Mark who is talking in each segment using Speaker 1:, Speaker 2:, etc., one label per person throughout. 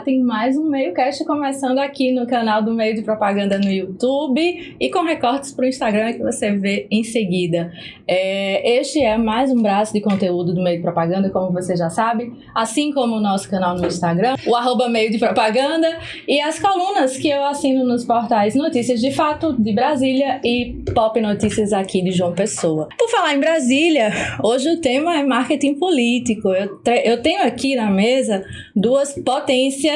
Speaker 1: tem mais um MeioCast começando aqui no canal do Meio de Propaganda no YouTube e com recortes para o Instagram que você vê em seguida. Este é mais um braço de conteúdo do Meio de Propaganda, como você já sabe, assim como o nosso canal no Instagram, o @Meio de Propaganda, e as colunas que eu assino nos portais Notícias de Fato de Brasília e Pop Notícias aqui de João Pessoa. Por falar em Brasília, hoje o tema é marketing político. Eu tenho aqui na mesa duas potências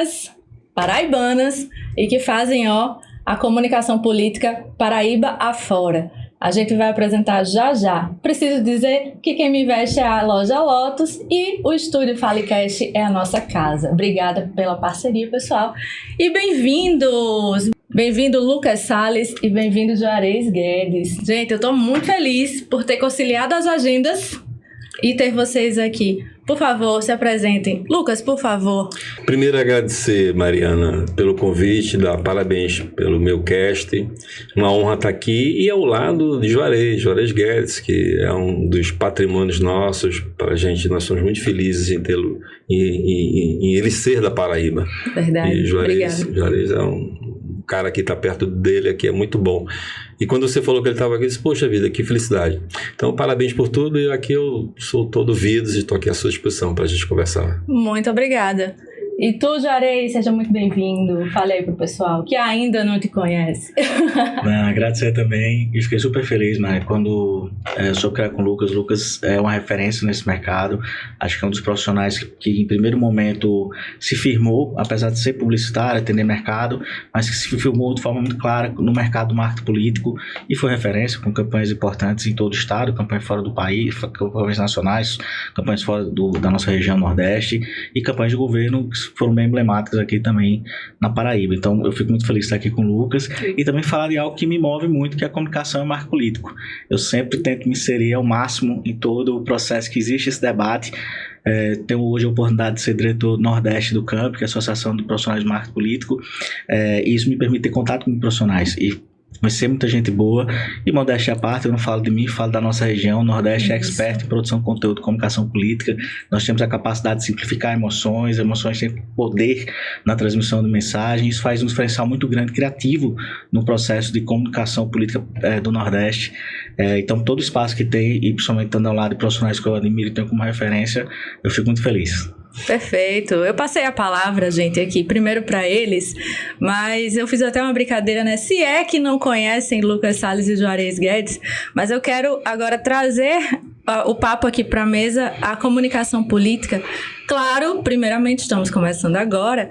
Speaker 1: paraibanas e que fazem a comunicação política Paraíba afora. A gente vai apresentar já. Preciso dizer que quem me veste é a Loja Lotus e o Estúdio Falecast é a nossa casa. Obrigada pela parceria, pessoal. E bem-vindos! Bem-vindo Lucas Salles e bem-vindo Juarez Guedes. Gente, eu tô muito feliz por ter conciliado as agendas e ter vocês aqui. Por favor, se apresentem. Lucas, por favor.
Speaker 2: Primeiro, agradecer, Mariana, pelo convite, dar parabéns pelo meu cast. Uma honra estar aqui e ao lado de Juarez Guedes, que é um dos patrimônios nossos. Para a gente, nós somos muito felizes em tê-lo, em ele ser da Paraíba.
Speaker 1: Verdade,
Speaker 2: e Juarez é um cara que está perto dele aqui, é muito bom. E quando você falou que ele estava aqui, eu disse, poxa vida, que felicidade. Então, parabéns por tudo e aqui eu sou todo ouvidos e estou aqui à sua disposição para a gente conversar.
Speaker 1: Muito obrigada. E tu, Juarez, seja muito bem-vindo. Fale aí pro pessoal que ainda não te conhece.
Speaker 3: Agradecer também e fiquei super feliz, né? Quando eu soube que era com o Lucas. Lucas é uma referência nesse mercado. Acho que é um dos profissionais que em primeiro momento se firmou, apesar de ser publicitário, atender mercado, mas que se firmou de forma muito clara no mercado do marketing político e foi referência com campanhas importantes em todo o estado, campanhas fora do país, campanhas nacionais, campanhas fora da nossa região Nordeste e campanhas de governo que foram bem emblemáticas aqui também na Paraíba. Então eu fico muito feliz de estar aqui com o Lucas e também falar de algo que me move muito, que é a comunicação e marketing político. Eu sempre tento me inserir ao máximo em todo o processo que existe esse debate. Tenho hoje a oportunidade de ser diretor Nordeste do CAMP, que é a Associação de Profissionais de Marketing Político, e isso me permite ter contato com profissionais e conhecer muita gente boa. E modéstia à parte, eu não falo de mim, falo da nossa região. O Nordeste é expert em produção de conteúdo, comunicação política. Nós temos a capacidade de simplificar emoções têm poder na transmissão de mensagem. Isso faz um diferencial muito grande, criativo, no processo de comunicação política do Nordeste. Então, todo o espaço que tem, e principalmente estando ao lado de profissionais que eu admiro e tenho como referência, eu fico muito feliz.
Speaker 1: Perfeito. Eu passei a palavra, gente, aqui primeiro para eles, mas eu fiz até uma brincadeira, né? Se é que não conhecem Lucas Salles e Juarez Guedes, mas eu quero agora trazer o papo aqui para a mesa, a comunicação política. Claro, primeiramente estamos começando agora,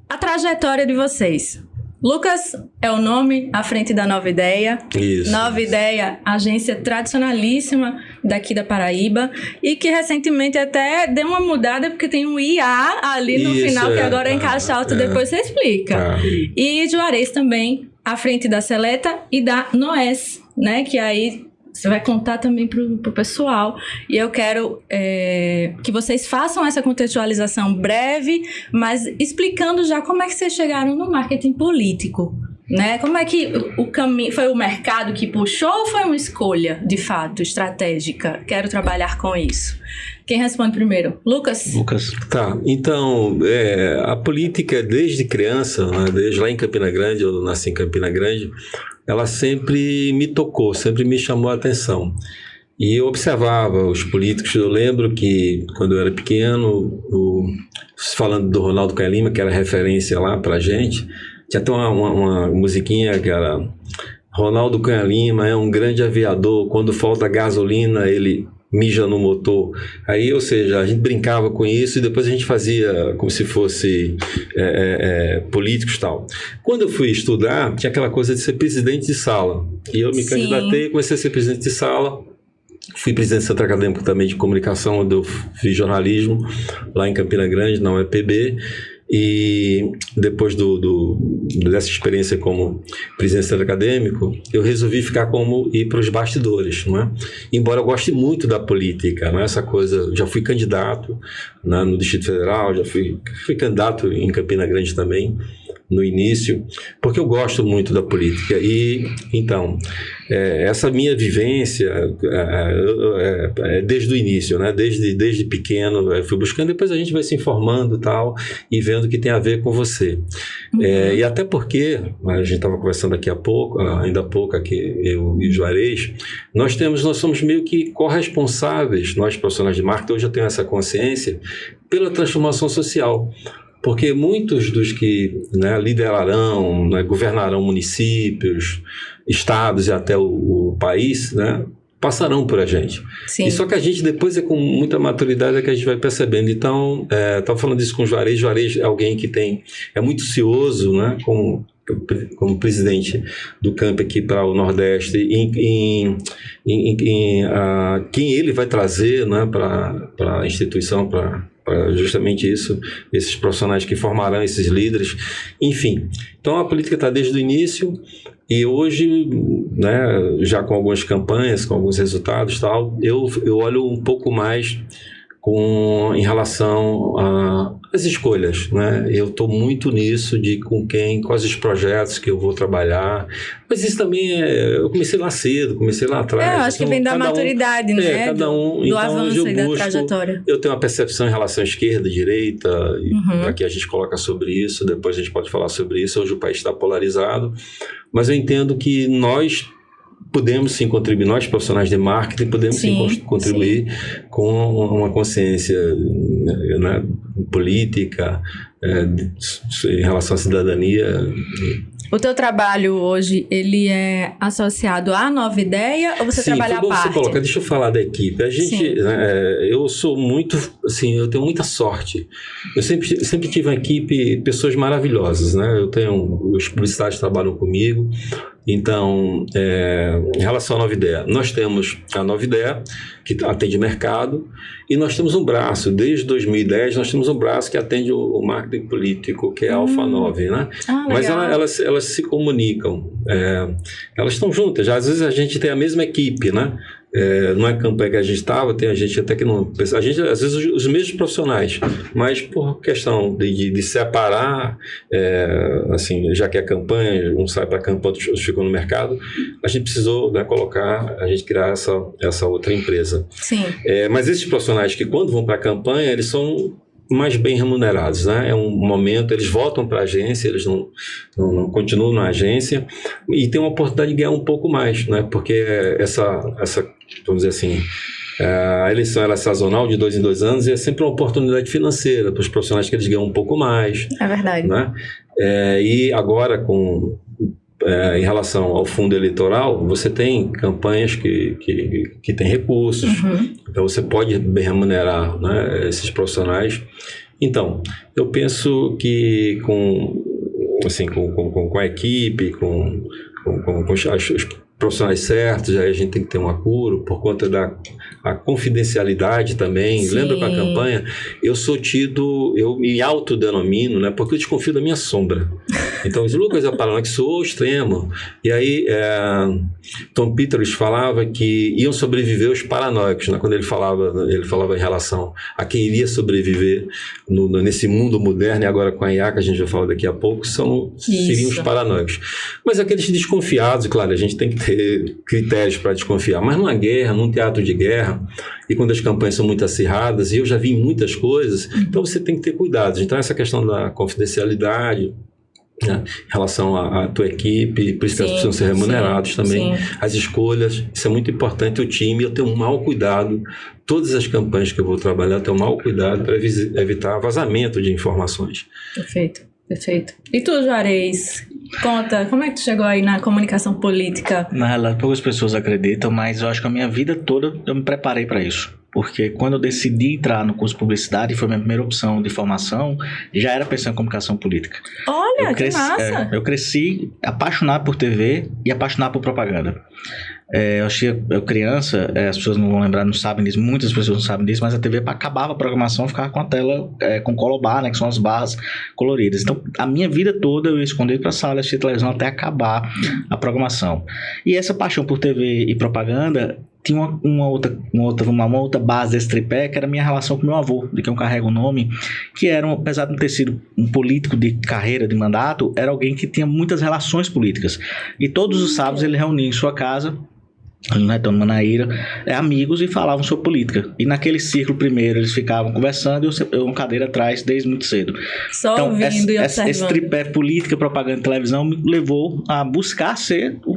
Speaker 1: a trajetória de vocês. Lucas é o nome à frente da Nova Ideia.
Speaker 2: Isso.
Speaker 1: Nova Ideia, agência tradicionalíssima daqui da Paraíba e que recentemente até deu uma mudada porque tem um IA ali no final que agora é em caixa alta, depois você explica. E Juarez também à frente da Seleta e da Noes, né? Que aí você vai contar também pro pessoal. E eu quero que vocês façam essa contextualização breve, mas explicando já como é que vocês chegaram no marketing político, né? Como é que o caminho... Foi o mercado que puxou ou foi uma escolha, de fato, estratégica? Quero trabalhar com isso. Quem responde primeiro? Lucas?
Speaker 2: Tá, então, a política desde criança, né, desde lá em Campina Grande, eu nasci em Campina Grande, ela sempre me tocou, sempre me chamou a atenção. E eu observava os políticos. Eu lembro que quando eu era pequeno, falando do Ronaldo Cunha Lima, que era referência lá pra gente, tinha até uma musiquinha que era: Ronaldo Cunha Lima é um grande aviador, quando falta gasolina ele mija no motor. Aí, ou seja, a gente brincava com isso e depois a gente fazia como se fosse políticos e tal. Quando eu fui estudar, tinha aquela coisa de ser presidente de sala. E eu me candidatei, comecei a ser presidente de sala. Fui presidente do Centro Acadêmico também de Comunicação, onde eu fiz jornalismo, lá em Campina Grande, na UEPB. E depois dessa experiência como presidente do Centro Acadêmico, eu resolvi ir para os bastidores, não é? Embora eu goste muito da política, não é? Essa coisa, já fui candidato no Distrito Federal, já fui candidato em Campina Grande também, no início, porque eu gosto muito da política. E, então, essa minha vivência desde o início, né? Desde pequeno, eu fui buscando, depois a gente vai se informando e tal, e vendo o que tem a ver com você. E até porque, a gente estava conversando ainda há pouco aqui, eu e o Juarez, nós somos meio que corresponsáveis, nós profissionais de marketing, hoje eu tenho essa consciência, pela transformação social. Porque muitos dos que, né, liderarão, né, governarão municípios, estados e até o país, né, passarão por a gente.
Speaker 1: Sim.
Speaker 2: E só que a gente depois com muita maturidade que a gente vai percebendo. Então, estava falando isso com o Juarez. Juarez é alguém que é muito cioso, né, como presidente do campo aqui para o Nordeste, quem ele vai trazer, né, para a instituição, para justamente isso, esses profissionais que formarão esses líderes, enfim. Então a política está desde o início e hoje, né, já com algumas campanhas, com alguns resultados, tal, eu olho um pouco mais em relação às escolhas, né? Eu estou muito nisso de quais os projetos que eu vou trabalhar, mas isso também eu comecei lá cedo, comecei lá atrás.
Speaker 1: Eu acho que vem da maturidade, né?
Speaker 2: Cada um.
Speaker 1: Do
Speaker 2: então,
Speaker 1: avanço e da trajetória.
Speaker 2: Eu tenho uma percepção em relação à esquerda, direita, aqui a gente coloca sobre isso, depois a gente pode falar sobre isso. Hoje o país está polarizado, mas eu entendo que nós podemos sim contribuir, nós profissionais de marketing podemos sim contribuir com uma consciência, né, política, em relação à cidadania.
Speaker 1: O teu trabalho hoje, ele é associado à Nova Ideia ou você trabalha à parte?
Speaker 2: Deixa eu falar da equipe. A gente, eu sou muito, assim, eu tenho muita sorte. Eu sempre tive uma equipe, pessoas maravilhosas, né? Os publicitários trabalham comigo. Então, em relação à Nova Ideia, nós temos a Nova Ideia, que atende mercado, e nós temos um braço, desde 2010, nós temos um braço que atende o marketing político, que é a Alfa 9, né? Mas elas se comunicam, elas estão juntas, às vezes a gente tem a mesma equipe, né? Não é campanha que a gente estava, tem a gente até que não... A gente, às vezes, os mesmos profissionais, mas por questão de separar, assim, já que a campanha, um sai para a campanha, outros ficam no mercado, a gente precisou, né, a gente criar essa outra empresa.
Speaker 1: Sim.
Speaker 2: Mas esses profissionais que quando vão para a campanha, eles são mais bem remunerados, né? É um momento, eles voltam para a agência, eles não continuam na agência e tem uma oportunidade de ganhar um pouco mais, né? Porque essa vamos dizer assim, a eleição ela é sazonal de 2 em 2 anos e é sempre uma oportunidade financeira para os profissionais que eles ganham um pouco mais.
Speaker 1: É verdade.
Speaker 2: Né? E agora em relação ao fundo eleitoral, você tem campanhas que têm recursos, então você pode bem remunerar, né, esses profissionais. Então, eu penso que com a equipe, com os profissionais certos, aí a gente tem que ter um apuro por conta da confidencialidade também. Sim. Lembra com a campanha? Eu me autodenomino, né? Porque eu desconfio da minha sombra. Então, o Lucas é paranoico, sou extremo. E aí, Tom Peters falava que iam sobreviver os paranoicos, né? Quando ele falava em relação a quem iria sobreviver nesse mundo moderno, e agora com a IA, que a gente vai falar daqui a pouco, seriam os paranoicos. Mas aqueles desconfiados, claro, a gente tem que ter critérios para desconfiar. Mas numa guerra, num teatro de guerra, e quando as campanhas são muito acirradas, e eu já vi muitas coisas, então você tem que ter cuidado. Então, essa questão da confidencialidade, né, em relação à tua equipe, por isso que eles precisam ser remunerados também. Sim. As escolhas, isso é muito importante. O time, eu tenho um mau cuidado. Todas as campanhas que eu vou trabalhar, eu tenho um mau cuidado para evitar vazamento de informações.
Speaker 1: Perfeito. E tu, Juarez? Conta, como é que tu chegou aí na comunicação política?
Speaker 3: Na realidade, poucas pessoas acreditam, mas eu acho que a minha vida toda eu me preparei para isso. Porque quando eu decidi entrar no curso de publicidade, foi a minha primeira opção de formação, já era pensando em comunicação política.
Speaker 1: Olha, que massa!
Speaker 3: Eu cresci apaixonado por TV e apaixonado por propaganda. Eu criança, as pessoas não vão lembrar, não sabem disso, muitas pessoas não sabem disso, mas a TV acabava a programação, ficava com a tela com colobar, né, que são as barras coloridas. Então, a minha vida toda eu ia esconder para a sala, assistir televisão até acabar a programação. E essa paixão por TV e propaganda tinha uma outra base desse tripé, que era a minha relação com meu avô, de quem eu carrego o nome, que era, apesar de não ter sido um político de carreira, de mandato, era alguém que tinha muitas relações políticas. E todos os sábados ele reunia em sua casa, ali no Retão, Manaíra, amigos, e falavam sobre política. E naquele círculo primeiro eles ficavam conversando e eu uma cadeira atrás desde muito cedo.
Speaker 1: Só então, ouvindo e observando.
Speaker 3: Esse tripé política, propaganda e televisão me levou a buscar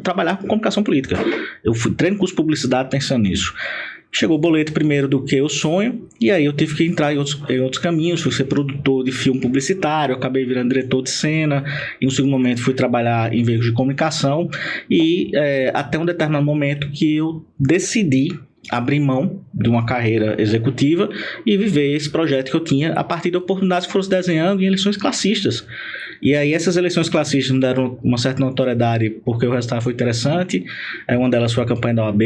Speaker 3: trabalhar com comunicação política. Eu treino curso de publicidade pensando nisso. Chegou o boleto primeiro do que o sonho, e aí eu tive que entrar em outros caminhos. Fui ser produtor de filme publicitário, acabei virando diretor de cena. Em um segundo momento fui trabalhar em veículos de comunicação, e até um determinado momento que eu decidi abrir mão de uma carreira executiva e viver esse projeto que eu tinha a partir de oportunidades que foram se desenhando em eleições classistas. E aí essas eleições classistas me deram uma certa notoriedade porque o resultado foi interessante. Uma delas foi a campanha da OAB,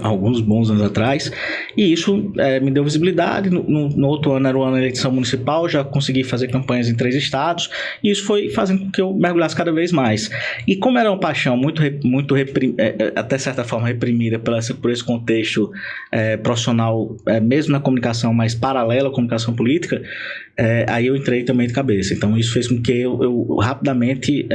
Speaker 3: alguns bons anos atrás, e isso me deu visibilidade. No outro ano era o ano da eleição municipal, já consegui fazer campanhas em 3 estados, e isso foi fazendo com que eu mergulhasse cada vez mais. E como era uma paixão muito até certa forma reprimida por esse contexto profissional, mesmo na comunicação, mas paralela à comunicação política, aí eu entrei também de cabeça. Então isso fez com que eu rapidamente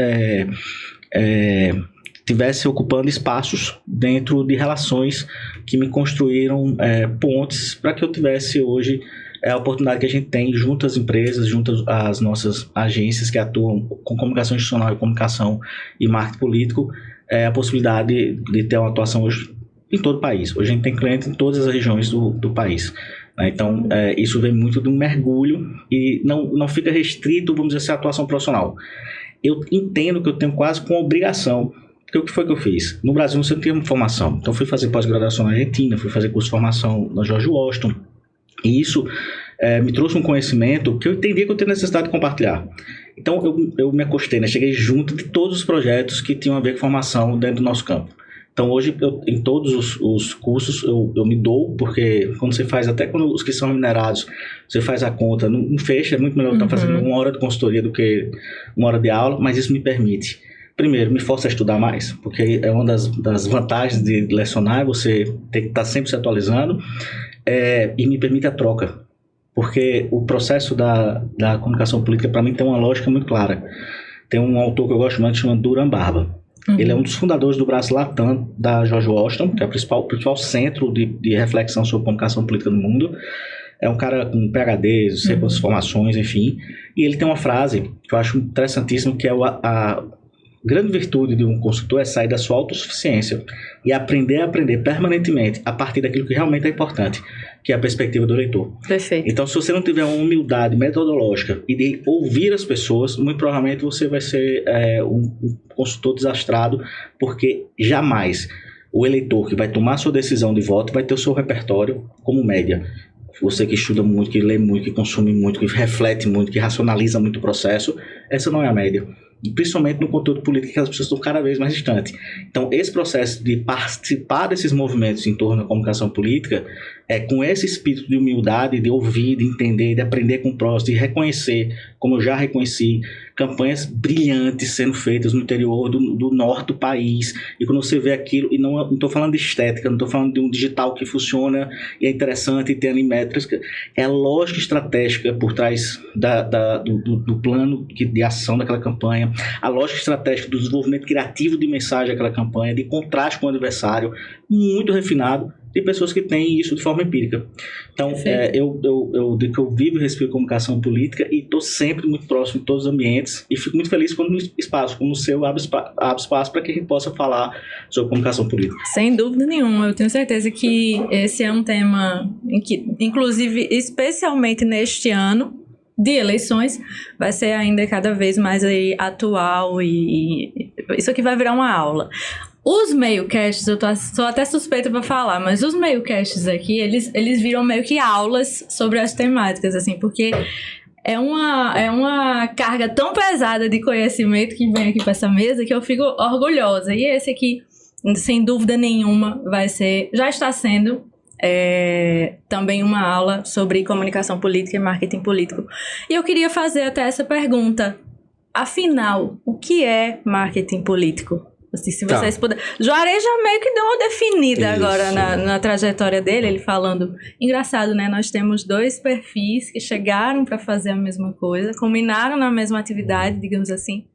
Speaker 3: estivesse ocupando espaços dentro de relações que me construíram pontes para que eu tivesse hoje a oportunidade que a gente tem junto às empresas, junto às nossas agências que atuam com comunicação institucional e comunicação e marketing político, a possibilidade de ter uma atuação hoje em todo o país. Hoje a gente tem clientes em todas as regiões do país. Então, isso vem muito de um mergulho e não fica restrito, vamos dizer assim, à atuação profissional. Eu entendo que eu tenho quase com obrigação. Porque o que foi que eu fiz? No Brasil você não tinha formação. Então fui fazer pós-graduação na Argentina, fui fazer curso de formação na George Washington. E isso me trouxe um conhecimento que eu entendia que eu tinha necessidade de compartilhar. Então eu me acostei, cheguei junto de todos os projetos que tinham a ver com formação dentro do nosso campo. Então hoje, em todos os cursos, eu me dou, porque quando você faz, até quando os que são remunerados, você faz a conta, não fecha, é muito melhor estar fazendo 1 hora de consultoria do que 1 hora de aula, mas isso me permite. Primeiro, me força a estudar mais, porque é uma das vantagens de lecionar, você tem que estar sempre se atualizando, e me permite a troca, porque o processo da comunicação política, para mim, tem uma lógica muito clara. Tem um autor que eu gosto muito, chamado Duran Barba. Ele é um dos fundadores do braço Latam da George Washington, que é o principal centro de reflexão sobre comunicação política no mundo. É um cara com PhD, sei quantas formações, enfim. E ele tem uma frase que eu acho interessantíssima, que é a grande virtude de um consultor é sair da sua autossuficiência e aprender a aprender permanentemente a partir daquilo que realmente é importante, que é a perspectiva do leitor.
Speaker 1: Perfeito.
Speaker 3: Então, se você não tiver uma humildade metodológica e de ouvir as pessoas, muito provavelmente você vai ser um consultor desastrado, porque jamais o eleitor que vai tomar sua decisão de voto vai ter o seu repertório como média. Você que estuda muito, que lê muito, que consome muito, que reflete muito, que racionaliza muito o processo, essa não é a média. E principalmente no conteúdo político, que as pessoas estão cada vez mais distantes. Então, esse processo de participar desses movimentos em torno da comunicação política com esse espírito de humildade, de ouvir, de entender, de aprender com o próximo, de reconhecer, como eu já reconheci, campanhas brilhantes sendo feitas no interior do norte do país, e quando você vê aquilo, e não estou falando de estética, não estou falando de um digital que funciona e é interessante e tem ali métricas, é a lógica estratégica por trás do plano de ação daquela campanha, a lógica estratégica do desenvolvimento criativo de mensagem daquela campanha, de contraste com o adversário, muito refinado, de pessoas que têm isso de forma empírica. Então, eu vivo e respiro comunicação política e estou sempre muito próximo de todos os ambientes e fico muito feliz quando um espaço como o seu abre espaço para que a gente possa falar sobre comunicação política.
Speaker 1: Sem dúvida nenhuma. Eu tenho certeza que esse é um tema em que, inclusive, especialmente neste ano de eleições, vai ser ainda cada vez mais aí atual e isso aqui vai virar uma aula. Os meiocasts, eu sou até suspeita para falar, mas os meiocasts aqui, eles viram meio que aulas sobre as temáticas, assim, porque é uma carga tão pesada de conhecimento que vem aqui para essa mesa que eu fico orgulhosa. E esse aqui, sem dúvida nenhuma, já está sendo também uma aula sobre comunicação política e marketing político. E eu queria fazer até essa pergunta. Afinal, o que é marketing político? Assim, se vocês puderem. Juarez já meio que deu uma definida agora na trajetória dele, ele falando. Engraçado, né? Nós temos 2 perfis que chegaram para fazer a mesma coisa, combinaram na mesma atividade, digamos assim,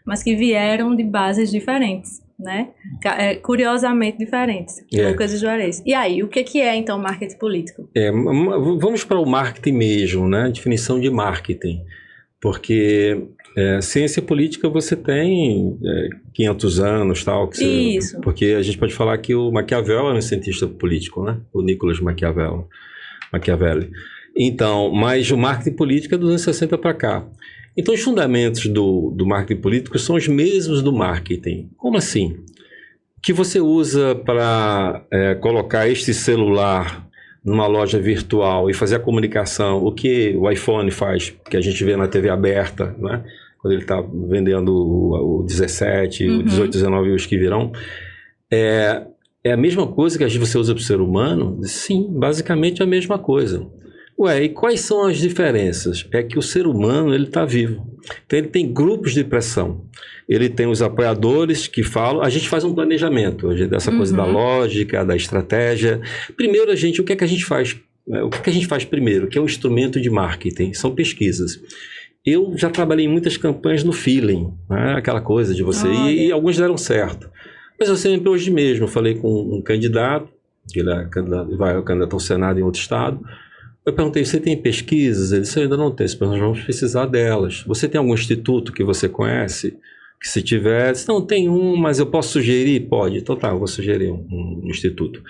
Speaker 1: mas que vieram de bases diferentes, né? Curiosamente diferentes, Lucas e Juarez. E aí, o que é então marketing político?
Speaker 2: Vamos para o marketing mesmo, né? A definição de marketing. Porque ciência política você tem 500 anos, tal.
Speaker 1: Isso.
Speaker 2: Porque a gente pode falar que o Maquiavel era um cientista político, né? O Nicolas Machiavelli. Então, mas o marketing político é dos anos 60 para cá. Então, os fundamentos do marketing político são os mesmos do marketing. Como assim? Que você usa para colocar este celular numa loja virtual e fazer a comunicação, o que o iPhone faz, que a gente vê na TV aberta, né? Quando ele está vendendo o 17, o 18, 19 e os que virão. É a mesma coisa que você usa para o ser humano? Sim, basicamente é a mesma coisa. E quais são as diferenças? É que o ser humano, ele está vivo. Então, ele tem grupos de pressão. Ele tem os apoiadores que falam... A gente faz um planejamento, dessa coisa da lógica, da estratégia. Primeiro, o que é que a gente faz? O que é que a gente faz primeiro? Que é um instrumento de marketing. São pesquisas. Eu já trabalhei em muitas campanhas no feeling, né? Aquela coisa de você... E alguns deram certo. Mas eu sempre, hoje mesmo, falei com um candidato, que ele vai candidato ao Senado em outro estado. Eu perguntei, você tem pesquisas? Ele disse, eu ainda não tenho, mas nós vamos precisar delas. Você tem algum instituto que você conhece? Que se tiver, disse, não, tem um, mas eu posso sugerir? Pode. Então tá, eu vou sugerir um instituto.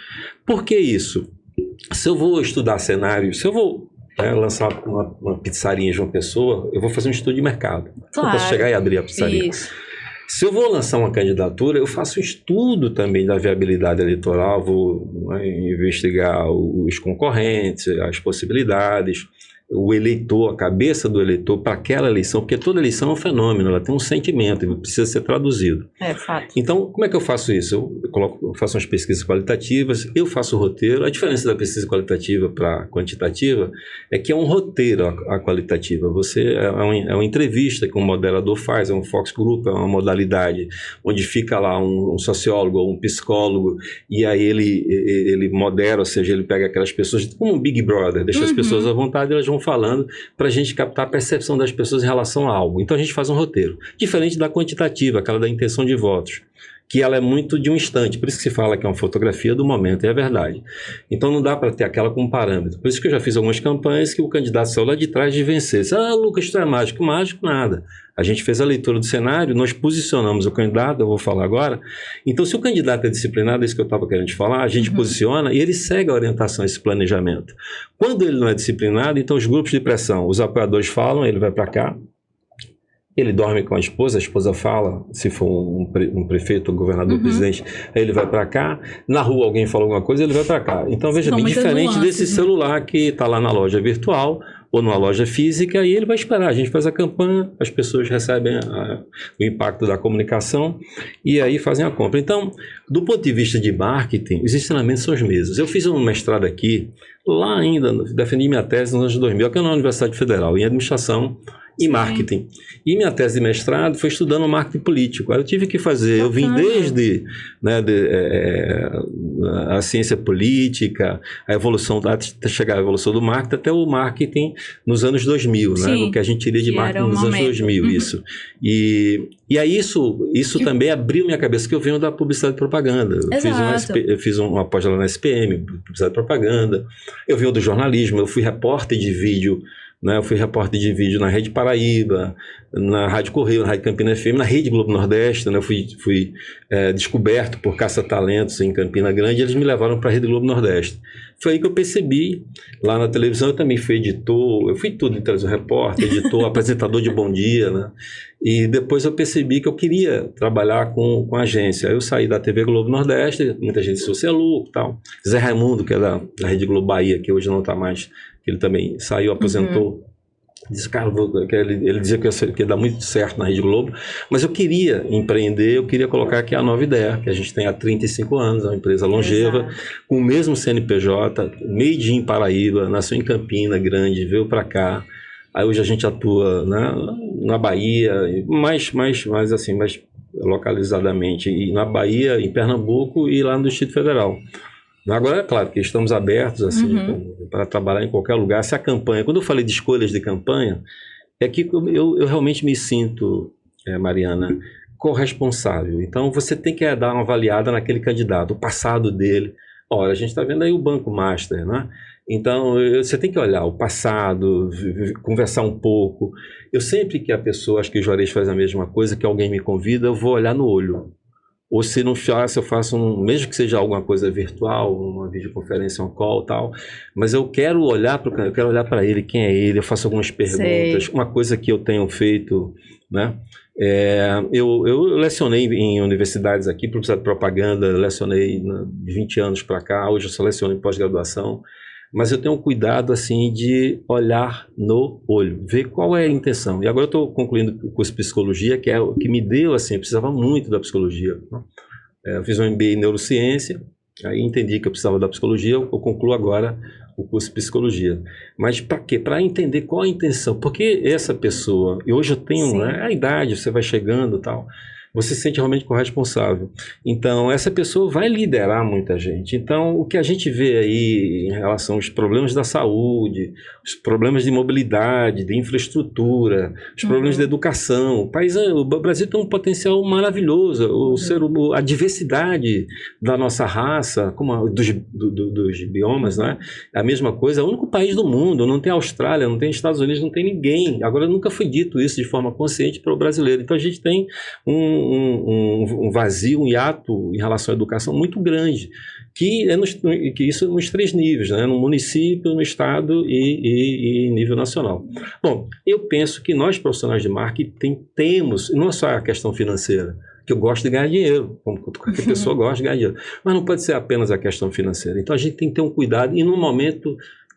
Speaker 2: Por que isso? Se eu vou estudar cenário, se eu vou lançar uma pizzaria de uma pessoa, eu vou fazer um estudo de mercado. Claro. Eu posso chegar e abrir a pizzaria. Isso. Se eu vou lançar uma candidatura, eu faço um estudo também da viabilidade eleitoral, vou investigar os concorrentes, as possibilidades, o eleitor, a cabeça do eleitor para aquela eleição, porque toda eleição é um fenômeno, ela tem um sentimento, ele precisa ser traduzido.
Speaker 1: Fato.
Speaker 2: Então, como é que eu faço isso? Eu faço umas pesquisas qualitativas, eu faço o roteiro. A diferença da pesquisa qualitativa para quantitativa é que é um roteiro a qualitativa. Você é uma entrevista que um moderador faz, é um Fox Group, é uma modalidade onde fica lá um sociólogo ou um psicólogo e aí ele modera, ou seja, ele pega aquelas pessoas, como um Big Brother, deixa as pessoas à vontade, elas vão falando para a gente captar a percepção das pessoas em relação a algo. Então a gente faz um roteiro. Diferente da quantitativa, aquela da intenção de votos, que ela é muito de um instante. Por isso que se fala que é uma fotografia do momento, e é verdade. Então não dá para ter aquela como parâmetro. Por isso que eu já fiz algumas campanhas que o candidato saiu lá de trás de vencer. Lucas, tu é mágico. Mágico nada. A gente fez a leitura do cenário, nós posicionamos o candidato, eu vou falar agora. Então, se o candidato é disciplinado, é isso que eu estava querendo te falar, a gente posiciona e ele segue a orientação, esse planejamento. Quando ele não é disciplinado, então os grupos de pressão, os apoiadores falam, ele vai para cá, ele dorme com a esposa fala, se for um prefeito, um governador, presidente, aí ele vai para cá, na rua alguém fala alguma coisa, ele vai para cá. Então, veja bem, diferente desse celular que está lá na loja virtual, ou numa loja física, e ele vai esperar. A gente faz a campanha, as pessoas recebem o impacto da comunicação e aí fazem a compra. Então, do ponto de vista de marketing, os ensinamentos são os mesmos. Eu fiz um mestrado aqui, lá ainda, defendi minha tese nos anos 2000, aqui na Universidade Federal, em administração e marketing. E minha tese de mestrado foi estudando marketing político. Aí eu tive que fazer, eu vim desde a ciência política, a evolução, até chegar à evolução do marketing, até o marketing nos anos 2000, né? O que a gente diria de marketing nos anos 2000, isso. E aí isso também abriu minha cabeça, que eu venho da publicidade e propaganda. Eu fiz uma pós lá na SPM, publicidade e propaganda. Eu venho do jornalismo, eu fui repórter de vídeo, né? Eu fui repórter de vídeo na Rede Paraíba, na Rádio Correio, na Rádio Campina FM, na Rede Globo Nordeste, né? Eu fui descoberto por caça-talentos em Campina Grande, e eles me levaram para a Rede Globo Nordeste. Foi aí que eu percebi, lá na televisão eu também fui editor, eu fui tudo, televisão, repórter, editor, apresentador de Bom Dia, né? E depois eu percebi que eu queria trabalhar com agência. Aí eu saí da TV Globo Nordeste, muita gente disse, você é louco, tal. Zé Raimundo, que é da Rede Globo Bahia, que hoje não está mais, que ele também saiu, aposentou, disse, cara, ele dizia que ia dar muito certo na Rede Globo, mas eu queria empreender, eu queria colocar aqui a Nova Ideia, que a gente tem há 35 anos, é uma empresa longeva, com o mesmo CNPJ, made in Paraíba, nasceu em Campina Grande, veio para cá, aí hoje a gente atua, né, na Bahia, mais localizadamente na Bahia, em Pernambuco e lá no Distrito Federal. Agora, é claro que estamos abertos assim, para trabalhar em qualquer lugar. Se a campanha, quando eu falei de escolhas de campanha, é que eu realmente me sinto, Mariana, corresponsável. Então, você tem que dar uma avaliada naquele candidato, o passado dele. Olha, a gente está vendo aí o Banco Master, né? Então, você tem que olhar o passado, conversar um pouco. Eu sempre que a pessoa, acho que o Juarez faz a mesma coisa, que alguém me convida, eu vou olhar no olho. Ou se não faço, eu faço mesmo que seja alguma coisa virtual, uma videoconferência, um call e tal, mas eu quero olhar para ele, quem é ele, eu faço algumas perguntas. Uma coisa que eu tenho feito, né? Eu lecionei em universidades aqui, professor de propaganda, lecionei de 20 anos para cá, hoje eu só leciono em pós-graduação, mas eu tenho um cuidado assim de olhar no olho, ver qual é a intenção. E agora eu estou concluindo o curso de psicologia, que é o que me deu assim, eu precisava muito da psicologia. Eu fiz um MBA em neurociência, aí entendi que eu precisava da psicologia, eu concluo agora o curso de psicologia. Mas para quê? Para entender qual a intenção. Porque essa pessoa, e hoje eu tenho a idade, você vai chegando e tal, você se sente realmente corresponsável. Então, essa pessoa vai liderar muita gente. Então, o que a gente vê aí em relação aos problemas da saúde, os problemas de mobilidade, de infraestrutura, os problemas de educação. O Brasil tem um potencial maravilhoso. A diversidade da nossa raça, como dos biomas, né? A mesma coisa, é o único país do mundo. Não tem Austrália, não tem Estados Unidos, não tem ninguém. Agora, nunca foi dito isso de forma consciente para o brasileiro. Então, a gente tem um vazio, um hiato em relação à educação muito grande, que isso nos 3 níveis, né? No município, no estado e nível nacional. Bom, eu penso que nós profissionais de marketing temos, não é só a questão financeira, que eu gosto de ganhar dinheiro, como qualquer pessoa gosta de ganhar dinheiro, mas não pode ser apenas a questão financeira. Então a gente tem que ter um cuidado, e num momento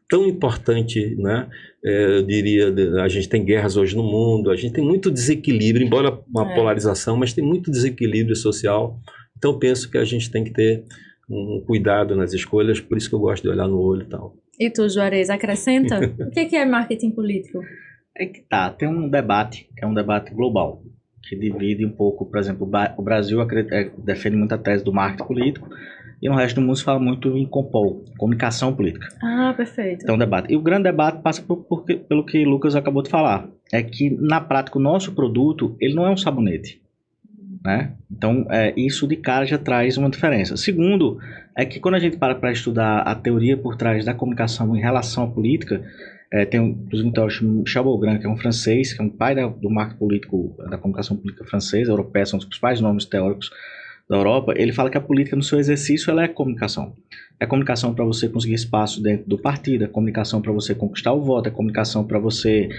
Speaker 2: tão importante, né? Eu diria, a gente tem guerras hoje no mundo, a gente tem muito desequilíbrio, embora uma polarização, mas tem muito desequilíbrio social. Então eu penso que a gente tem que ter um cuidado nas escolhas, por isso que eu gosto de olhar no olho e tal.
Speaker 1: E tu, Juarez, acrescenta? O que é marketing político?
Speaker 3: Tem um debate, que é um debate global, que divide um pouco, por exemplo, o Brasil defende muita tese do marketing político, e no resto do mundo se fala muito em COMPOL, comunicação política.
Speaker 1: Ah, perfeito.
Speaker 3: Então, debate. E o grande debate passa pelo que o Lucas acabou de falar. É que, na prática, o nosso produto, ele não é um sabonete, né? Então, isso de cara já traz uma diferença. Segundo, é que quando a gente para estudar a teoria por trás da comunicação em relação à política, tem inclusive um teórico chamado Chateaubriand, que é um francês, que é um pai do marketing político, da comunicação política francesa, europeia, são os principais nomes teóricos da Europa. Ele fala que a política no seu exercício ela é comunicação. É comunicação para você conseguir espaço dentro do partido, é comunicação para você conquistar o voto, é comunicação para você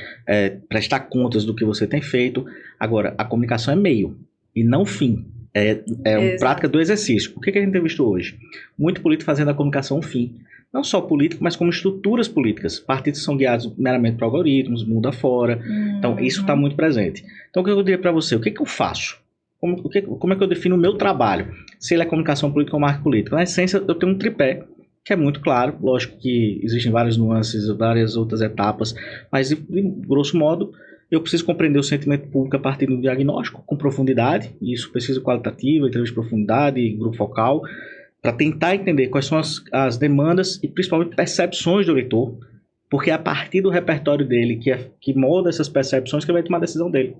Speaker 3: prestar contas do que você tem feito. Agora, a comunicação é meio e não fim. É uma prática do exercício. O que a gente tem visto hoje? Muito político fazendo a comunicação um fim. Não só político, mas como estruturas políticas. Partidos são guiados meramente por algoritmos, mundo afora. Então, isso está muito presente. Então, o que eu diria para você? O que eu faço? Como é que eu defino o meu trabalho? Se ele é comunicação política ou marketing político? Na essência, eu tenho um tripé, que é muito claro. Lógico que existem várias nuances, várias outras etapas, mas, de grosso modo, eu preciso compreender o sentimento público a partir do diagnóstico, com profundidade, e isso pesquisa qualitativa, entrevista de profundidade, grupo focal, para tentar entender quais são as demandas e, principalmente, percepções do eleitor, porque é a partir do repertório dele que molda essas percepções que ele vai tomar a decisão dele.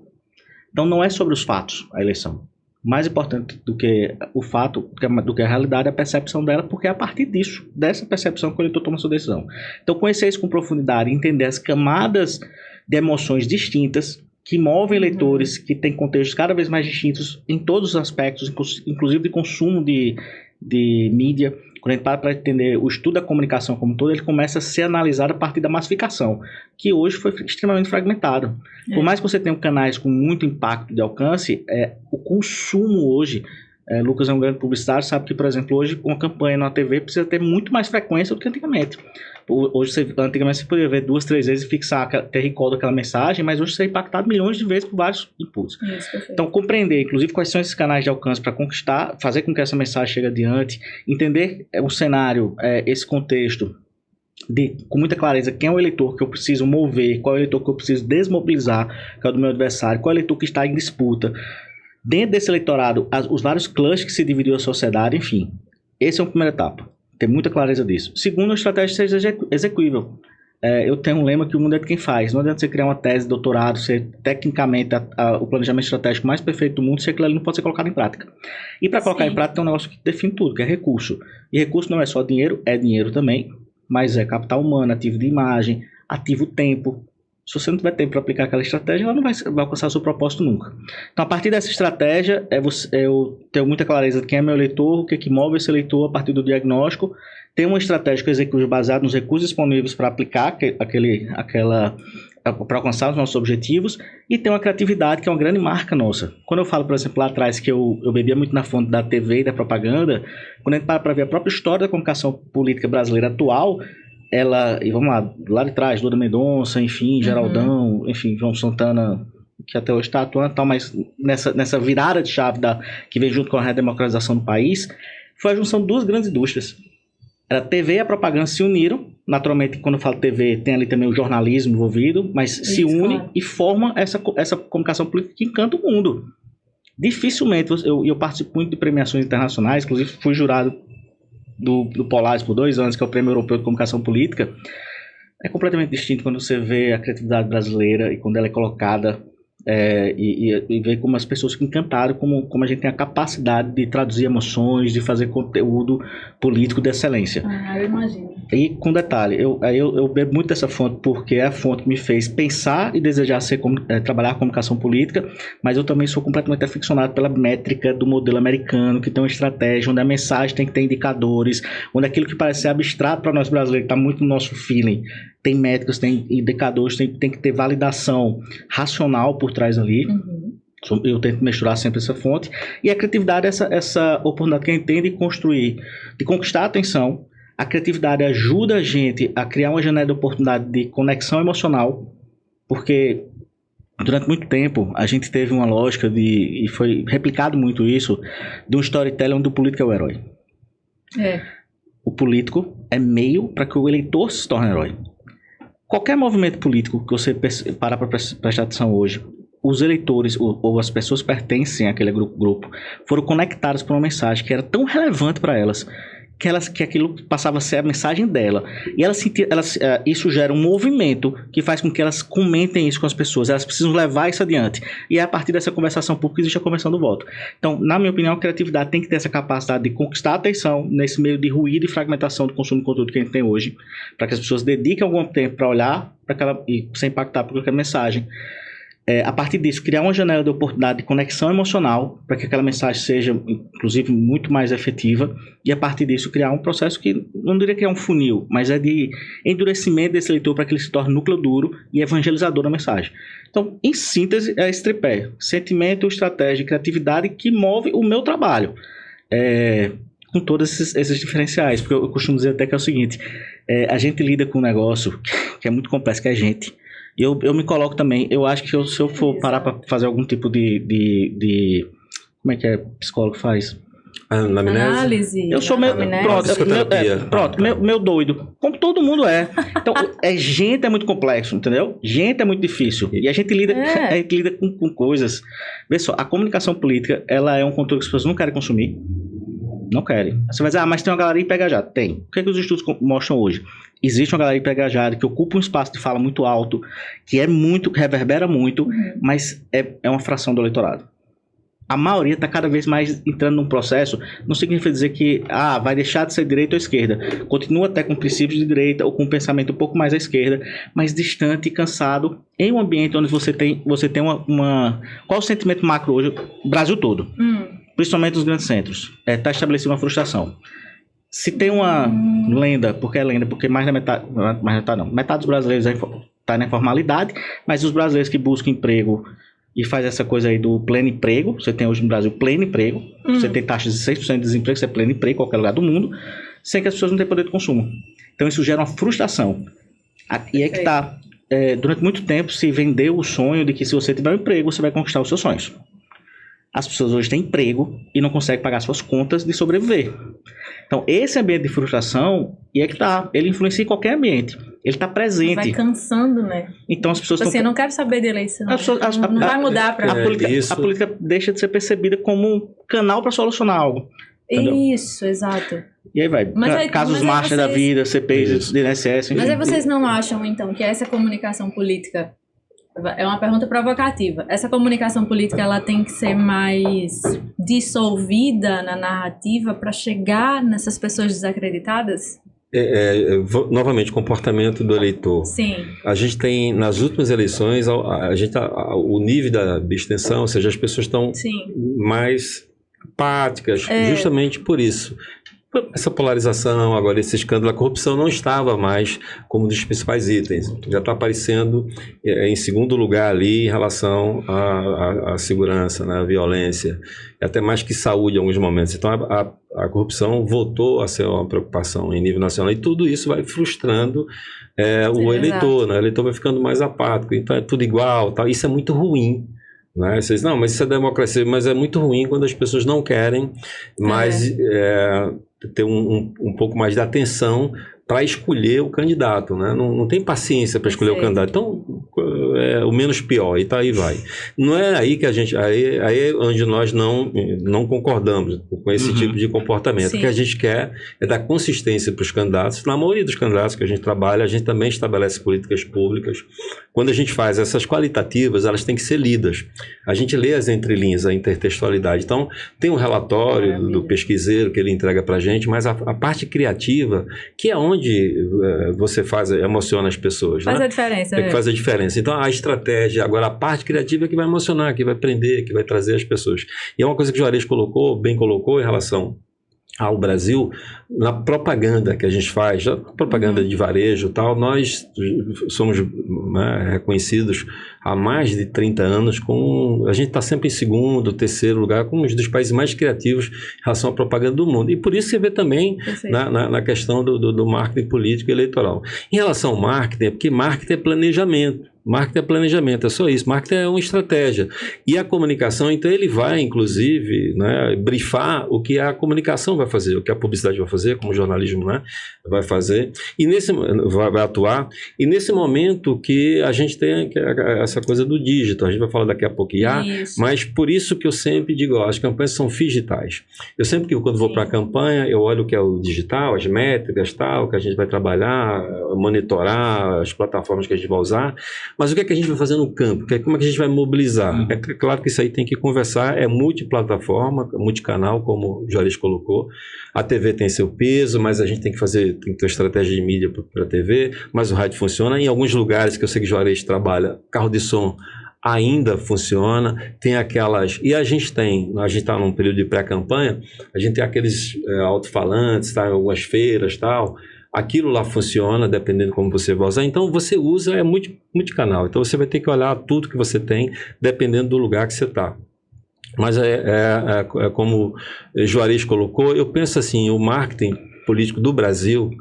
Speaker 3: Então, não é sobre os fatos a eleição. Mais importante do que o fato, do que a realidade, é a percepção dela, porque é a partir disso, dessa percepção, que o eleitor toma sua decisão. Então, conhecer isso com profundidade, entender as camadas de emoções distintas que movem eleitores, que têm contextos cada vez mais distintos em todos os aspectos, inclusive de consumo de mídia. Quando a gente para entender o estudo da comunicação como um todo, ele começa a ser analisado a partir da massificação, que hoje foi extremamente fragmentado. Por mais que você tenha canais com muito impacto de alcance, o consumo hoje, Lucas é um grande publicitário, sabe que, por exemplo, hoje uma campanha na TV precisa ter muito mais frequência do que antigamente. Antigamente você podia ver 2, 3 vezes e fixar, ter recall daquela mensagem, mas hoje você é impactado milhões de vezes por vários inputs. Então, compreender, inclusive, quais são esses canais de alcance para conquistar, fazer com que essa mensagem chegue adiante, entender o cenário, esse contexto, com muita clareza quem é o eleitor que eu preciso mover, qual é o eleitor que eu preciso desmobilizar, que é o do meu adversário, qual é o eleitor que está em disputa. Dentro desse eleitorado, os vários clãs que se dividiu a sociedade, enfim. Essa é uma primeira etapa. Ter muita clareza disso. Segundo, a estratégia seja execuível. Eu tenho um lema que o mundo é de quem faz. Não adianta você criar uma tese de doutorado, ser tecnicamente o planejamento estratégico mais perfeito do mundo, se aquilo ali não pode ser colocado em prática. E para colocar em prática tem um negócio que define tudo, que é recurso. E recurso não é só dinheiro, é dinheiro também, mas é capital humano, ativo de imagem, ativo tempo. Se você não tiver tempo para aplicar aquela estratégia, ela não vai alcançar o seu propósito nunca. Então, a partir dessa estratégia, eu tenho muita clareza de quem é meu eleitor, o que move esse eleitor a partir do diagnóstico. Tem uma estratégia que eu executo baseada nos recursos disponíveis para aplicar para alcançar os nossos objetivos, e tem uma criatividade que é uma grande marca nossa. Quando eu falo, por exemplo, lá atrás que eu bebia muito na fonte da TV e da propaganda, quando a gente para ver a própria história da comunicação política brasileira atual, e vamos lá de trás, Loura Mendonça, enfim, Geraldão, enfim, João Santana, que até hoje está atuando, mas nessa virada de chave que vem junto com a redemocratização do país, foi a junção de duas grandes indústrias. A TV e a propaganda se uniram. Naturalmente, quando eu falo TV, tem ali também o jornalismo envolvido, mas se une, claro, e forma essa comunicação política que encanta o mundo. Dificilmente, eu participo muito de premiações internacionais, inclusive fui jurado do Polaris por 2 anos, que é o Prêmio Europeu de Comunicação Política. É completamente distinto quando você vê a criatividade brasileira e quando ela é colocada e ver como as pessoas ficam encantadas, como a gente tem a capacidade de traduzir emoções, de fazer conteúdo político de excelência.
Speaker 1: Eu imagino.
Speaker 3: E com detalhe, eu bebo muito dessa fonte porque é a fonte que me fez pensar e desejar trabalhar com comunicação política, mas eu também sou completamente aficionado pela métrica do modelo americano, que tem uma estratégia onde a mensagem tem que ter indicadores, onde aquilo que parece ser abstrato para nós brasileiros está muito no nosso feeling. Tem métricas, tem indicadores, tem que ter validação racional por trás ali. Eu tento misturar sempre essa fonte. E a criatividade é essa oportunidade que a gente tem de construir, de conquistar a atenção. A criatividade ajuda a gente a criar uma janela de oportunidade de conexão emocional, porque durante muito tempo a gente teve uma lógica e foi replicado muito isso, de um storytelling onde o político é o herói. O político é meio para que o eleitor se torne herói. Qualquer movimento político que você parar para prestar atenção hoje, os eleitores ou as pessoas que pertencem àquele grupo foram conectadas por uma mensagem que era tão relevante para elas que aquilo passava a ser a mensagem dela. E isso gera um movimento que faz com que elas comentem isso com as pessoas. Elas precisam levar isso adiante. E é a partir dessa conversação pública existe a conversão do voto. Então, na minha opinião, a criatividade tem que ter essa capacidade de conquistar a atenção nesse meio de ruído e fragmentação do consumo de conteúdo que a gente tem hoje, para que as pessoas dediquem algum tempo para olhar e sem impactar por qualquer mensagem. A partir disso, criar uma janela de oportunidade de conexão emocional para que aquela mensagem seja, inclusive, muito mais efetiva, e a partir disso criar um processo que, não diria que é um funil, mas é de endurecimento desse leitor para que ele se torne núcleo duro e evangelizador da mensagem. Então, em síntese, é esse tripé: sentimento, estratégia e criatividade que move o meu trabalho. Com todos esses diferenciais, porque eu costumo dizer até que é o seguinte, a gente lida com um negócio que é muito complexo, que é a gente. E eu me coloco também, eu acho que se eu for parar para fazer algum tipo de como é que psicólogo faz?
Speaker 1: Análise.
Speaker 3: Eu sou meu doido, como todo mundo é. Então, gente é muito complexo, entendeu? Gente é muito difícil. E a gente lida com coisas. Vê só, a comunicação política, ela é um conteúdo que as pessoas não querem consumir. Não querem. Você vai dizer, mas tem uma galeria hiperengajada. Tem. O que os estudos mostram hoje? Existe uma galeria hiperengajada que ocupa um espaço de fala muito alto, que reverbera muito, mas é uma fração do eleitorado. A maioria está cada vez mais entrando num processo, não significa dizer que vai deixar de ser direita ou esquerda. Continua até com princípios de direita ou com um pensamento um pouco mais à esquerda, mas distante e cansado, em um ambiente onde você tem uma... Qual o sentimento macro hoje? O Brasil todo. Principalmente nos grandes centros. Está estabelecida uma frustração. Se tem uma lenda, porque mais da metade, metade dos brasileiros está na informalidade, mas os brasileiros que buscam emprego e faz essa coisa aí do pleno emprego, você tem hoje no Brasil pleno emprego, você tem taxas de 6% de desemprego, você é pleno emprego em qualquer lugar do mundo, sem que as pessoas não tenham poder de consumo. Então isso gera uma frustração. E é que está, durante muito tempo se vendeu o sonho de que se você tiver um emprego, você vai conquistar os seus sonhos. as pessoas hoje têm emprego e não conseguem pagar suas contas de sobreviver. Então, esse ambiente de frustração, e é que tá, ele influencia em qualquer ambiente. Ele está presente.
Speaker 1: Vai cansando, né?
Speaker 3: Então as pessoas
Speaker 1: Você não quer saber de eleição. Não vai mudar para
Speaker 3: a política deixa de ser percebida como um canal para solucionar algo. Entendeu?
Speaker 1: Isso, exato.
Speaker 3: E aí vai. Casos Marcha da vida, CPIs de INSS.
Speaker 1: Mas aí vocês não acham, então, que essa comunicação política... É uma pergunta provocativa. Essa comunicação política ela tem que ser mais dissolvida na narrativa para chegar nessas pessoas desacreditadas?
Speaker 2: Novamente, comportamento do eleitor.
Speaker 1: Sim.
Speaker 2: A gente tem, nas últimas eleições, o nível da abstenção, ou seja, as pessoas estão mais apáticas, justamente por isso. Essa polarização, agora esse escândalo, a corrupção não estava mais como um dos principais itens. Já está aparecendo em segundo lugar ali em relação à segurança, né, à violência, até mais que saúde em alguns momentos. Então a corrupção voltou a ser uma preocupação em nível nacional e tudo isso vai frustrando o eleitor, né? O eleitor vai ficando mais apático, então é tudo igual, tal. Isso é muito ruim. Né? Vocês, não, mas isso é democracia, mas é muito ruim quando as pessoas não querem mais ter um pouco mais de atenção para escolher o candidato, né? Não tem paciência para escolher o candidato. Então, o menos pior, e tá aí vai. Não é aí que a gente... Aí é onde nós não concordamos com esse tipo de comportamento. O que a gente quer é dar consistência para os candidatos. Na maioria dos candidatos que a gente trabalha, a gente também estabelece políticas públicas. Quando a gente faz essas qualitativas, elas têm que ser lidas. A gente lê as entrelinhas, a intertextualidade. Então, tem um relatório do pesquiseiro que ele entrega para a gente, mas a parte criativa, que é onde você emociona as pessoas.
Speaker 1: Faz
Speaker 2: né?
Speaker 1: a diferença.
Speaker 2: É que faz a diferença. Então, a estratégia, agora a parte criativa é que vai emocionar, que vai prender, que vai trazer as pessoas. E é uma coisa que o Juarez bem colocou em relação ao Brasil, na propaganda que a gente faz, a propaganda de varejo e tal, nós somos reconhecidos há mais de 30 anos, a gente está sempre em segundo, terceiro lugar, como um dos países mais criativos em relação à propaganda do mundo. E por isso você vê também na questão do marketing político e eleitoral. Em relação ao marketing, é porque marketing é planejamento. Marketing é planejamento, é só isso. Marketing é uma estratégia. E a comunicação, então, ele vai, inclusive, brifar o que a comunicação vai fazer, o que a publicidade vai fazer, como o jornalismo vai fazer, e vai atuar. E nesse momento que a gente tem essa coisa do digital, a gente vai falar daqui a pouco, mas por isso que eu sempre digo, as campanhas são digitais. Eu sempre que quando vou para a campanha, eu olho o que é o digital, as métricas, tal, que a gente vai trabalhar, monitorar as plataformas que a gente vai usar. Mas o que é que a gente vai fazer no campo? Como é que a gente vai mobilizar? É claro que isso aí tem que conversar, é multiplataforma, multicanal, como o Juarez colocou. A TV tem seu peso, mas a gente tem que ter uma estratégia de mídia para a TV, mas o rádio funciona. Em alguns lugares que eu sei que o Juarez trabalha, carro de som ainda funciona, tem aquelas... E a gente está num período de pré-campanha, a gente tem aqueles alto-falantes, tá, algumas feiras e tal... Aquilo lá funciona, dependendo de como você vai usar. Então, você usa, multicanal. Então, você vai ter que olhar tudo que você tem, dependendo do lugar que você está. Mas como o Juarez colocou, eu penso assim, o marketing político do Brasil,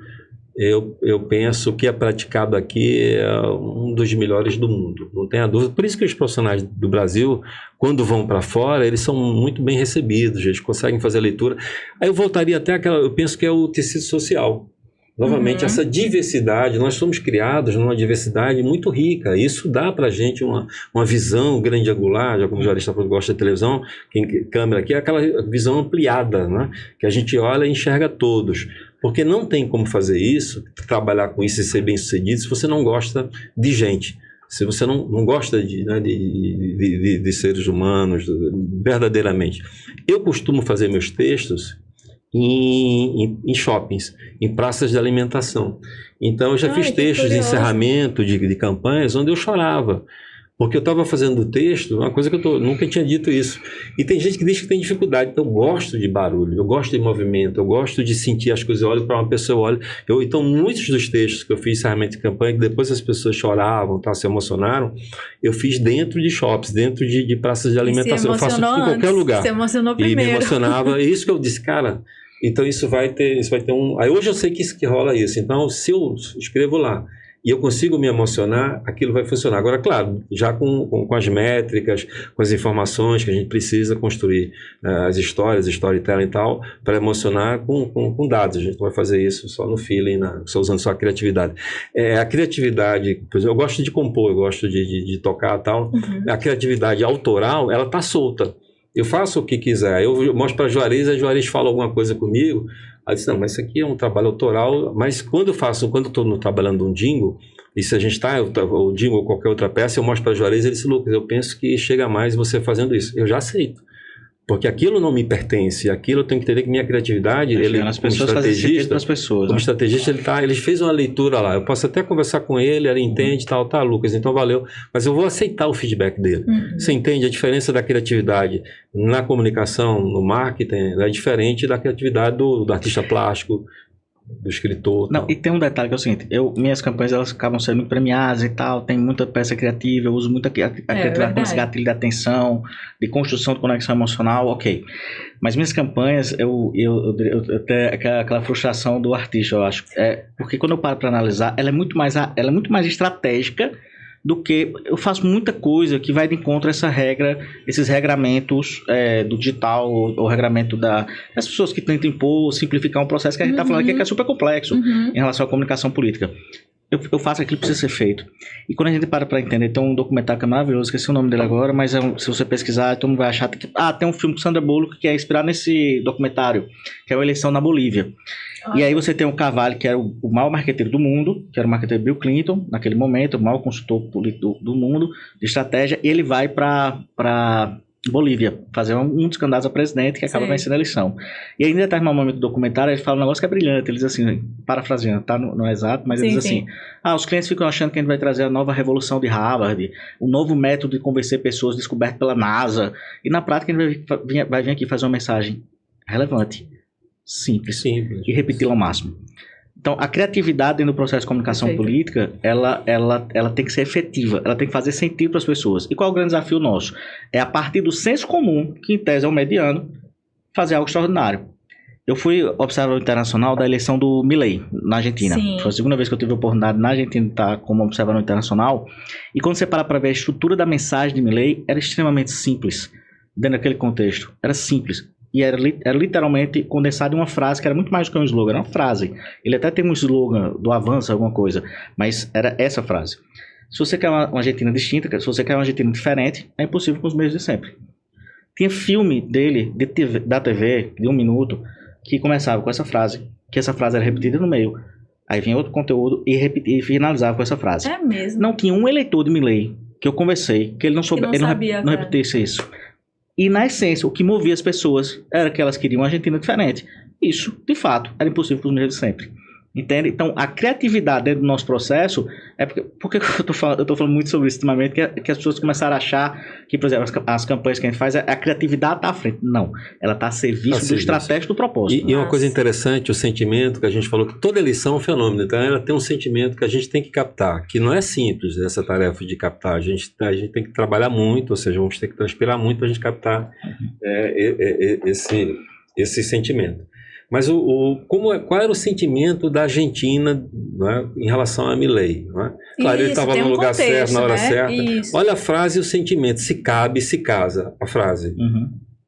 Speaker 2: eu penso que é praticado aqui é um dos melhores do mundo, não tenha dúvida. Por isso que os profissionais do Brasil, quando vão para fora, eles são muito bem recebidos, eles conseguem fazer leitura. Aí eu voltaria até eu penso que é o tecido social. Novamente, essa diversidade, nós somos criados numa diversidade muito rica. Isso dá para a gente uma visão grande angular, já como o Juarez está falando, gosta de televisão, câmera aqui, é aquela visão ampliada, né? Que a gente olha e enxerga todos. Porque não tem como fazer isso, trabalhar com isso e ser bem sucedido, se você não gosta de gente. Se você não gosta de seres humanos, verdadeiramente. Eu costumo fazer meus textos em shoppings, em praças de alimentação. Então eu já fiz textos de encerramento de campanhas onde eu chorava, porque eu estava fazendo o texto, uma coisa que eu nunca tinha dito isso. E tem gente que diz que tem dificuldade. Então eu gosto de barulho, eu gosto de movimento, eu gosto de sentir as coisas. Eu olho para uma pessoa, então muitos dos textos que eu fiz encerramento de campanha, que depois as pessoas choravam, se emocionaram, eu fiz dentro de shops, dentro de praças de alimentação. Eu faço em qualquer lugar.
Speaker 1: Você emocionou primeiro.
Speaker 2: E me emocionava. É isso que eu disse, cara. Então isso vai ter um... Aí hoje eu sei que rola isso. Então se eu escrevo lá e eu consigo me emocionar, aquilo vai funcionar. Agora, claro, já com as métricas, com as informações que a gente precisa construir, as histórias, storytelling e tal, para emocionar com dados. A gente não vai fazer isso só no feeling, só usando só a criatividade. A criatividade, por exemplo, eu gosto de compor, eu gosto de tocar e tal. A criatividade autoral, ela está solta. Eu faço o que quiser. Eu mostro para a Juarez fala alguma coisa comigo. Aí eu disse, não, mas isso aqui é um trabalho autoral. Mas quando eu estou trabalhando um jingle, e se a gente está, o jingle ou qualquer outra peça, eu mostro para a Juarez e ele disse, Lucas, eu penso que chega mais você fazendo isso. Eu já aceito. Porque aquilo não me pertence, aquilo eu tenho que entender que minha criatividade, ele
Speaker 3: as pessoas fazem sentido para as pessoas.
Speaker 2: Como estrategista, ele fez uma leitura lá. Eu posso até conversar com ele entende, tá, Lucas, então valeu. Mas eu vou aceitar o feedback dele. Você entende a diferença da criatividade na comunicação, no marketing, é diferente da criatividade do artista plástico, do escritor.
Speaker 3: Não, e tem um detalhe que é o seguinte, minhas campanhas elas acabam sendo muito premiadas e tal, tem muita peça criativa, eu uso muito a criatividade como esse gatilho de atenção, de construção de conexão emocional, ok. Mas minhas campanhas, eu tenho aquela frustração do artista, eu acho. Porque quando eu paro para analisar, ela é muito mais estratégica do que eu faço muita coisa que vai de encontro a essa regra, esses regramentos do digital, ou regramento das pessoas que tentam impor, simplificar um processo que a gente está falando aqui que é super complexo em relação à comunicação política. Eu faço aquilo que precisa ser feito. E quando a gente para entender, tem um documentário que é maravilhoso, esqueci o nome dele agora, mas se você pesquisar, todo mundo vai achar que... tem um filme com Sandra Bullock que é inspirado nesse documentário, que é a eleição na Bolívia. E aí você tem o Carvalho, que era o maior marqueteiro do mundo, que era o marqueteiro Bill Clinton, naquele momento, o maior consultor político do mundo, de estratégia, e ele vai para Bolívia, fazer um dos candidatos a presidente que acaba vencendo a eleição. E aí, em determinado momento do documentário, ele fala um negócio que é brilhante. Ele diz assim, parafraseando, tá? Não é exato, mas ele diz assim, os clientes ficam achando que a gente vai trazer a nova revolução de Harvard, um novo método de convencer pessoas descoberto pela NASA, e na prática a gente vai vir aqui fazer uma mensagem relevante, simples. E repeti-la ao máximo. Então, a criatividade dentro do processo de comunicação política, ela tem que ser efetiva, ela tem que fazer sentido para as pessoas. E qual é o grande desafio nosso? É a partir do senso comum, que em tese é o mediano, fazer algo extraordinário. Eu fui observador internacional da eleição do Milei, na Argentina. Foi a segunda vez que eu tive a oportunidade na Argentina de estar como observador internacional. E quando você para ver a estrutura da mensagem de Milei, era extremamente simples, dentro daquele contexto. Era simples. E era literalmente condensado em uma frase que era muito mais do que um slogan, era uma frase. Ele até tem um slogan do avanço, alguma coisa, mas era essa frase. Se você quer uma Argentina distinta, se você quer uma Argentina diferente, é impossível com os meios de sempre. Tinha filme dele, da TV, de 1 minuto, que começava com essa frase, que essa frase era repetida no meio. Aí vinha outro conteúdo e finalizava com essa frase.
Speaker 1: É mesmo?
Speaker 3: Não tinha um eleitor de Milei que eu conversei, que ele não repetisse isso. E, na essência, o que movia as pessoas era que elas queriam uma Argentina diferente. Isso, de fato, era impossível para os meios de sempre. Entende? Então, a criatividade dentro do nosso processo... Porque eu tô falando muito sobre isso ultimamente, que as pessoas começaram a achar que, por exemplo, as campanhas que a gente faz, a criatividade está à frente. Não. Ela está a serviço do estratégico do propósito.
Speaker 2: E uma coisa interessante, o sentimento que a gente falou, que toda eleição é um fenômeno. Então, ela tem um sentimento que a gente tem que captar, que não é simples essa tarefa de captar. A gente tem que trabalhar muito, ou seja, vamos ter que transpirar muito para a gente captar esse sentimento. Mas qual era o sentimento da Argentina, né, em relação a Milei? Né? Claro, ele estava no lugar certo, na hora certa. Isso. Olha a frase e o sentimento. Se cabe, se casa. A frase.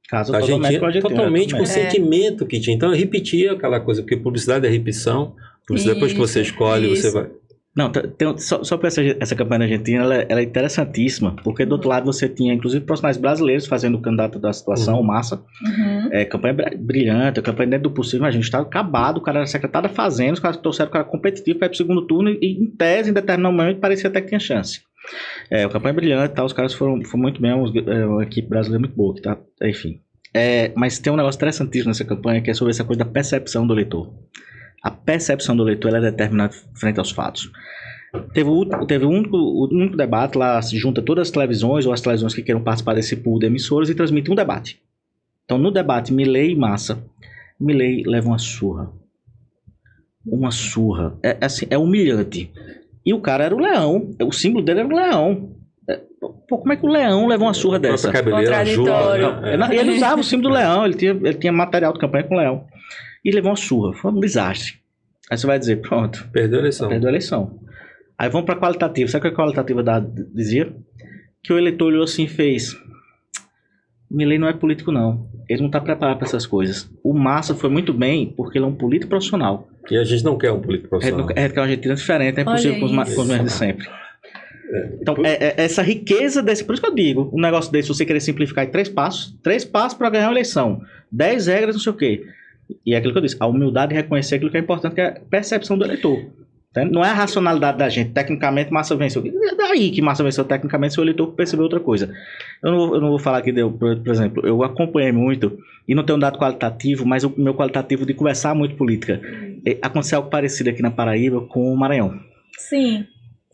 Speaker 3: Casa
Speaker 2: a Argentina, totalmente com o sentimento que tinha. Então, eu repetia aquela coisa, porque publicidade é repetição. Depois que você escolhe, você vai...
Speaker 3: Não, só para essa campanha argentina, ela é interessantíssima, porque do outro lado você tinha, inclusive, profissionais brasileiros fazendo o candidato da situação, Massa. Campanha brilhante, a campanha dentro do possível. A gente estava acabado, o cara era secretário fazendo, os caras trouxeram o cara competitivo para ir para o segundo turno e, em tese, em determinado momento, parecia até que tinha chance. A campanha brilhante, tá, os caras foram muito bem, uma equipe brasileira muito boa, tá, enfim. Mas tem um negócio interessantíssimo nessa campanha, que é sobre essa coisa da percepção do eleitor. A percepção do eleitor é determinada frente aos fatos. Teve o único debate lá, se junta todas as televisões ou as televisões que queiram participar desse pool de emissoras e transmite um debate. Então, no debate Milei e Massa, Milei leva uma surra. Uma surra. É humilhante. E o cara era o leão. O símbolo dele era o leão. Como é que o leão leva uma surra dessa?
Speaker 1: Contraditório.
Speaker 3: Ele usava o símbolo do leão. Ele tinha material de campanha com o leão. E levou uma surra. Foi um desastre. Aí você vai dizer, pronto.
Speaker 2: Perdeu a eleição.
Speaker 3: Aí vamos para qualitativo. Sabe o que a qualitativa dizia? Que o eleitor olhou assim e fez: Milei não é político, não. Ele não está preparado para essas coisas. O Massa foi muito bem porque ele é um político profissional.
Speaker 2: E a gente não quer um político profissional.
Speaker 3: A gente quer uma Argentina diferente, é possível com os mesmos de sempre. Então, essa riqueza desse... Por isso que eu digo, um negócio desse, você querer simplificar em 3 passos para ganhar uma eleição, 10 regras, não sei o quê. E é aquilo que eu disse, a humildade de reconhecer aquilo que é importante, que é a percepção do eleitor. Não é a racionalidade da gente, tecnicamente Massa venceu. É daí que Massa venceu tecnicamente se o eleitor percebeu outra coisa. Eu não vou falar aqui, por exemplo, eu acompanhei muito, e não tenho um dado qualitativo, mas o meu qualitativo de conversar muito política. Aconteceu algo parecido aqui na Paraíba com o Maranhão.
Speaker 1: Sim.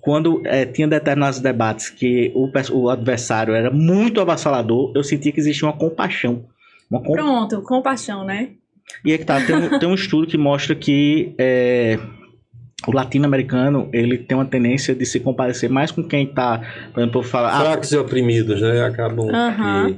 Speaker 3: Quando tinha determinados debates que o adversário era muito avassalador, eu sentia que existia uma compaixão.
Speaker 1: Pronto, compaixão, né?
Speaker 3: E é que tá, tem um estudo que mostra que o latino-americano, ele tem uma tendência de se comparecer mais com quem está, por exemplo, falar...
Speaker 2: Fracos e oprimidos, né? Acabam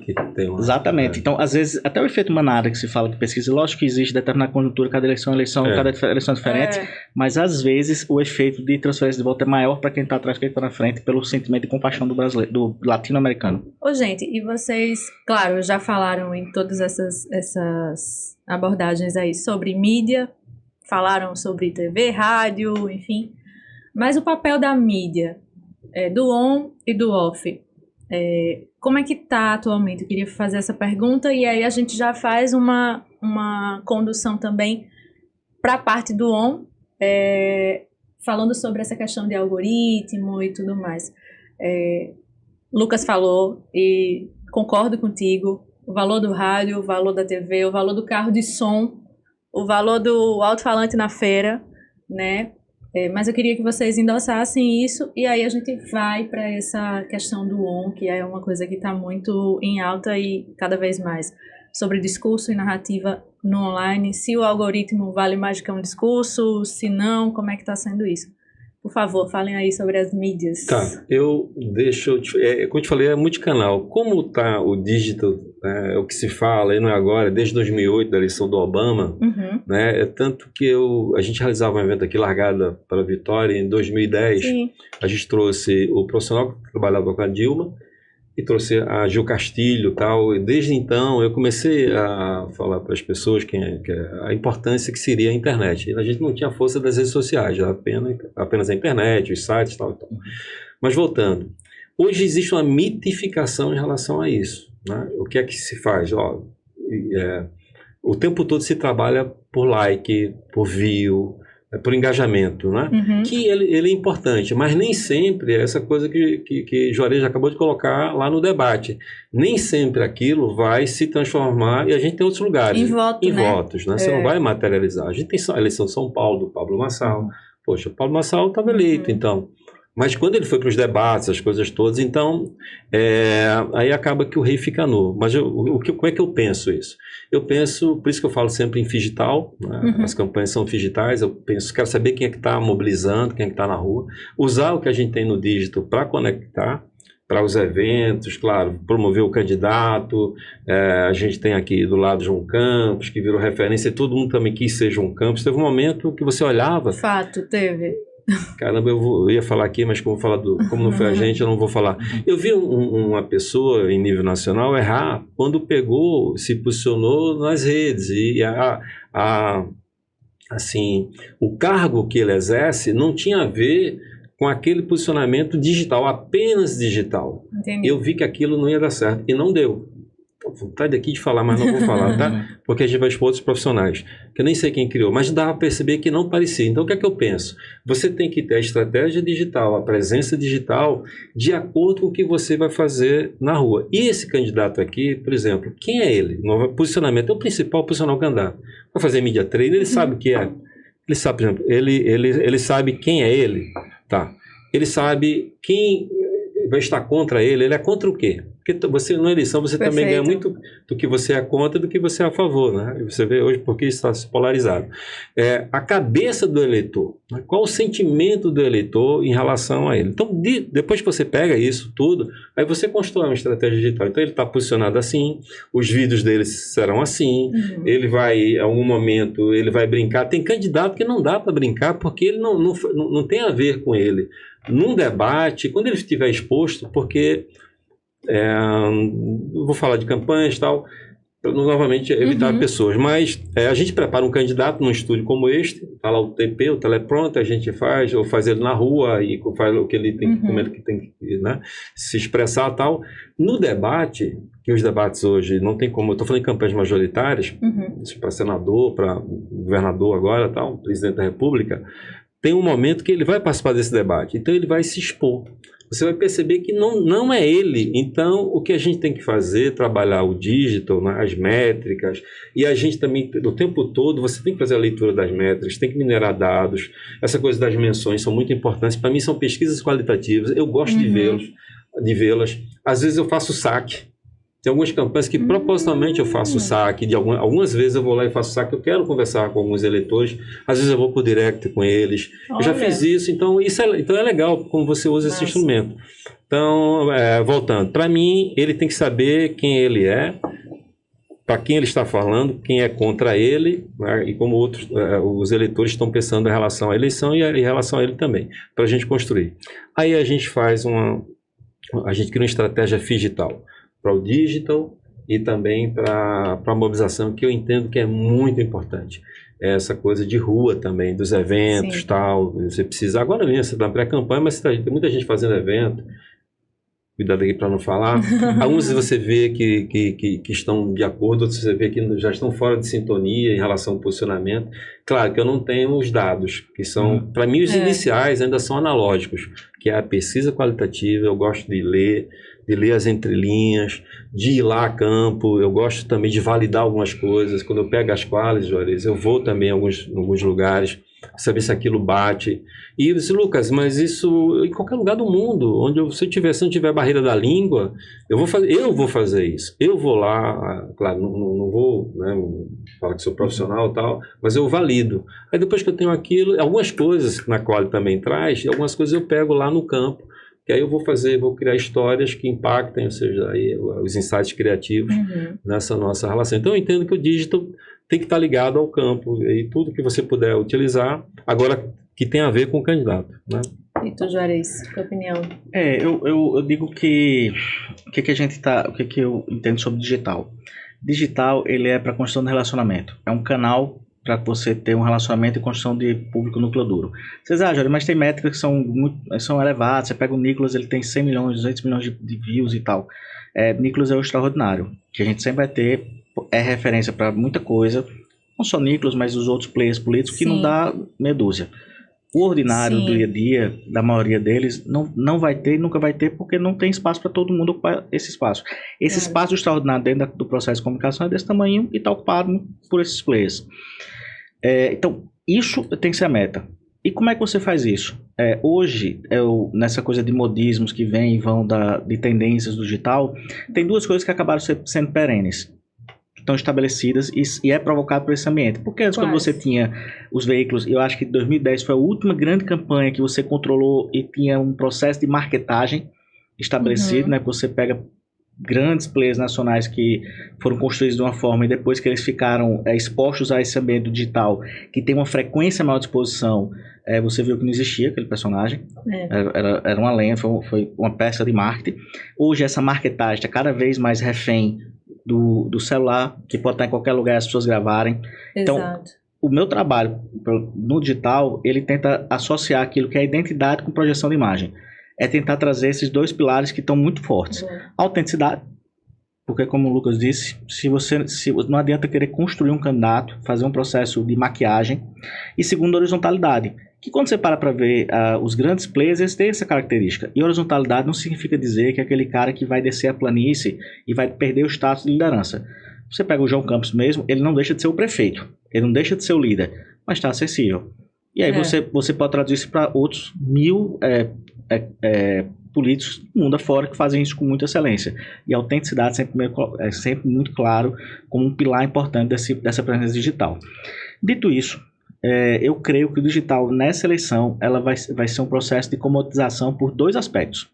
Speaker 2: que tem uma...
Speaker 3: Exatamente. Então, às vezes, até o efeito manada que se fala de pesquisa, lógico que existe determinada conjuntura, cada eleição cada eleição é diferente, mas às vezes o efeito de transferência de voto é maior para quem está atrás que quem está na frente, pelo sentimento de compaixão do latino-americano.
Speaker 1: Ô, gente, e vocês, claro, já falaram em todas essas abordagens aí sobre mídia, falaram sobre TV, rádio, enfim. Mas o papel da mídia, do on e do off, como é que está atualmente? Eu queria fazer essa pergunta e aí a gente já faz uma condução também para a parte do on, falando sobre essa questão de algoritmo e tudo mais. Lucas falou e concordo contigo, o valor do rádio, o valor da TV, o valor do carro de som, o valor do alto-falante na feira, né? Mas eu queria que vocês endossassem isso e aí a gente vai para essa questão do on, que é uma coisa que está muito em alta e cada vez mais, sobre discurso e narrativa no online. Se o algoritmo vale mais do que um discurso, se não, como é que está sendo isso? Por favor, falem aí sobre as mídias.
Speaker 2: Tá, como eu te falei, é multicanal. Como está o digital, o que se fala, e não é agora, desde 2008, da eleição do Obama, né, tanto que a gente realizava um evento aqui, Largada para a Vitória, em 2010. Sim. A gente trouxe o profissional que trabalhava com a Dilma, e trouxe a Gil Castilho e tal, e desde então eu comecei a falar para as pessoas a importância que seria a internet. A gente não tinha força das redes sociais, era apenas a internet, os sites e tal, e tal. Mas voltando, hoje existe uma mitificação em relação a isso, né? O que é que se faz? O tempo todo se trabalha por like, por view, por engajamento, né? Que ele é importante, mas nem sempre é essa coisa que Juarez acabou de colocar lá no debate. Nem sempre aquilo vai se transformar, e a gente tem outros lugares. Em votos, né? Você não vai materializar. A gente tem a eleição de São Paulo, do Pablo Marçal. Poxa, o Pablo Marçal estava eleito, então. Mas quando ele foi para os debates, as coisas todas, então, aí acaba que o rei fica nu. Mas como é que eu penso isso? Eu penso, por isso que eu falo sempre em digital, né? As campanhas são digitais, eu penso, quero saber quem é que está mobilizando, quem é que está na rua, usar o que a gente tem no digital para conectar, para os eventos, claro, promover o candidato, a gente tem aqui do lado João Campos, que virou referência, e todo mundo também quis ser João Campos. Teve um momento que você olhava...
Speaker 1: Fato, teve...
Speaker 2: Caramba, eu ia falar aqui, mas como não foi a gente, eu não vou falar. Eu vi uma pessoa em nível nacional errar quando se posicionou nas redes. E assim, o cargo que ele exerce não tinha a ver com aquele posicionamento digital, apenas digital. Entendi. Eu vi que aquilo não ia dar certo e não deu. Vontade aqui de falar, mas não vou falar, tá? Porque a gente vai expor outros profissionais, que eu nem sei quem criou, mas dá para perceber que não parecia. Então, o que é que eu penso? Você tem que ter a estratégia digital, a presença digital, de acordo com o que você vai fazer na rua. E esse candidato aqui, por exemplo, quem é ele? No posicionamento é o principal profissional candidato. Vai fazer mídia training, ele sabe o que é. Ele sabe, por exemplo, ele sabe quem é ele, tá? Ele sabe quem vai estar contra ele é contra o quê? Porque você, na eleição, você também ganha muito do que você é contra do que você é a favor, né? E você vê hoje porque está polarizado. A cabeça do eleitor, né? Qual o sentimento do eleitor em relação a ele? Então, depois que você pega isso tudo, aí você constrói uma estratégia digital. Então, ele está posicionado assim, os vídeos dele serão assim, ele vai, em algum momento, ele vai brincar. Tem candidato que não dá para brincar porque ele não tem a ver com ele. num debate, quando ele estiver exposto, porque vou falar de campanhas e tal, para novamente evitar pessoas, mas a gente prepara um candidato num estúdio como este, está lá o TP, o teleprompter, a gente faz, ou faz ele na rua e faz o que ele tem que comer, que tem que, né, se expressar e tal. No debate, que os debates hoje não tem como, eu estou falando em campanhas majoritárias, para senador, para governador agora, tal, presidente da República, tem um momento que ele vai participar desse debate, então ele vai se expor. Você vai perceber que não é ele. Então, o que a gente tem que fazer, trabalhar o digital, né, as métricas, e a gente também, o tempo todo, você tem que fazer a leitura das métricas, tem que minerar dados, essa coisa das menções são muito importantes. Para mim, são pesquisas qualitativas, eu gosto de vê-las. Às vezes eu faço saque. Tem algumas campanhas que propositalmente eu faço saque, algumas vezes eu vou lá e faço saque, eu quero conversar com alguns eleitores, às vezes eu vou por direct com eles. Olha. Eu já fiz isso, então então é legal como você usa esse instrumento. Então, voltando, para mim, ele tem que saber quem ele é, para quem ele está falando, quem é contra ele, né, e como os eleitores estão pensando em relação à eleição e em relação a ele também, para a gente construir. Aí a gente a gente cria uma estratégia digital, para o digital e também para a mobilização, que eu entendo que é muito importante. Essa coisa de rua também, dos eventos, tal. Você precisa, agora mesmo, você está na pré-campanha, mas tem muita gente fazendo evento. Cuidado aqui para não falar. Alguns você vê que estão de acordo, outros você vê que já estão fora de sintonia em relação ao posicionamento. Claro que eu não tenho os dados, que são, para mim, os iniciais ainda são analógicos, que é a pesquisa qualitativa. Eu gosto de ler as entrelinhas, de ir lá a campo. Eu gosto também de validar algumas coisas. Quando eu pego as qualis, Juarez, eu vou também em alguns lugares, saber se aquilo bate. E eu disse, Lucas, mas isso em qualquer lugar do mundo, se eu não tiver barreira da língua, eu vou fazer isso. Eu vou lá, claro, não vou, né, falar que sou profissional e tal, mas eu valido. Aí depois que eu tenho aquilo, algumas coisas na quali também traz, algumas coisas eu pego lá no campo, que aí eu vou criar histórias que impactem, ou seja, aí, os insights criativos nessa nossa relação. Então eu entendo que o digital tem que estar ligado ao campo, e tudo que você puder utilizar, agora que tem a ver com o candidato, né?
Speaker 1: E tu, Juarez, tua opinião?
Speaker 3: Eu digo que o que eu entendo sobre digital. Digital, ele é para construção de relacionamento. É um canal para você ter um relacionamento e construção de público núcleo duro. Vocês acham, mas tem métricas que são elevadas. Você pega o Nicolas, ele tem 100 milhões, 200 milhões de views e tal. Nicolas é o extraordinário, que a gente sempre vai ter, é referência para muita coisa, não só Nicolas, mas os outros players políticos, que não dá meia dúzia. O ordinário do dia a dia, da maioria deles, não vai ter e nunca vai ter, porque não tem espaço para todo mundo ocupar esse espaço. Esse espaço extraordinário dentro do processo de comunicação é desse tamanho e está ocupado por esses players. Então, isso tem que ser a meta. E como é que você faz isso? Hoje, nessa coisa de modismos que vêm e vão de tendências do digital, tem duas coisas que acabaram sendo perenes, estão estabelecidas e é provocado por esse ambiente. Porque antes, quando você tinha os veículos, eu acho que 2010 foi a última grande campanha que você controlou e tinha um processo de marketagem estabelecido, né? Que você pega grandes players nacionais que foram construídos de uma forma e depois que eles ficaram expostos a esse ambiente digital, que tem uma frequência maior de exposição, você viu que não existia aquele personagem. Era uma lenda, foi uma peça de marketing. Hoje essa marketagem está cada vez mais refém do celular, que pode estar em qualquer lugar e as pessoas gravarem. Então, o meu trabalho no digital, ele tenta associar aquilo que é identidade com projeção de imagem. É tentar trazer esses dois pilares que estão muito fortes. Autenticidade, porque como o Lucas disse, não adianta querer construir um candidato, fazer um processo de maquiagem. E segundo, horizontalidade, que quando você para ver os grandes players, eles têm essa característica. E horizontalidade não significa dizer que é aquele cara que vai descer a planície e vai perder o status de liderança. Você pega o João Campos mesmo, ele não deixa de ser o prefeito, ele não deixa de ser o líder, mas está acessível. E aí você pode traduzir isso para outros 1000 políticos do mundo afora que fazem isso com muita excelência. E a autenticidade é sempre muito claro como um pilar importante dessa presença digital. Dito isso, eu creio que o digital nessa eleição ela vai ser um processo de comodização por dois aspectos.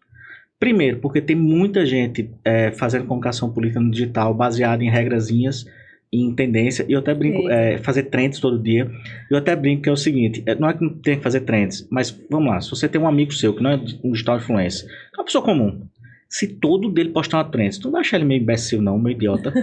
Speaker 3: Primeiro, porque tem muita gente fazendo comunicação política no digital baseada em regrazinhas em tendência, e eu até brinco, fazer trends todo dia. Eu até brinco que é o seguinte, não é que não tem que fazer trends, mas vamos lá, se você tem um amigo seu que não é um digital influencer, é uma pessoa comum, se todo dele postar uma trend, tu não vai achar ele meio imbecil não, meio idiota?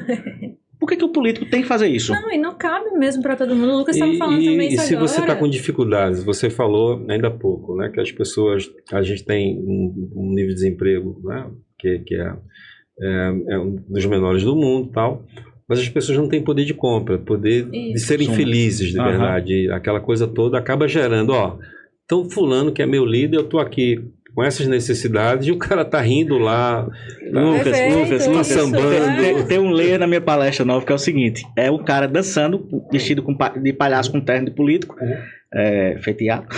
Speaker 3: Por que o político tem que fazer isso?
Speaker 1: Não, e não cabe mesmo para todo mundo. O Lucas estava falando também isso
Speaker 2: agora. E se você está
Speaker 1: agora.
Speaker 2: com dificuldades, você falou ainda há pouco, né, que as pessoas, a gente tem um nível de desemprego, né, que é um dos menores do mundo e tal, mas as pessoas não têm poder de compra, poder de serem felizes, de verdade. Aquela coisa toda acaba gerando, então fulano que é meu líder, eu estou aqui com essas necessidades e o cara tá rindo lá.
Speaker 3: Lucas,
Speaker 2: tá sambando.
Speaker 3: Tem um layer na minha palestra nova que é o seguinte: é o cara dançando, vestido de palhaço com terno de político, feito iato,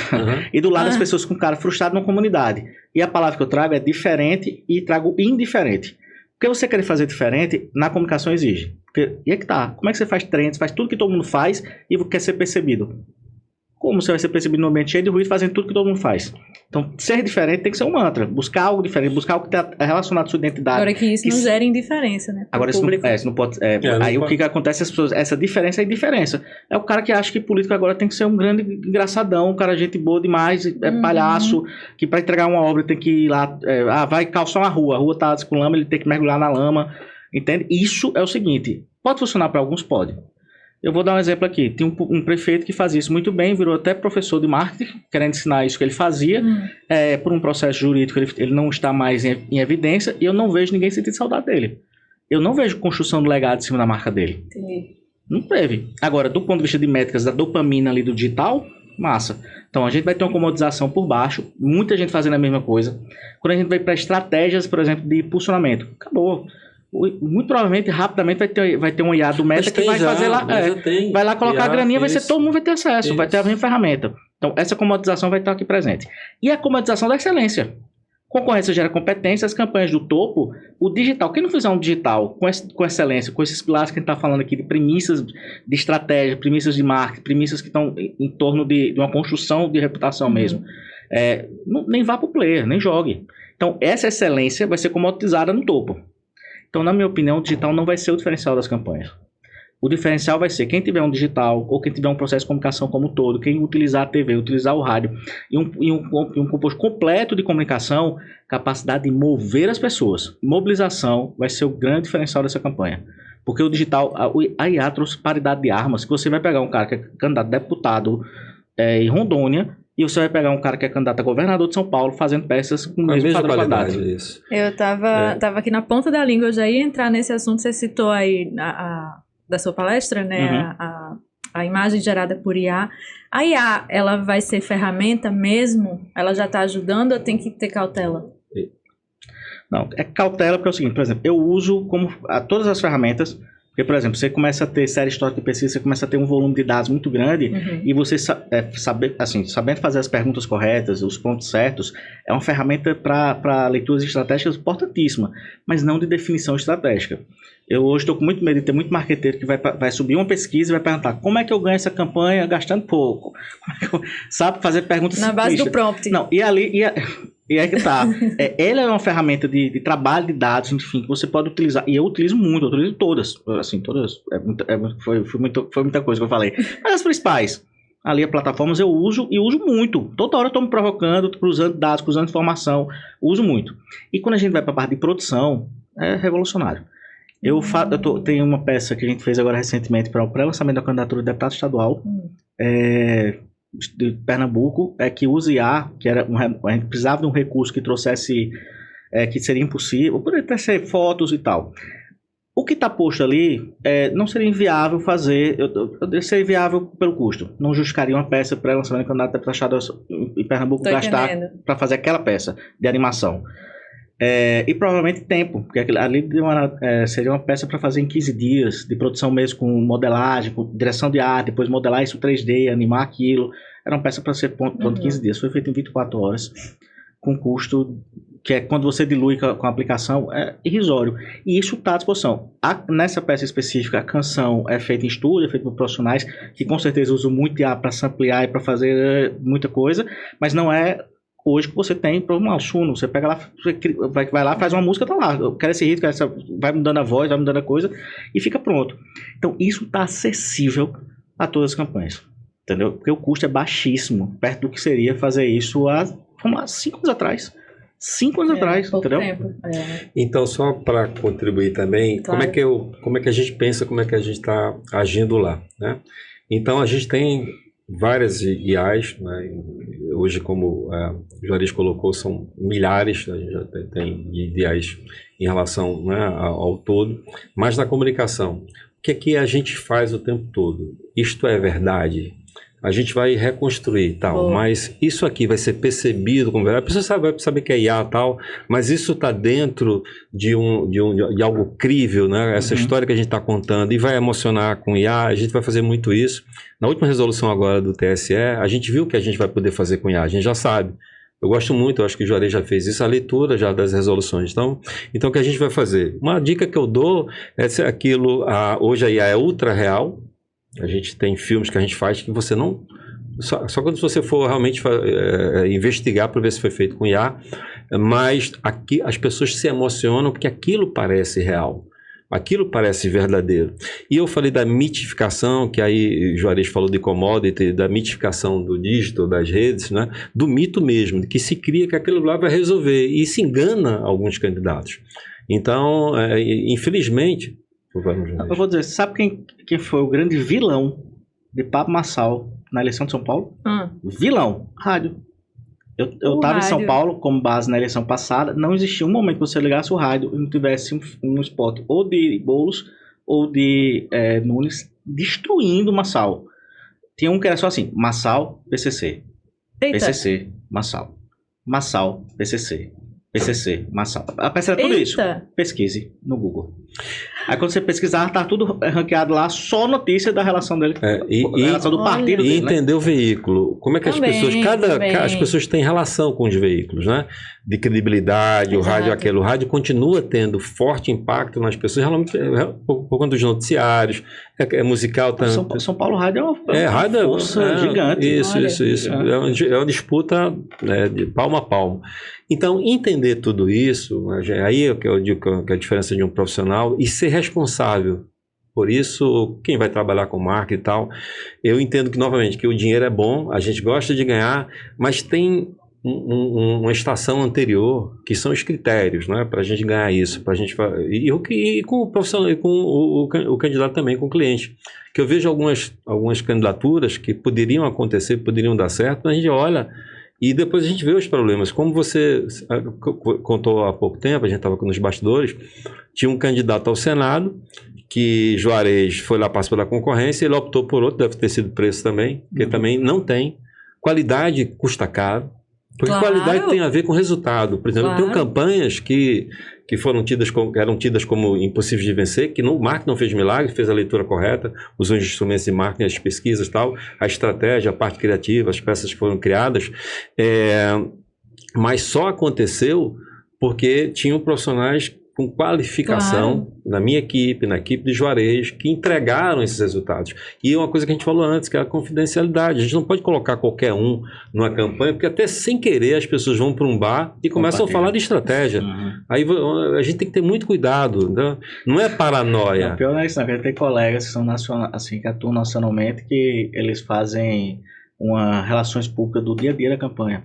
Speaker 3: e do lado as pessoas com cara frustrado numa comunidade. E a palavra que eu trago é diferente e trago indiferente. Porque você querer fazer diferente, na comunicação exige. E é que tá. Como é que você faz trends, faz tudo que todo mundo faz e quer ser percebido? Como você vai ser percebido no ambiente cheio de ruído fazendo tudo que todo mundo faz? Então, ser diferente tem que ser um mantra. Buscar algo diferente, buscar algo que está relacionado à sua identidade.
Speaker 1: Agora que isso não gera indiferença, né?
Speaker 3: Agora, isso não pode... aí o que acontece, as pessoas... Essa diferença é indiferença. É o cara que acha que político agora tem que ser um grande engraçadão, um cara gente boa demais, palhaço, que para entregar uma obra tem que ir lá... vai calçar uma rua, a rua tá com lama, ele tem que mergulhar na lama, entende? Isso é o seguinte, pode funcionar para alguns? Pode. Eu vou dar um exemplo aqui. Tem um prefeito que fazia isso muito bem, virou até professor de marketing, querendo ensinar isso que ele fazia. Por um processo jurídico, ele não está mais em evidência e eu não vejo ninguém sentir saudade dele. Eu não vejo construção do legado em cima da marca dele.
Speaker 1: Entendi.
Speaker 3: Não teve. Agora, do ponto de vista de métricas da dopamina ali do digital, massa. Então, a gente vai ter uma comodização por baixo, muita gente fazendo a mesma coisa. Quando a gente vai para estratégias, por exemplo, de impulsionamento, acabou. Muito provavelmente, rapidamente, vai ter um IA do Meta que vai fazer lá. Vai lá colocar a graninha, todo mundo vai ter acesso, vai ter a mesma ferramenta. Então, essa comodização vai estar aqui presente. E a comodização da excelência. Concorrência gera competência, as campanhas do topo, o digital. Quem não fizer um digital com excelência, com esses pilares que a gente está falando aqui, de premissas de estratégia, premissas de marketing, premissas que estão em torno de uma construção de reputação mesmo, nem vá para o player, nem jogue. Então, essa excelência vai ser comoditizada no topo. Então, na minha opinião, o digital não vai ser o diferencial das campanhas. O diferencial vai ser quem tiver um digital ou quem tiver um processo de comunicação como um todo, quem utilizar a TV, utilizar o rádio e um composto completo de comunicação, capacidade de mover as pessoas. Mobilização vai ser o grande diferencial dessa campanha. Porque o digital, a IA trouxe paridade de armas, que você vai pegar um cara que é candidato a deputado em Rondônia, e você vai pegar um cara que é candidato a governador de São Paulo fazendo peças com a mesma qualidade.
Speaker 2: Isso.
Speaker 1: Eu tava aqui na ponta da língua, eu já ia entrar nesse assunto, você citou aí da sua palestra, né? A imagem gerada por IA. A IA, ela vai ser ferramenta mesmo? Ela já está ajudando ou tem que ter cautela?
Speaker 3: Não, é cautela porque é o seguinte, por exemplo, eu uso como todas as ferramentas. Porque, por exemplo, você começa a ter série histórica de pesquisa, você começa a ter um volume de dados muito grande e você sabendo fazer as perguntas corretas, os pontos certos, é uma ferramenta para leituras estratégicas importantíssima, mas não de definição estratégica. Eu hoje estou com muito medo de ter muito marqueteiro que vai subir uma pesquisa e vai perguntar como é que eu ganho essa campanha gastando pouco? Sabe, fazer perguntas
Speaker 1: na base do prompt.
Speaker 3: Não, e aí que tá. Ela é uma ferramenta de trabalho de dados, enfim, que você pode utilizar. E eu utilizo muito, eu utilizo todas. Assim, todas. Foi muita coisa que eu falei. Mas as principais. Ali, as plataformas eu uso e uso muito. Toda hora eu estou me provocando, cruzando dados, cruzando informação. Uso muito. E quando a gente vai para a parte de produção, é revolucionário. Tem uma peça que a gente fez agora recentemente para o pré-lançamento da candidatura de deputado estadual. De Pernambuco, que usa IA, que a gente precisava de um recurso que trouxesse, que seria impossível, poderia até ser fotos e tal. O que está posto ali não seria inviável fazer, seria inviável pelo custo. Não justificaria uma peça para lançamento de candidato a deputado estadual em Pernambuco gastar para fazer aquela peça de animação. E provavelmente tempo, porque ali seria uma peça para fazer em 15 dias, de produção mesmo, com modelagem, com direção de arte, depois modelar isso 3D, animar aquilo. Era uma peça para ser pronto em 15 dias. Foi feito em 24 horas, com custo que quando você dilui com a aplicação, é irrisório. E isso está à disposição. Nessa peça específica, a canção é feita em estúdio, é feita por profissionais que com certeza usam muito IA para samplear e para fazer muita coisa, mas não é hoje que você tem para uma Suno, você pega lá, vai lá, faz uma música, tá lá, eu quero esse ritmo, vai mudando a voz, vai mudando a coisa e fica pronto. Então isso tá acessível a todas as campanhas, entendeu? Porque o custo é baixíssimo, perto do que seria fazer isso há 5 anos atrás. 5 anos atrás, entendeu?
Speaker 2: Então, só para contribuir também,
Speaker 1: claro.
Speaker 2: como é que a gente pensa, como é que a gente está agindo lá, né? Então, a gente tem várias IAs, né? Hoje, como o Juarez colocou, são milhares, a gente já tem IAs em relação, né, ao todo, mas na comunicação, o que é que a gente faz o tempo todo? Isto é verdade? A gente vai reconstruir tal, mas isso aqui vai ser percebido como verdade. A pessoa vai saber que é IA e tal, mas isso está dentro de algo crível, né? Essa história que a gente está contando e vai emocionar com IA, a gente vai fazer muito isso. Na última resolução agora do TSE, a gente viu o que a gente vai poder fazer com IA, a gente já sabe. Eu gosto muito, eu acho que o Juarez já fez isso, a leitura já das resoluções. Então o que a gente vai fazer? Uma dica que eu dou é se aquilo, hoje a IA é ultra real. A gente tem filmes que a gente faz que você não... Só quando você for realmente investigar para ver se foi feito com IA, mas aqui as pessoas se emocionam porque aquilo parece real, aquilo parece verdadeiro. E eu falei da mitificação, que aí o Juarez falou de commodity, da mitificação do digital, das redes, né? Do mito mesmo, que se cria que aquilo lá vai resolver, e se engana alguns candidatos. Então, infelizmente...
Speaker 3: Eu vou dizer, sabe quem foi o grande vilão de Pablo Marçal na eleição de São Paulo? Vilão, rádio. Eu estava em São Paulo como base na eleição passada, não existia um momento que você ligasse o rádio e não tivesse um spot ou de Boulos ou de Nunes destruindo Marçal. Tinha um que era só assim, Marçal, PCC. Eita. PCC, Marçal. Marçal, PCC. PCC, Marçal. Aparece tudo isso. Pesquise no Google. Aí quando você pesquisar, tá tudo ranqueado lá, só notícia da relação dele, relação do partido dele,
Speaker 2: entender, né? O veículo. Como é que também, as pessoas têm relação com os veículos, né? De credibilidade, o rádio o rádio continua tendo forte impacto nas pessoas, realmente, por conta dos noticiários, musical também.
Speaker 3: São Paulo Rádio é uma força gigante.
Speaker 2: Isso. É uma disputa, né, de palmo a palmo. Então, entender tudo isso, aí é que eu digo que a diferença de um profissional e ser responsável. Por isso, quem vai trabalhar com marca e tal, eu entendo que, novamente, que o dinheiro é bom, a gente gosta de ganhar, mas tem uma estação anterior, que são os critérios, né, para a gente ganhar isso, pra gente, e com o profissional, e com o candidato também, com o cliente. Que eu vejo algumas candidaturas que poderiam acontecer, poderiam dar certo, a gente olha... E depois a gente vê os problemas. Como você contou há pouco tempo, a gente estava nos bastidores, tinha um candidato ao Senado, que Juarez foi lá participar da concorrência, ele optou por outro, deve ter sido preço também, porque também não tem. Qualidade custa caro, porque qualidade tem a ver com resultado. Por exemplo, tem campanhas que eram tidas como impossíveis de vencer, que o marketing não fez milagre, fez a leitura correta, usou os instrumentos de marketing, as pesquisas e tal, a estratégia, a parte criativa, as peças que foram criadas, mas só aconteceu porque tinham profissionais com qualificação na minha equipe, na equipe de Juarez, que entregaram esses resultados. E uma coisa que a gente falou antes, que é a confidencialidade. A gente não pode colocar qualquer um numa campanha, porque até sem querer as pessoas vão para um bar e começam a falar de estratégia. Aí a gente tem que ter muito cuidado, né? Não é paranoia.
Speaker 3: Não, pior não é isso, não. Porque tem colegas que são assim, que atuam nacionalmente, que eles fazem relações públicas do dia a dia da campanha.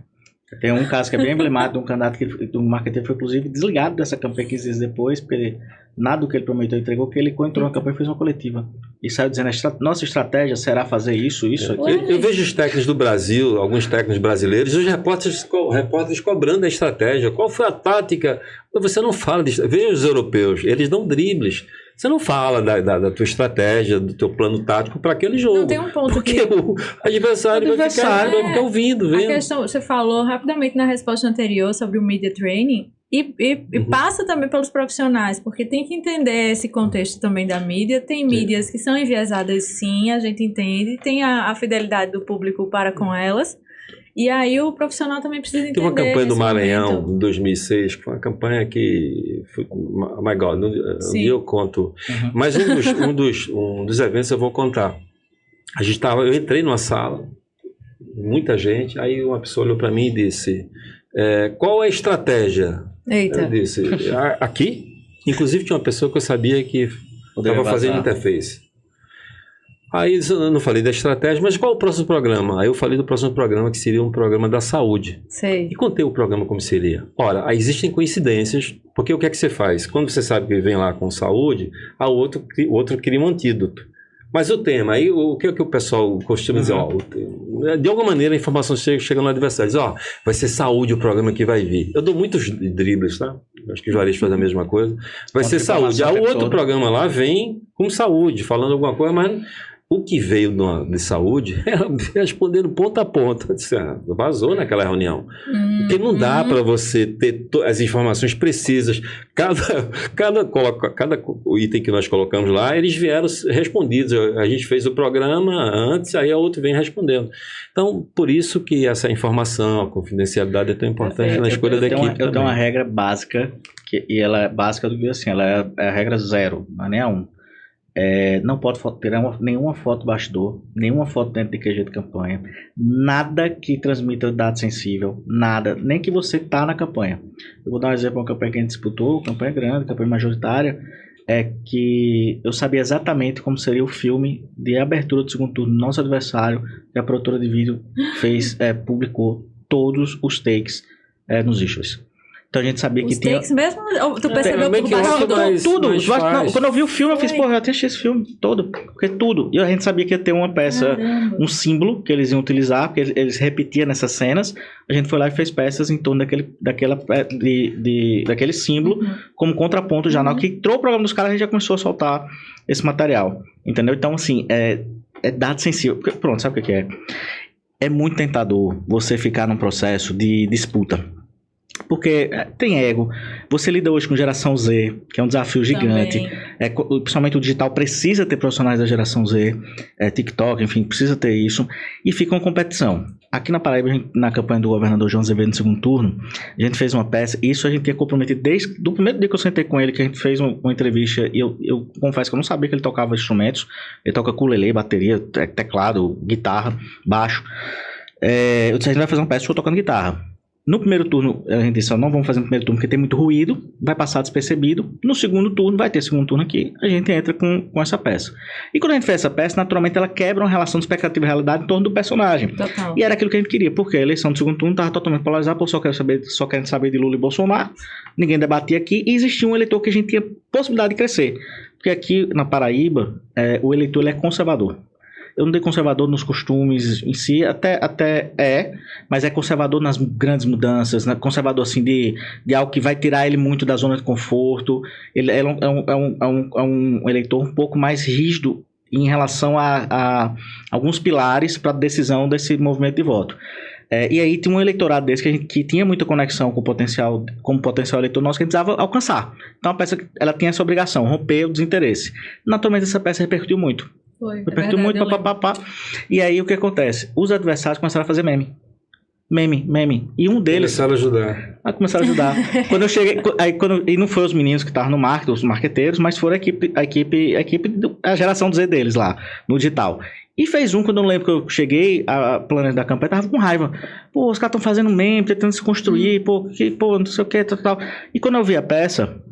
Speaker 3: Tem um caso que é bem emblemático de um candidato do marketing foi inclusive desligado dessa campanha 15 dias depois, porque nada do que ele prometeu entregou, porque ele entrou na campanha e fez uma coletiva. E saiu dizendo, nossa estratégia será fazer isso, aqui.
Speaker 2: Eu vejo os técnicos do Brasil, alguns técnicos brasileiros, os repórteres cobrando a estratégia. Qual foi a tática? Você não fala disso. Veja os europeus, eles dão dribles. Você não fala da tua estratégia, do teu plano tático para aquele jogo.
Speaker 1: Não tem um ponto
Speaker 2: porque o adversário vai ficar ouvindo, vendo.
Speaker 1: A questão, você falou rapidamente na resposta anterior sobre o media training e passa também pelos profissionais, porque tem que entender esse contexto também da mídia. Tem mídias que são enviesadas, sim, a gente entende. Tem a fidelidade do público para com elas. E aí o profissional também precisa entender.
Speaker 2: Tem uma campanha do Maranhão, em 2006, que foi uma campanha que... Oh my God, um dia eu conto. Mas um dos eventos eu vou contar. Eu entrei numa sala, muita gente. Aí uma pessoa olhou para mim e disse, qual é a estratégia?
Speaker 1: Eita.
Speaker 2: Eu disse, aqui? Inclusive tinha uma pessoa que eu sabia que estava fazendo interface. Aí eu não falei da estratégia, mas qual é o próximo programa? Aí eu falei do próximo programa, que seria um programa da saúde.
Speaker 1: Sei.
Speaker 2: E contei o programa como seria. Ora, aí existem coincidências, porque o que é que você faz? Quando você sabe que vem lá com saúde, o outro cria um antídoto. Mas o tema, aí o que é que o pessoal costuma dizer? De alguma maneira a informação chega no adversário, diz, vai ser saúde o programa que vai vir. Eu dou muitos dribles, tá? Acho que o Juarez faz a mesma coisa. Vai ser saúde. Aí o outro programa lá vem com saúde, falando alguma coisa, mas o que veio de saúde era respondendo ponta a ponta. Vazou naquela reunião. Porque não dá para você ter as informações precisas. Cada item que nós colocamos lá, eles vieram respondidos. A gente fez o programa antes, aí a outro vem respondendo. Então, por isso que essa informação, a confidencialidade é tão importante na escolha da equipe.
Speaker 3: Eu tenho uma regra básica, e ela é básica do que assim, ela é a regra 0, não é nem a 1. Não pode ter nenhuma foto bastidor, nenhuma foto dentro de QG de campanha, nada que transmita dado sensível, nada, nem que você está na campanha. Eu vou dar um exemplo, uma campanha que a gente disputou, campanha grande, campanha majoritária, que eu sabia exatamente como seria o filme de abertura do segundo turno do nosso adversário, que a produtora de vídeo publicou todos os takes nos issues. Então a gente sabia que tinha... Os
Speaker 1: takes mesmo? Tu percebeu
Speaker 3: tudo? Quando eu vi o filme, eu fiz, eu assisti esse filme todo. Porque tudo. E a gente sabia que ia ter uma peça, um símbolo que eles iam utilizar, porque eles repetiam nessas cenas. A gente foi lá e fez peças em torno daquele símbolo, como contraponto já. Na hora que entrou o programa dos caras, a gente já começou a soltar esse material. Entendeu? Então, assim, é dado sensível. Porque, pronto, sabe o que é? É muito tentador você ficar num processo de disputa. Porque tem ego. Você lida hoje com geração Z, que é um desafio gigante. Principalmente o digital precisa ter profissionais da geração Z, TikTok, enfim, precisa ter isso. E fica uma competição. Aqui na Paraíba, na campanha do governador João Azevedo no segundo turno, a gente fez uma peça, e isso a gente tinha comprometido desde o primeiro dia que eu sentei com ele, que a gente fez uma entrevista, e eu confesso que eu não sabia que ele tocava instrumentos. Ele toca ukulele, bateria, teclado, guitarra, baixo. Eu disse, a gente vai fazer uma peça, eu tocando guitarra. No primeiro turno, a gente disse, não vamos fazer no primeiro turno porque tem muito ruído, vai passar despercebido. No segundo turno, vai ter segundo turno aqui, a gente entra com essa peça. E quando a gente fez essa peça, naturalmente ela quebra uma relação de expectativa e realidade em torno do personagem. Total. E era aquilo que a gente queria, porque a eleição do segundo turno estava totalmente polarizada, por só querendo saber de Lula e Bolsonaro, ninguém debatia aqui, e existia um eleitor que a gente tinha possibilidade de crescer. Porque aqui na Paraíba, o eleitor ele é conservador. Eu não dei conservador nos costumes em si, até mas é conservador nas grandes mudanças, né? Conservador assim de algo que vai tirar ele muito da zona de conforto. Ele é um eleitor um pouco mais rígido em relação a alguns pilares para a decisão desse movimento de voto. E aí tinha um eleitorado desse que tinha muita conexão com o potencial eleitor nosso que a gente precisava alcançar. Então a peça ela tinha essa obrigação, romper o desinteresse. Naturalmente essa peça repercutiu muito. Repercutiu muito, papapá. E aí o que acontece? Os adversários começaram a fazer meme. E um deles... Começaram a ajudar. Quando eu cheguei... E não foi os meninos que estavam no marketing, os marqueteiros, mas foram a geração Z deles lá, no digital. E fez quando eu lembro que eu cheguei, a planeta da campanha tava com raiva. Pô, os caras estão fazendo meme, tentando se construir, não sei o que, tal. E quando eu vi a peça...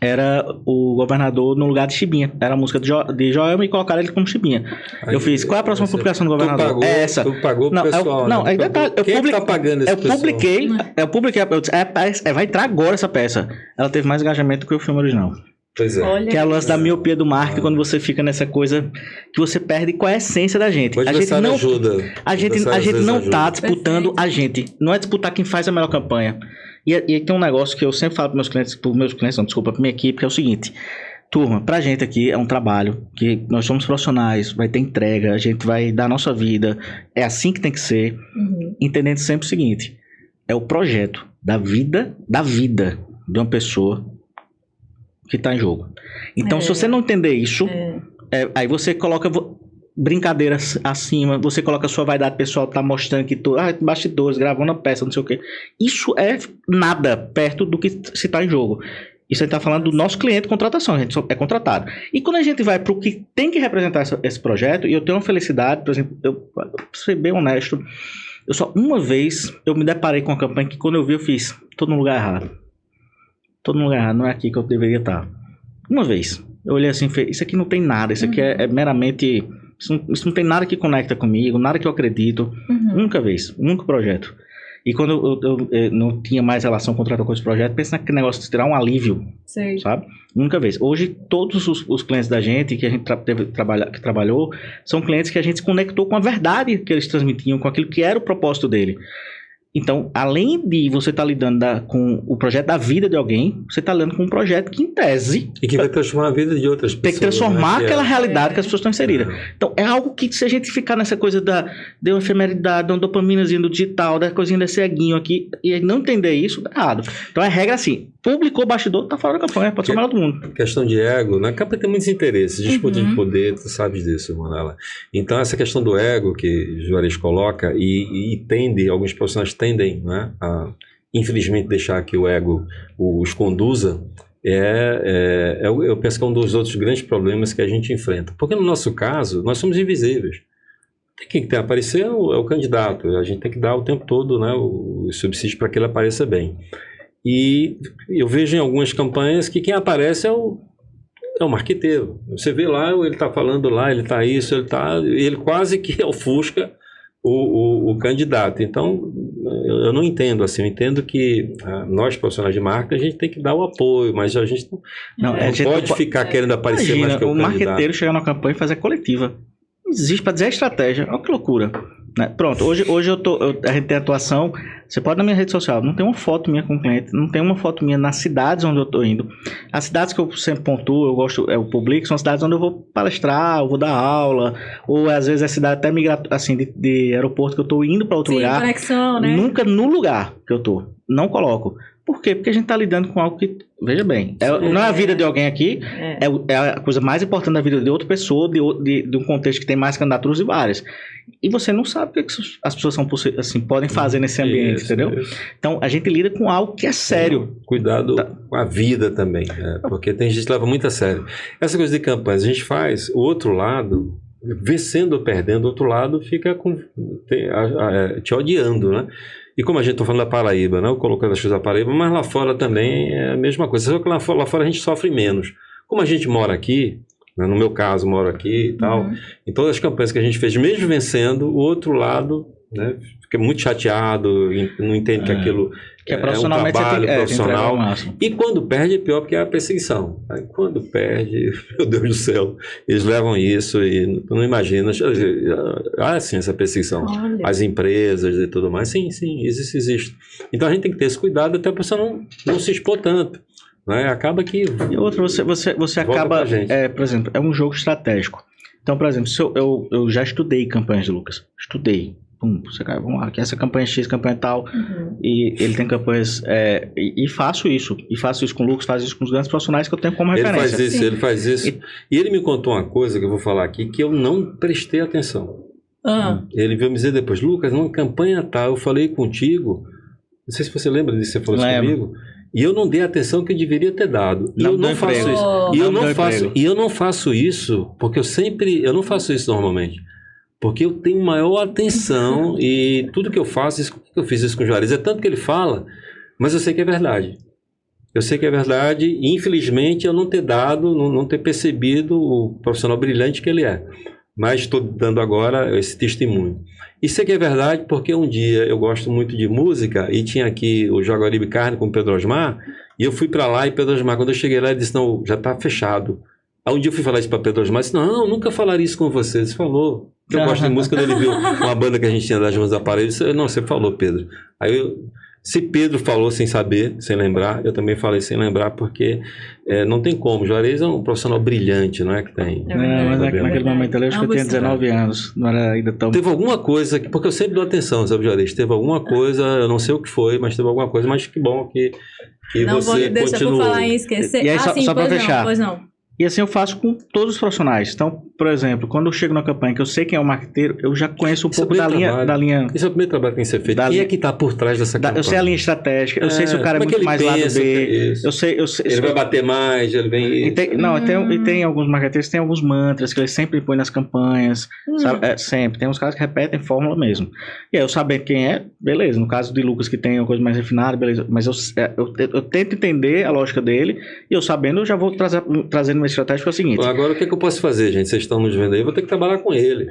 Speaker 3: era o governador no lugar de Chibinha. Era a música de Joelma e colocaram ele como Chibinha. Aí, eu fiz, qual é a próxima publicação do governador? É essa.
Speaker 2: Tu pagou pro pessoal, né? Quem é que tá pagando esse pessoal?
Speaker 3: Eu publiquei, vai entrar agora essa peça. Ela teve mais engajamento que o filme original.
Speaker 2: Pois é.
Speaker 3: Olha, que é o lance da miopia do marketing, quando você fica nessa coisa que você perde qual é a essência da gente.
Speaker 2: A gente não ajuda.
Speaker 3: A gente não tá disputando a gente. Não é disputar quem faz a melhor campanha. E tem um negócio que eu sempre falo para minha equipe, que é o seguinte: turma, pra gente aqui é um trabalho, que nós somos profissionais, vai ter entrega, a gente vai dar a nossa vida, é assim que tem que ser, entendendo sempre o seguinte: é o projeto da vida de uma pessoa que tá em jogo. Então, se você não entender isso, aí você coloca brincadeiras acima, você coloca a sua vaidade pessoal, tá mostrando que bastidores, gravando a peça, não sei o que. Isso é nada perto do que se tá em jogo. Isso a gente está falando do nosso cliente de contratação, a gente só é contratado. E quando a gente vai para o que tem que representar esse projeto, e eu tenho uma felicidade, por exemplo, eu vou ser bem honesto, eu só uma vez eu me deparei com uma campanha que quando eu vi eu fiz, tô no lugar errado. Tô no lugar errado, não é aqui que eu deveria estar. Uma vez. Eu olhei assim, isso aqui não tem nada, isso aqui é meramente... Isso não tem nada que conecta comigo, nada que eu acredito. Única vez, único projeto. E quando eu não tinha mais relação contratual com esse projeto, pensa naquele negócio de tirar um alívio, sabe? Única vez. Hoje, todos os clientes da gente que a gente que trabalhou, são clientes que a gente se conectou com a verdade que eles transmitiam, com aquilo que era o propósito dele. Então, além de você estar lidando com o projeto da vida de alguém, você está lidando com um projeto que, em tese...
Speaker 2: E que vai transformar a vida de outras pessoas.
Speaker 3: Tem que transformar aquela realidade que as pessoas estão inseridas. Então, é algo que, se a gente ficar nessa coisa de uma efemeridade, de uma dopaminazinha do digital, da coisinha desse ceguinho aqui, e não entender isso, tá errado. Então, é regra assim, publicou o bastidor, tá fora da campanha, pode ser o melhor do mundo.
Speaker 2: Questão de ego, na campanha tem muitos interesses, disputa de poder, tu sabes disso, Manala. Então, essa questão do ego que Juarez coloca, e tende, alguns profissionais tendem, né, a, infelizmente, deixar que o ego os conduza, eu penso que é um dos outros grandes problemas que a gente enfrenta. Porque no nosso caso, nós somos invisíveis. Quem tem que aparecer é o candidato, a gente tem que dar o tempo todo, né, o subsídio para que ele apareça bem. E eu vejo em algumas campanhas que quem aparece é o marqueteiro. Você vê lá, ele está falando lá, ele está isso, ele quase que ofusca o candidato. Então, eu não entendo assim. Eu entendo que nós, profissionais de marca, a gente tem que dar o apoio, mas a gente não pode ficar querendo aparecer mais que o candidato.
Speaker 3: O marqueteiro chegar na campanha e fazer coletiva. Existe para dizer a estratégia. Olha que loucura. Né? Pronto, hoje a gente tem atuação. Você pode na minha rede social, não tem uma foto minha com o cliente, não tem uma foto minha nas cidades onde eu estou indo. As cidades que eu sempre pontuo, eu gosto, eu publico, são cidades onde eu vou palestrar, eu vou dar aula, ou às vezes é cidade até assim, de aeroporto que eu estou indo para outro lugar.
Speaker 1: Conexão, né?
Speaker 3: Nunca no lugar que eu estou, não coloco. Por quê? Porque a gente está lidando com algo que, veja bem, não é a vida de alguém aqui, é a coisa mais importante da vida de outra pessoa, de um contexto que tem mais candidaturas e várias. E você não sabe o que as pessoas assim, podem fazer nesse ambiente, entendeu? Isso. Então, a gente lida com algo que é sério.
Speaker 2: Cuidado com a vida também, porque tem gente que leva muito a sério. Essa coisa de campanhas, a gente faz, o outro lado, vencendo ou perdendo, o outro lado fica te odiando, né? E como a gente está falando da Paraíba, né? Eu colocando as coisas da Paraíba, mas lá fora também é a mesma coisa. Só que lá fora a gente sofre menos. Como a gente mora aqui, né? No meu caso, moro aqui e tal, em todas as campanhas que a gente fez, mesmo vencendo, o outro lado, né, fica muito chateado, não entende que aquilo
Speaker 3: que
Speaker 2: é um trabalho profissional.
Speaker 3: E
Speaker 2: quando perde é pior, porque é a perseguição. Aí, quando perde, meu Deus do céu, eles levam isso e não imagina. Sim, essa perseguição.
Speaker 1: Olha.
Speaker 2: As empresas e tudo mais. Sim, existe. Então a gente tem que ter esse cuidado até para você não se expor tanto. Né? Acaba que...
Speaker 3: E outro, você acaba... por exemplo, é um jogo estratégico. Então, por exemplo, se eu já estudei campanhas de Lucas. Estudei. Vamos lá, que essa campanha X, campanha tal, e ele tem campanhas, e faço isso com o Lucas, faço isso com os grandes profissionais que eu tenho como referência.
Speaker 2: Ele faz isso, e ele me contou uma coisa que eu vou falar aqui, que eu não prestei atenção. Ele veio me dizer depois, Lucas, numa campanha tal, eu falei contigo, não sei se você lembra disso, você falou isso comigo, e eu não dei a atenção que eu deveria ter dado. E eu não faço isso. E eu não faço isso, porque eu não faço isso normalmente. Porque eu tenho maior atenção e tudo que eu faço, eu fiz isso com o Juarez, é tanto que ele fala, mas eu sei que é verdade. Eu sei que é verdade e, infelizmente, eu não ter dado, não ter percebido o profissional brilhante que ele é. Mas estou dando agora esse testemunho. E sei que é verdade porque um dia eu gosto muito de música e tinha aqui o Jaguaribe Carne com o Pedro Osmar, e eu fui para lá e Pedro Osmar, quando eu cheguei lá, ele disse, não, já está fechado. Aí um dia eu fui falar isso para Pedro Osmar, disse, não, nunca falaria isso com você. Ele falou... Eu gosto de música, quando ele viu uma banda que a gente tinha das mãos da parede, ele disse, não, você falou, Pedro. Aí se Pedro falou sem saber, sem lembrar, eu também falei sem lembrar, porque não tem como. Juarez é um profissional brilhante, não é que tem?
Speaker 3: Mas naquele momento ali, eu acho que eu tinha 19 anos, não era ainda tão...
Speaker 2: Teve alguma coisa, porque eu sempre dou atenção, sabe, Juarez? Teve alguma coisa, eu não sei o que foi, mas teve alguma coisa, mas que bom que
Speaker 1: não
Speaker 2: você
Speaker 1: deixa
Speaker 2: continuou.
Speaker 1: Por falar em esquecer.
Speaker 3: E aí, só para fechar.
Speaker 1: Pois não.
Speaker 3: E assim eu faço com todos os profissionais. Então, por exemplo, quando eu chego na campanha que eu sei quem é o marqueteiro, eu já conheço um pouco da linha...
Speaker 2: Esse é o primeiro trabalho que tem que ser feito. Quem é que está por trás dessa campanha?
Speaker 3: Eu sei a linha estratégica, eu sei se o cara é muito mais lado B. Eu sei,
Speaker 2: ele vai bater mais, ele vem...
Speaker 3: E tem alguns marqueteiros que tem alguns mantras que eles sempre põem nas campanhas, sabe? Sempre. Tem uns caras que repetem fórmula mesmo. E aí eu sabendo quem é, beleza. No caso de Lucas, que tem uma coisa mais refinada, beleza. Mas eu tento entender a lógica dele e eu sabendo, eu já vou trazendo uma estratégia que é o seguinte.
Speaker 2: Agora, o que eu posso fazer, gente? Vocês estão nos vendo aí, eu vou ter que trabalhar com ele.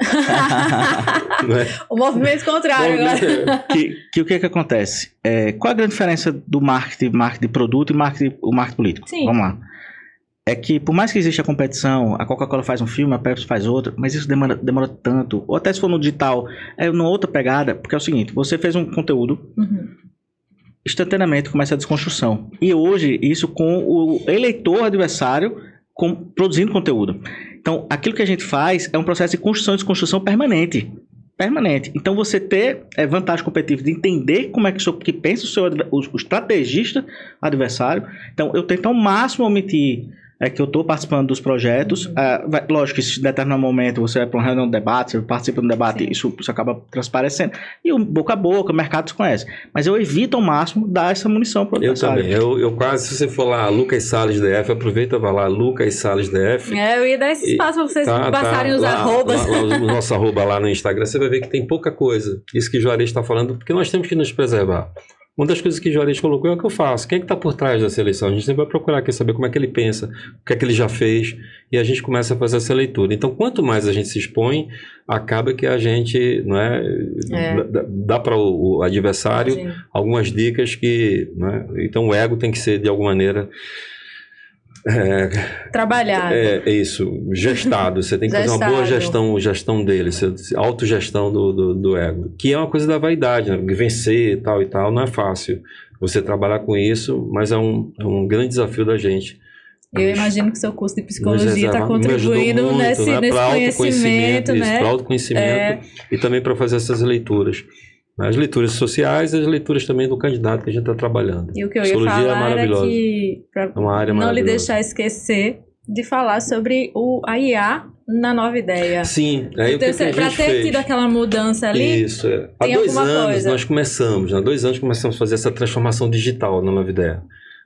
Speaker 1: O movimento contrário agora.
Speaker 3: O que acontece? Qual a grande diferença do marketing de produto e o marketing político?
Speaker 1: Sim.
Speaker 3: Vamos lá. É que, por mais que exista a competição, a Coca-Cola faz um filme, a Pepsi faz outro, mas isso demora tanto. Ou até se for no digital, é numa outra pegada, porque é o seguinte, você fez um conteúdo, instantaneamente começa a desconstrução. E hoje, isso com o eleitor adversário produzindo conteúdo. Então, aquilo que a gente faz é um processo de construção e desconstrução permanente. Então, você ter vantagem competitiva de entender como é que pensa o estrategista adversário. Então, eu tento ao máximo omitir que eu estou participando dos projetos. Lógico que se em determinado momento você vai para um reunião de debate, você participa do debate, isso acaba transparecendo. E o boca a boca, o mercado se conhece. Mas eu evito ao máximo dar essa munição para o adversário.
Speaker 2: Eu também. Eu quase, se você for lá, Lucas Salles DF, aproveita e vai lá, Lucas Salles DF.
Speaker 1: Eu ia dar esse espaço para vocês passarem os arrobas.
Speaker 2: O nosso arroba lá no Instagram, você vai ver que tem pouca coisa. Isso que o Juarez está falando, porque nós temos que nos preservar. Uma das coisas que o Juarez colocou é o que eu faço. Quem é que está por trás dessa eleição? A gente sempre vai procurar aqui saber como é que ele pensa, o que é que ele já fez, e a gente começa a fazer essa leitura. Então, quanto mais a gente se expõe, acaba que a gente dá para o adversário algumas dicas que... Então, o ego tem que ser, de alguma maneira...
Speaker 1: trabalhado.
Speaker 2: Isso, gestado. Você tem que fazer uma boa gestão dele, autogestão do ego, que é uma coisa da vaidade, né? Vencer e tal, não é fácil você trabalhar com isso, mas é um grande desafio da gente.
Speaker 1: Eu imagino que o seu curso de psicologia está contribuindo muito, nesse conhecimento, né?
Speaker 2: Para autoconhecimento e também para fazer essas leituras. As leituras sociais e as leituras também do candidato que a gente está trabalhando.
Speaker 1: E o que eu ia falar era que, para não lhe deixar esquecer, de falar sobre a IA na Nova Ideia.
Speaker 2: Sim, aí o que a gente
Speaker 1: para ter tido aquela mudança ali,
Speaker 2: isso, há 2 anos nós começamos, há 2 anos começamos a fazer essa transformação digital na Nova Ideia.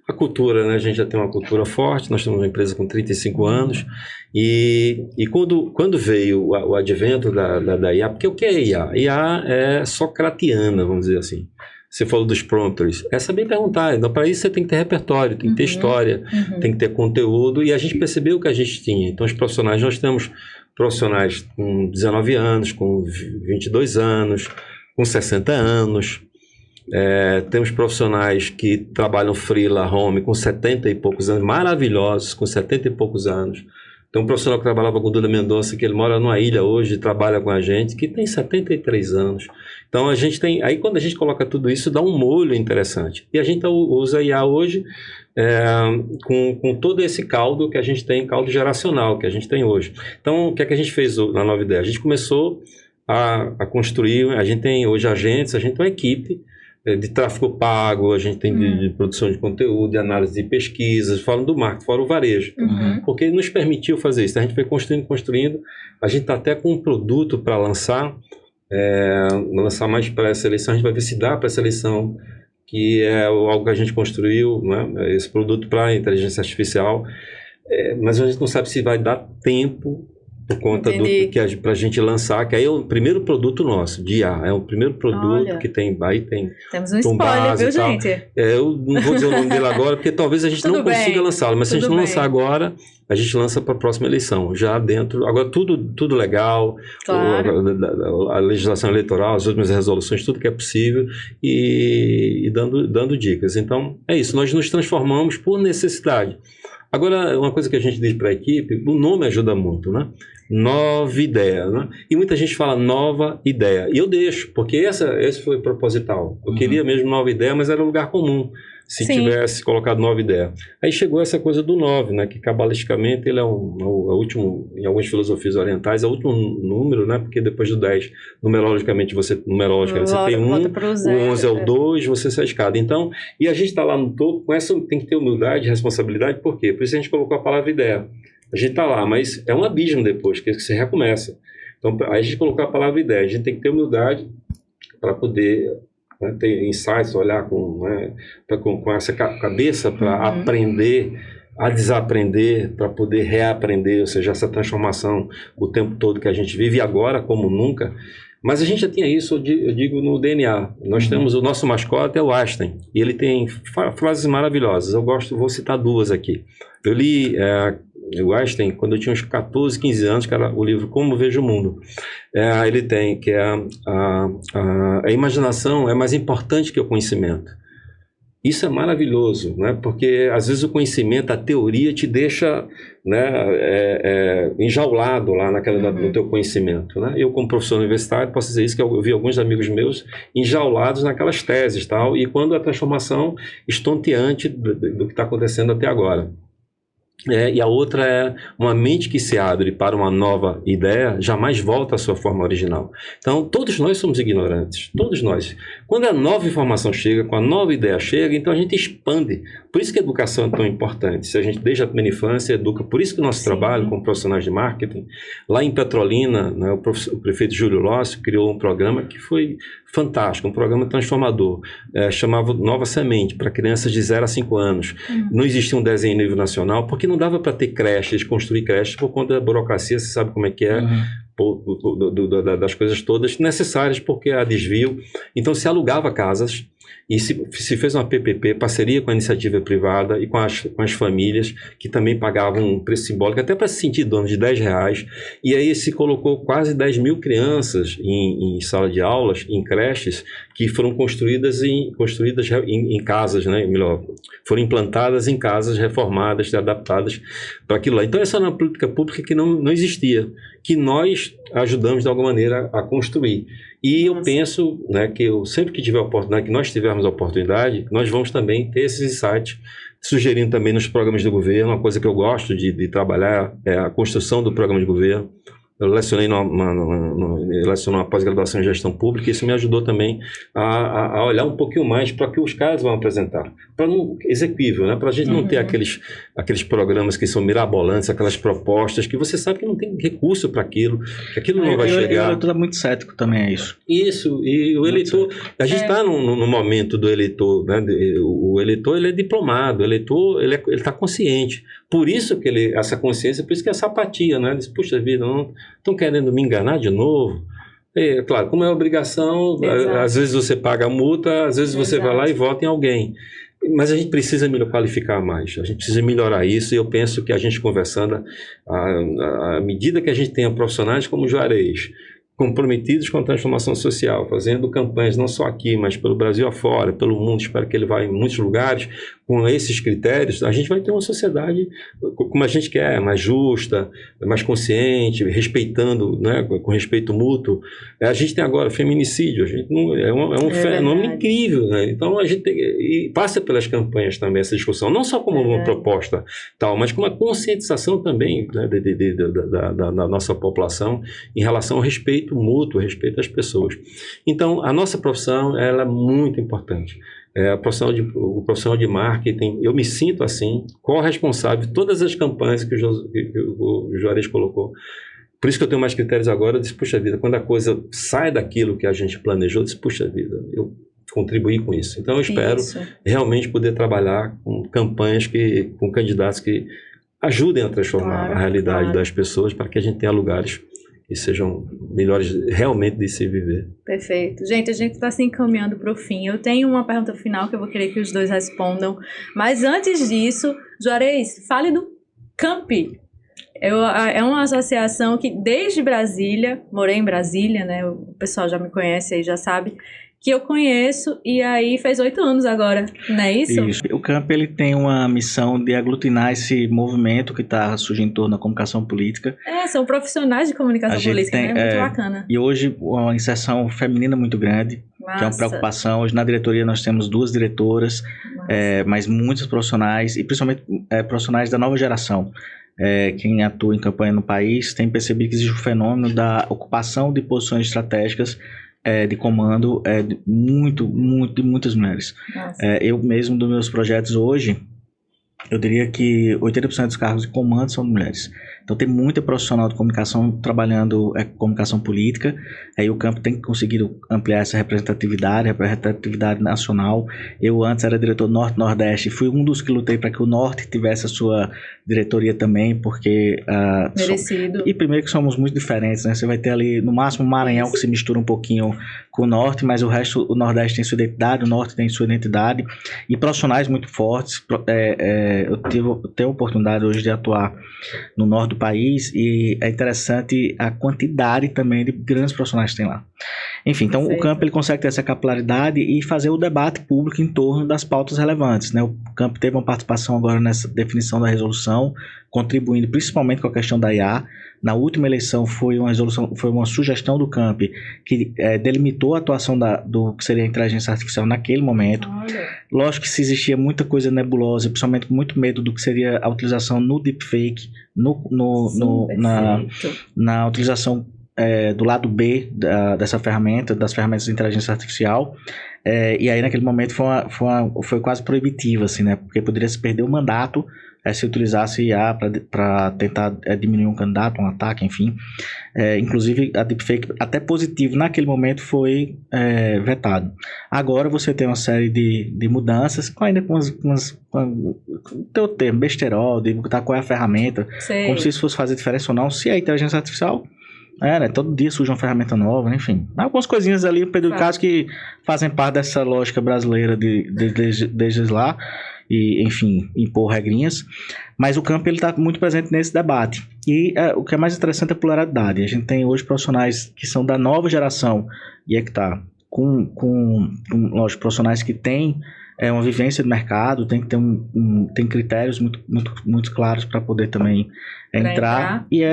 Speaker 2: A cultura, né? A gente já tem uma cultura forte, nós temos uma empresa com 35 anos, e quando veio o advento da IA, porque o que é IA? IA é socratiana, vamos dizer assim. Você falou dos prompters, é saber perguntar. Então, para isso você tem que ter repertório, tem que ter história, tem que ter conteúdo, e a gente percebeu o que a gente tinha. Então, os profissionais, nós temos profissionais com 19 anos, com 22 anos, com 60 anos, temos profissionais que trabalham freela home com 70 e poucos anos, maravilhosos, com 70 e poucos anos. Tem um profissional que trabalhava com o Duda Mendonça, que ele mora numa ilha hoje, trabalha com a gente, que tem 73 anos. Então a gente tem, aí quando a gente coloca tudo isso, dá um molho interessante. E a gente usa IA hoje com todo esse caldo que a gente tem, caldo geracional que a gente tem hoje. Então o que é que a gente fez na Nova Ideia? A gente começou a construir, a gente tem hoje agentes, a gente tem uma equipe de tráfego pago, a gente tem de produção de conteúdo, de análise de pesquisas, falando do marketing, fora o varejo. Porque nos permitiu fazer isso. A gente foi construindo. A gente está até com um produto para lançar mais para essa eleição. A gente vai ver se dá para essa eleição, que é algo que a gente construiu, né? Esse produto para inteligência artificial. Mas a gente não sabe se vai dar tempo por conta para a gente lançar, que aí é o primeiro produto nosso, de IA. É o primeiro produto que tem. Aí tem.
Speaker 1: Temos um spoiler, viu, gente?
Speaker 2: Eu não vou dizer o nome dele agora, porque talvez a gente não consiga lançá-lo, mas se a gente não lançar agora, a gente lança para a próxima eleição, já dentro. Agora, tudo legal, a legislação eleitoral, as últimas resoluções, tudo que é possível, e dando dicas. Então, é isso, nós nos transformamos por necessidade. Agora, uma coisa que a gente diz para a equipe, o nome ajuda muito, né? Nova Ideia, né? E muita gente fala Nova Ideia. E eu deixo, porque esse foi proposital. Eu queria mesmo Nova Ideia, mas era lugar comum, se tivesse colocado Nova Ideia. Aí chegou essa coisa do 9, né? Que cabalisticamente ele é o último, em algumas filosofias orientais, é o último número, né? Porque depois do 10, numerologicamente você tem 1, o 11 é o 2, você sai a escada. Então, e a gente está lá no topo, com essa tem que ter humildade e responsabilidade, por quê? Por isso a gente colocou a palavra ideia. A gente está lá, mas é um abismo depois, que você recomeça. Então, aí a gente colocou a palavra ideia. A gente tem que ter humildade para poder, né, ter insights, olhar com essa cabeça para aprender, a desaprender, para poder reaprender, ou seja, essa transformação o tempo todo que a gente vive agora como nunca. Mas a gente já tinha isso, eu digo, no DNA. Nós temos o nosso mascote, é o Einstein, e ele tem frases maravilhosas. Vou citar duas aqui. Eu li o Einstein quando eu tinha uns 14, 15 anos, que era o livro Como Vejo o Mundo. Ele tem, que é a imaginação é mais importante que o conhecimento. Isso é maravilhoso, né? Porque às vezes o conhecimento, a teoria te deixa, né, enjaulado lá no teu conhecimento, né? Eu, como professor universitário, posso dizer isso, que eu vi alguns amigos meus enjaulados naquelas teses, tal, e quando a transformação estonteante do que está acontecendo até agora. E a outra é uma mente que se abre para uma nova ideia, jamais volta à sua forma original. Então, todos nós somos ignorantes, todos nós. Quando a nova informação chega, quando a nova ideia chega, então a gente expande. Por isso que a educação é tão importante. Se a gente, desde a primeira infância, educa. Por isso que o nosso trabalho como profissionais de marketing, lá em Petrolina, né, o prefeito Júlio Lócio criou um programa que foi fantástico, um programa transformador, chamava Nova Semente, para crianças de 0 a 5 anos. Não existia um desenho em nível nacional, porque não dava para ter creches, construir creches, por conta da burocracia, você sabe como é que é, das coisas todas necessárias, porque há desvio. Então se alugava casas, e se fez uma PPP, parceria com a iniciativa privada e com as famílias, que também pagavam um preço simbólico, até para se sentir dono de R$10. E aí se colocou quase 10 mil crianças em sala de aulas, em creches, que foram construídas em casas, né? Melhor, foram implantadas em casas reformadas, adaptadas para aquilo lá. Então essa era uma política pública que não existia, que nós ajudamos de alguma maneira a construir. E eu penso, né, que sempre que tiver oportunidade, que nós tivermos a oportunidade, nós vamos também ter esses insights, sugerindo também nos programas do governo. Uma coisa que eu gosto de trabalhar é a construção do programa de governo. Eu lecionei numa pós-graduação em gestão pública, e isso me ajudou também a olhar um pouquinho mais para o que os caras vão apresentar. Para não exequível, né? Para a gente não ter aqueles programas que são mirabolantes, aquelas propostas que você sabe que não tem recurso para aquilo, que aquilo não vai chegar.
Speaker 3: O eleitor é muito cético também, é isso.
Speaker 2: Isso, e o eleitor, a gente está no momento do eleitor, né? O eleitor, ele é diplomado, o eleitor, ele está consciente. Por isso que essa consciência, por isso que essa apatia, né? Diz, puxa vida, não estão querendo me enganar de novo? Claro, como é obrigação, às vezes você paga a multa, às vezes você vai lá e vota em alguém. Mas a gente precisa qualificar mais, a gente precisa melhorar isso, e eu penso que a gente conversando, à medida que a gente tenha profissionais como Juarez, comprometidos com a transformação social, fazendo campanhas não só aqui, mas pelo Brasil afora, pelo mundo, espero que ele vá em muitos lugares, com esses critérios, a gente vai ter uma sociedade como a gente quer, mais justa, mais consciente, respeitando, né, com respeito mútuo. A gente tem agora feminicídio, a gente é um fenômeno incrível, né? Então a gente e passa pelas campanhas também essa discussão, não só como uma proposta tal, mas como uma conscientização também, né, da nossa população em relação ao respeito mútuo, respeito às pessoas. Então a nossa profissão, ela é muito importante. O profissional de marketing, eu me sinto assim, corresponsável de todas as campanhas que o Juarez colocou. Por isso que eu tenho mais critérios agora. Eu disse, puxa vida, quando a coisa sai daquilo que a gente planejou, eu disse, puxa vida, eu contribuí com isso. Então eu espero realmente poder trabalhar com campanhas, com candidatos que ajudem a transformar a realidade das pessoas, para que a gente tenha lugares que sejam melhores realmente de se viver.
Speaker 1: Perfeito. Gente, a gente está se encaminhando para o fim. Eu tenho uma pergunta final que eu vou querer que os dois respondam. Mas antes disso, Juarez, fale do Campi. É uma associação que desde Brasília, morei em Brasília, né? O pessoal já me conhece aí, já sabe, que eu conheço, e aí fez 8 anos agora, não é isso?
Speaker 3: Isso. O CAMP, ele tem uma missão de aglutinar esse movimento que está surgindo em torno da comunicação política.
Speaker 1: São profissionais de comunicação política, né? Muito bacana.
Speaker 3: E hoje uma inserção feminina muito grande, que é uma preocupação. Hoje na diretoria nós temos 2 diretoras, mas muitos profissionais, e principalmente profissionais da nova geração. Quem atua em campanha no país tem percebido que existe o fenômeno da ocupação de posições estratégicas de comando de muitas mulheres. Eu mesmo, dos meus projetos hoje, eu diria que 80% dos cargos de comando são de mulheres. Então tem muita profissional de comunicação trabalhando comunicação política. Aí o campo tem conseguido ampliar essa representatividade nacional. Eu antes era diretor do Norte-Nordeste, fui um dos que lutei para que o Norte tivesse a sua diretoria também, porque...
Speaker 1: merecido.
Speaker 3: E primeiro que somos muito diferentes, né? Você vai ter ali, no máximo, o Maranhão que se mistura um pouquinho com o Norte, mas o resto, o Nordeste tem sua identidade, o Norte tem sua identidade, e profissionais muito fortes. Eu tenho a oportunidade hoje de atuar no Norte do país, e é interessante a quantidade também de grandes profissionais que tem lá. Enfim, então o campo ele consegue ter essa capilaridade e fazer o debate público em torno das pautas relevantes, né? O campo teve uma participação agora nessa definição da resolução, contribuindo principalmente com a questão da IA. Na última eleição foi uma sugestão do campo que delimitou a atuação do que seria a inteligência artificial naquele momento.
Speaker 1: Olha.
Speaker 3: Lógico que se existia muita coisa nebulosa, principalmente muito medo do que seria a utilização no deepfake, na utilização do lado B dessa ferramenta, das ferramentas de inteligência artificial. E aí naquele momento foi quase proibitivo, assim, né? Porque poderia se perder o mandato se utilizasse IA para tentar diminuir um candidato, um ataque, enfim. Inclusive a deepfake, até positivo naquele momento, foi vetado. Agora você tem uma série de mudanças, ainda com o termo besterol, de botar qual é a ferramenta, como se isso fosse fazer diferença ou não, se a inteligência artificial... né? Todo dia surge uma ferramenta nova, enfim. Algumas coisinhas ali, Pedro Caso, que fazem parte dessa lógica brasileira de legislar e, enfim, impor regrinhas. Mas o campo está muito presente nesse debate. E o que é mais interessante é a pluralidade. A gente tem hoje profissionais que são da nova geração, e é que está lógico, profissionais que têm uma vivência de mercado, tem que ter tem critérios muito claros para poder também entrar. E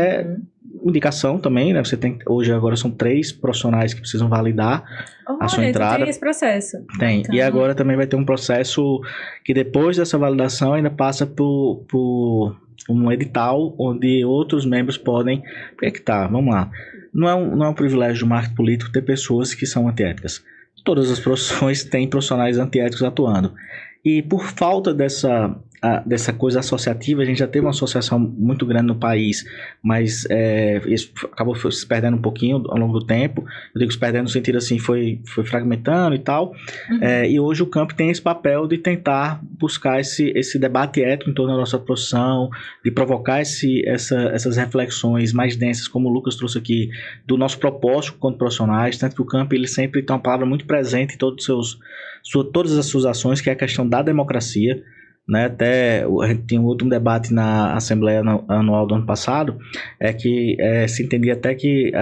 Speaker 3: indicação também, né? Você tem, hoje agora são 3 profissionais que precisam validar a sua entrada.
Speaker 1: Tem esse processo.
Speaker 3: Tem. Então... E agora também vai ter um processo que depois dessa validação ainda passa por um edital onde outros membros podem... Vamos lá. Não é um privilégio do marketing político ter pessoas que são antiéticas. Todas as profissões têm profissionais antiéticos atuando. E por falta dessa coisa associativa, a gente já teve uma associação muito grande no país, mas isso acabou se perdendo um pouquinho ao longo do tempo. Eu digo se perdendo no sentido assim, foi fragmentando e tal. E hoje o campo tem esse papel de tentar buscar esse debate ético em torno da nossa profissão, de provocar essas reflexões mais densas, como o Lucas trouxe aqui, do nosso propósito quanto profissionais. Tanto que o campo ele sempre tem uma palavra muito presente em todas as suas ações, que é a questão da democracia. Né? Até a gente tinha um último debate na Assembleia Anual do ano passado, que se entendia até que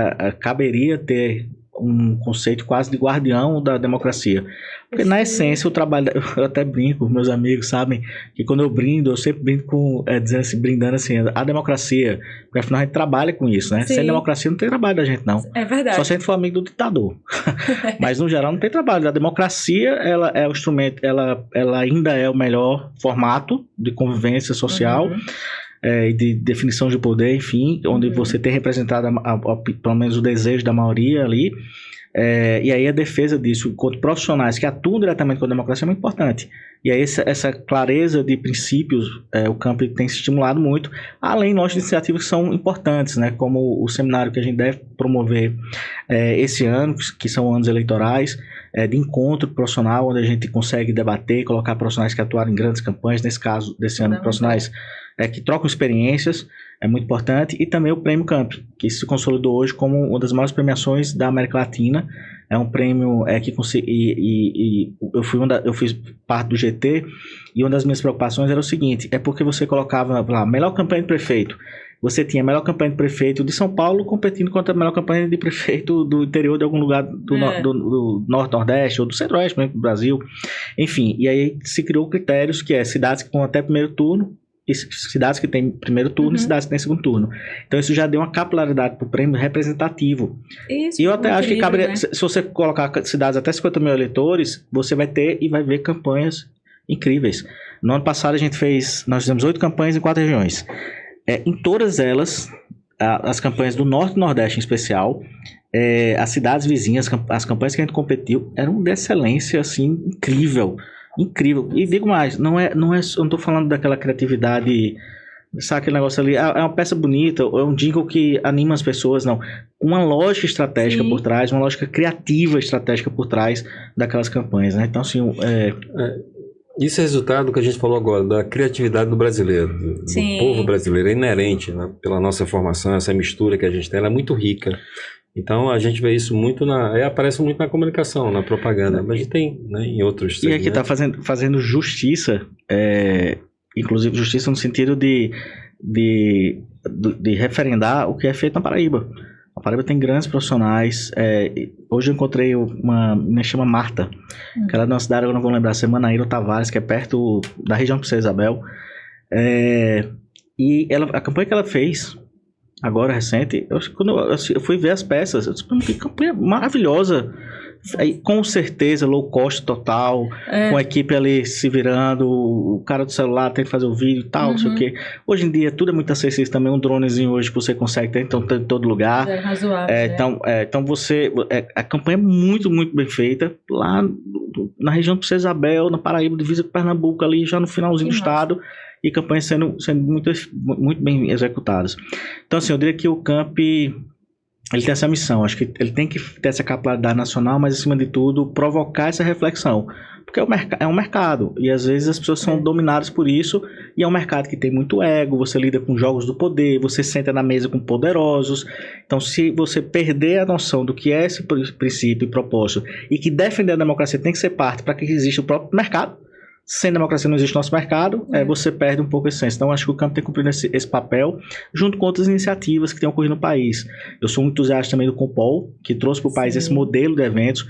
Speaker 3: caberia ter um conceito quase de guardião da democracia. Porque na essência o trabalho, eu até brinco, meus amigos sabem que quando eu brindo, eu sempre brinco brindando assim, a democracia, porque afinal a gente trabalha com isso, né? Sem democracia não tem trabalho da gente não.
Speaker 1: É verdade.
Speaker 3: Só se a gente for amigo do ditador. Mas no geral não tem trabalho. A democracia, ela é o instrumento, ela ainda é o melhor formato de convivência social, e de definição de poder, enfim, onde você tem representado pelo menos o desejo da maioria ali, e aí a defesa disso contra profissionais que atuam diretamente com a democracia é muito importante. E aí essa clareza de princípios, o campo tem se estimulado muito, além de nossas iniciativas que são importantes, né, como o seminário que a gente deve promover esse ano, que são anos eleitorais, de encontro profissional, onde a gente consegue debater, colocar profissionais que atuaram em grandes campanhas, nesse caso, desse ano, profissionais que trocam experiências, é muito importante, e também o Prêmio Camp, que se consolidou hoje como uma das maiores premiações da América Latina. É um prêmio eu fiz parte do GT, e uma das minhas preocupações era o seguinte, porque você colocava lá, melhor campanha de prefeito, você tinha a melhor campanha de prefeito de São Paulo competindo contra a melhor campanha de prefeito do interior de algum lugar do Norte-Nordeste ou do Centro-Oeste mesmo do Brasil. Enfim, e aí se criou critérios que cidades que vão até primeiro turno, e cidades que têm primeiro turno e cidades que têm segundo turno. Então isso já deu uma capilaridade para o prêmio representativo. Isso, e eu até acho que caberia, né? Se você colocar cidades até 50 mil eleitores, você vai ter e vai ver campanhas incríveis. No ano passado nós fizemos 8 campanhas em 4 regiões. Em todas elas, as campanhas do Norte e Nordeste em especial, as cidades vizinhas, as campanhas que a gente competiu, eram de excelência, assim, incrível. incrível. E digo mais, eu não tô falando daquela criatividade, sabe aquele negócio ali, é uma peça bonita, é um jingle que anima as pessoas, não. Uma lógica estratégica por trás, uma lógica criativa estratégica por trás daquelas campanhas, né? Então, assim,
Speaker 2: isso é resultado do que a gente falou agora, da criatividade do brasileiro, do povo brasileiro, é inerente, né? Pela nossa formação, essa mistura que a gente tem, ela é muito rica. Então a gente vê isso muito aparece muito na comunicação, na propaganda, mas a gente tem, né, em outros segmentos.
Speaker 3: E aqui está fazendo justiça, inclusive justiça no sentido de referendar o que é feito na Paraíba. A Paraíba tem grandes profissionais. Hoje eu encontrei uma menina que chama Marta, que ela é de uma cidade, eu não vou lembrar, Semanaíra Tavares, que é perto da região de Princesa Isabel. E a campanha que ela fez, agora recente, quando eu fui ver as peças, eu disse, que campanha maravilhosa. Com certeza, low cost total, com a equipe ali se virando, o cara do celular tem que fazer o vídeo e tal, não sei o quê. Hoje em dia tudo é muito acessível também, um dronezinho hoje que você consegue ter, então tem em todo lugar.
Speaker 1: É razoável.
Speaker 3: Então a campanha é muito, muito bem feita, lá na região de Princesa Isabel, na Paraíba, divisa com Pernambuco, ali já no finalzinho do estado, e campanhas sendo muito, muito bem executadas. Então, assim, eu diria que o Camp, ele tem essa missão, acho que ele tem que ter essa capilaridade nacional, mas, acima de tudo, provocar essa reflexão. Porque é um mercado, e às vezes as pessoas são dominadas por isso, e é um mercado que tem muito ego, você lida com jogos do poder, você senta na mesa com poderosos. Então, se você perder a noção do que é esse princípio e propósito, e que defender a democracia tem que ser parte para que exista o próprio mercado, sem democracia não existe nosso mercado, você perde um pouco a essência. Então, acho que o Camp tem cumprido esse papel, junto com outras iniciativas que têm ocorrido no país. Eu sou muito entusiasta também do Compol, que trouxe para o país esse modelo de eventos.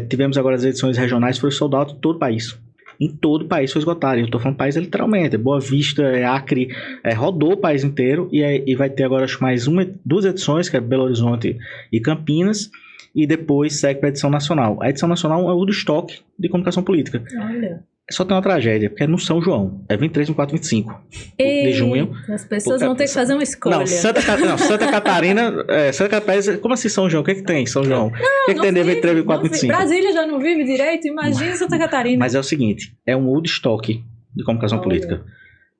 Speaker 3: Tivemos agora as edições regionais, foi sold out em todo o país. Em todo o país foi esgotado. Eu estou falando país literalmente. Boa Vista, Acre, rodou o país inteiro. E vai ter agora, acho, mais duas edições, que é Belo Horizonte e Campinas. E depois segue para a edição nacional. A edição nacional é o do estoque de comunicação política.
Speaker 1: Olha.
Speaker 3: Só tem uma tragédia, porque é no São João. É 23, 24, 25 de junho.
Speaker 1: As pessoas vão ter que fazer uma escolha.
Speaker 3: Não, Santa Catarina... Santa Catarina... Como assim São João? O que tem São João? O que tem de 23, 24, 25?
Speaker 1: Brasília já não vive direito, imagina Santa Catarina.
Speaker 3: Mas é o seguinte, é um Woodstock de comunicação política.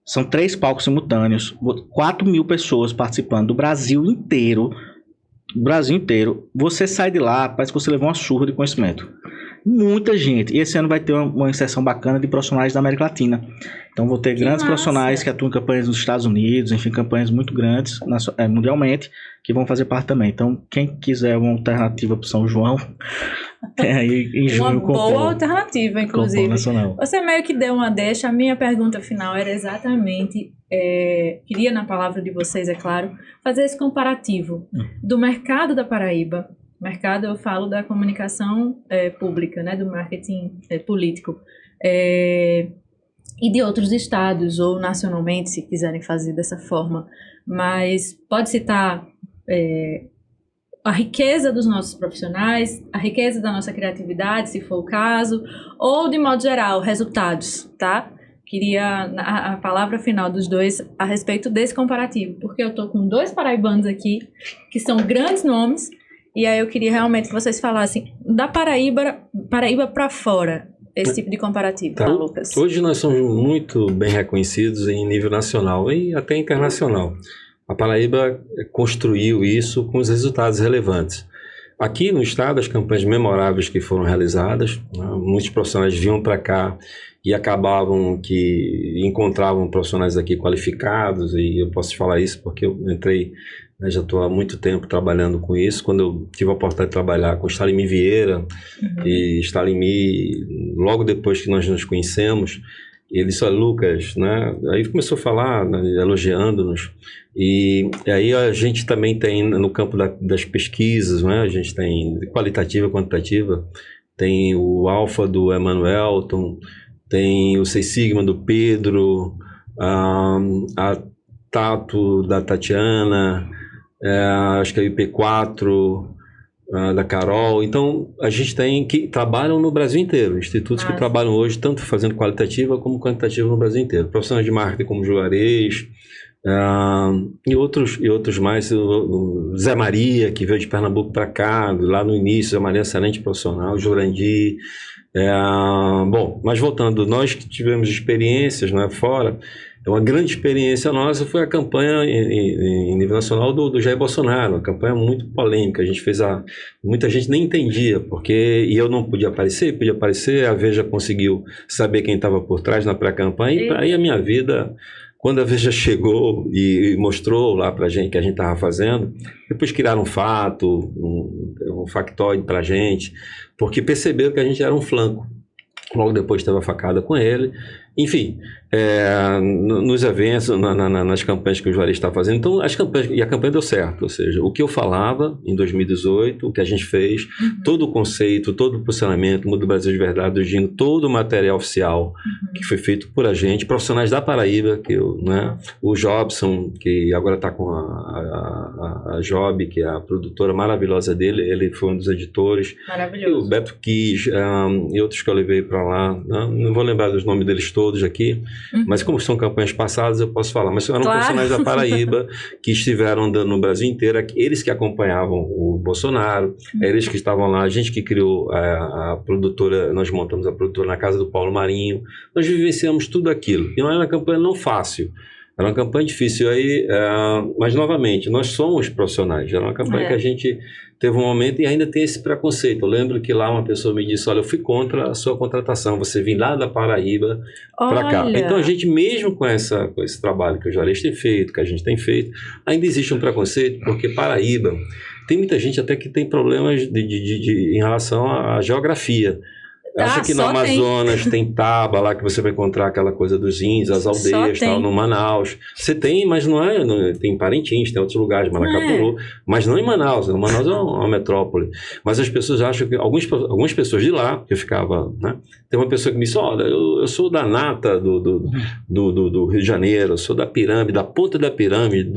Speaker 3: São 3 palcos simultâneos, 4.000 pessoas participando do Brasil inteiro. Você sai de lá, parece que você levou uma surra de conhecimento. Muita gente. E esse ano vai ter uma inserção bacana de profissionais da América Latina. Então vou ter grandes profissionais que atuam em campanhas nos Estados Unidos, enfim, campanhas muito grandes mundialmente, que vão fazer parte também. Então, quem quiser uma alternativa para São João, tem aí em junho.
Speaker 1: Uma boa alternativa, inclusive.
Speaker 3: Nacional.
Speaker 1: Você meio que deu uma deixa. A minha pergunta final era exatamente, queria na palavra de vocês, é claro, fazer esse comparativo do mercado da Paraíba. Mercado, eu falo da comunicação pública, né, do marketing político, e de outros estados, ou nacionalmente, se quiserem fazer dessa forma. Mas pode citar a riqueza dos nossos profissionais, a riqueza da nossa criatividade, se for o caso, ou, de modo geral, resultados, tá? Queria a palavra final dos dois a respeito desse comparativo, porque eu estou com 2 paraibanos aqui, que são grandes nomes. E aí eu queria realmente que vocês falassem da Paraíba para fora, esse tipo de comparativo, tá, Lucas?
Speaker 2: Hoje nós somos muito bem reconhecidos em nível nacional e até internacional. A Paraíba construiu isso com os resultados relevantes. Aqui no estado, as campanhas memoráveis que foram realizadas, né, muitos profissionais vinham para cá e acabavam que encontravam profissionais aqui qualificados, e eu posso falar isso porque eu entrei... Já estou há muito tempo trabalhando com isso. Quando eu tive a oportunidade de trabalhar com Stalin Vieira, e Stalin, logo depois que nós nos conhecemos, ele disse: olha, Lucas, né? Aí começou a falar, né, elogiando-nos. E aí a gente também tem no campo das pesquisas, né? A gente tem qualitativa e quantitativa, tem o Alpha do Emanuelton, tem o Seis Sigma do Pedro, a Tato da Tatiana, acho que é o IP4 da Carol. Então a gente tem que trabalham no Brasil inteiro, institutos que trabalham hoje tanto fazendo qualitativa como quantitativa no Brasil inteiro, profissionais de marketing como Juarez, E outros mais, o Zé Maria, que veio de Pernambuco para cá, lá no início, Zé Maria, excelente profissional, Jurandir. Bom, mas voltando, nós que tivemos experiências, né, fora, uma grande experiência nossa foi a campanha em nível nacional do Jair Bolsonaro, uma campanha muito polêmica. A gente fez muita gente nem entendia, e eu não podia aparecer, a Veja conseguiu saber quem estava por trás na pré-campanha, e aí a minha vida, quando a Veja chegou e mostrou lá pra gente que a gente estava fazendo, depois criaram um fato, um factoide pra gente, porque perceberam que a gente era um flanco. Logo depois teve a facada com ele. Enfim, nos eventos, nas campanhas que o Juarez está fazendo. Então, a campanha deu certo. Ou seja, o que eu falava em 2018, o que a gente fez, todo o conceito, todo o posicionamento, Mundo do Brasil de Verdade, do Gingo, todo o material oficial que foi feito por a gente, profissionais da Paraíba, o Jobson, que agora está com a Job, que é a produtora maravilhosa dele, ele foi um dos editores.
Speaker 1: Maravilhoso.
Speaker 2: E o Beto Kiss, e outros que eu levei para lá. Não vou lembrar dos nomes deles todos aqui, mas como são campanhas passadas, eu posso falar. Mas eram profissionais da Paraíba que estiveram andando no Brasil inteiro, eles que acompanhavam o Bolsonaro, eles que estavam lá, a gente que criou a produtora, nós montamos a produtora na casa do Paulo Marinho, nós vivenciamos tudo aquilo. E não era uma campanha não fácil, era uma campanha difícil. Mas, novamente, nós somos profissionais, era uma campanha que a gente teve um momento e ainda tem esse preconceito. Eu lembro que lá uma pessoa me disse, olha, eu fui contra a sua contratação, você vem lá da Paraíba para cá. Então a gente, mesmo com esse trabalho que o Juarez tem feito, que a gente tem feito, ainda existe um preconceito, porque Paraíba, tem muita gente até que tem problemas em relação à geografia. Acha que no Amazonas tem Taba lá, que você vai encontrar aquela coisa dos índios, as aldeias, tal, no Manaus. Você tem, mas não é, tem Parintins, tem outros lugares, Manacapuru, mas não em Manaus. Manaus é uma metrópole. Mas as pessoas acham que, algumas pessoas de lá, que eu ficava, né? Tem uma pessoa que me disse, olha, eu sou da nata do Rio de Janeiro, eu sou da pirâmide, da ponta da pirâmide,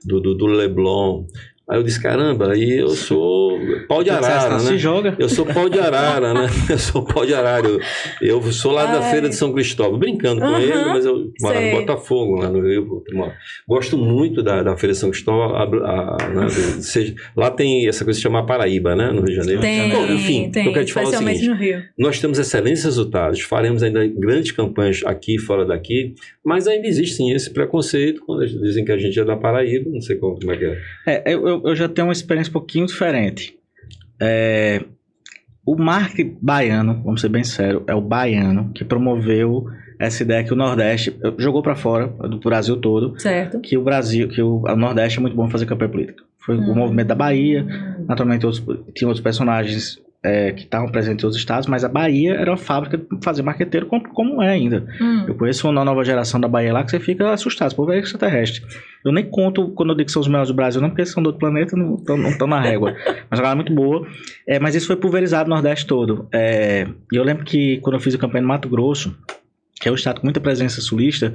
Speaker 2: do Leblon. Aí eu disse, caramba, aí eu sou pau de arara, né?
Speaker 3: Se joga.
Speaker 2: Eu sou pau de arara, né? Eu sou pau de arara. Eu sou lá da Feira de São Cristóvão, brincando com ele, mas eu moro em Botafogo, lá no Rio. Gosto muito da Feira de São Cristóvão. Lá tem essa coisa que se chama Paraíba, né? No Rio de Janeiro.
Speaker 1: Tem,
Speaker 2: eu quero te falar o seguinte,
Speaker 1: no Rio.
Speaker 2: Nós temos excelentes resultados, faremos ainda grandes campanhas aqui e fora daqui, mas ainda existe sim esse preconceito, quando eles dizem que a gente é da Paraíba, não sei como é que é.
Speaker 3: Eu já tenho uma experiência um pouquinho diferente. O marketing baiano, vamos ser bem sérios, é o baiano que promoveu essa ideia que o Nordeste jogou para fora do Brasil todo, certo. Que o Nordeste é muito bom fazer campanha política. Foi o movimento da Bahia, naturalmente tinha outros personagens que estavam presentes em outros estados, mas a Bahia era uma fábrica de fazer marqueteiro como é ainda. Eu conheço uma nova geração da Bahia lá que você fica assustado, esse povo é extraterrestre. Eu nem conto quando eu digo que são os melhores do Brasil, não, porque eles são do outro planeta, não estão na régua. Mas a galera é muito boa. Mas isso foi pulverizado no Nordeste todo. E eu lembro que quando eu fiz a campanha no Mato Grosso, que é um estado com muita presença sulista,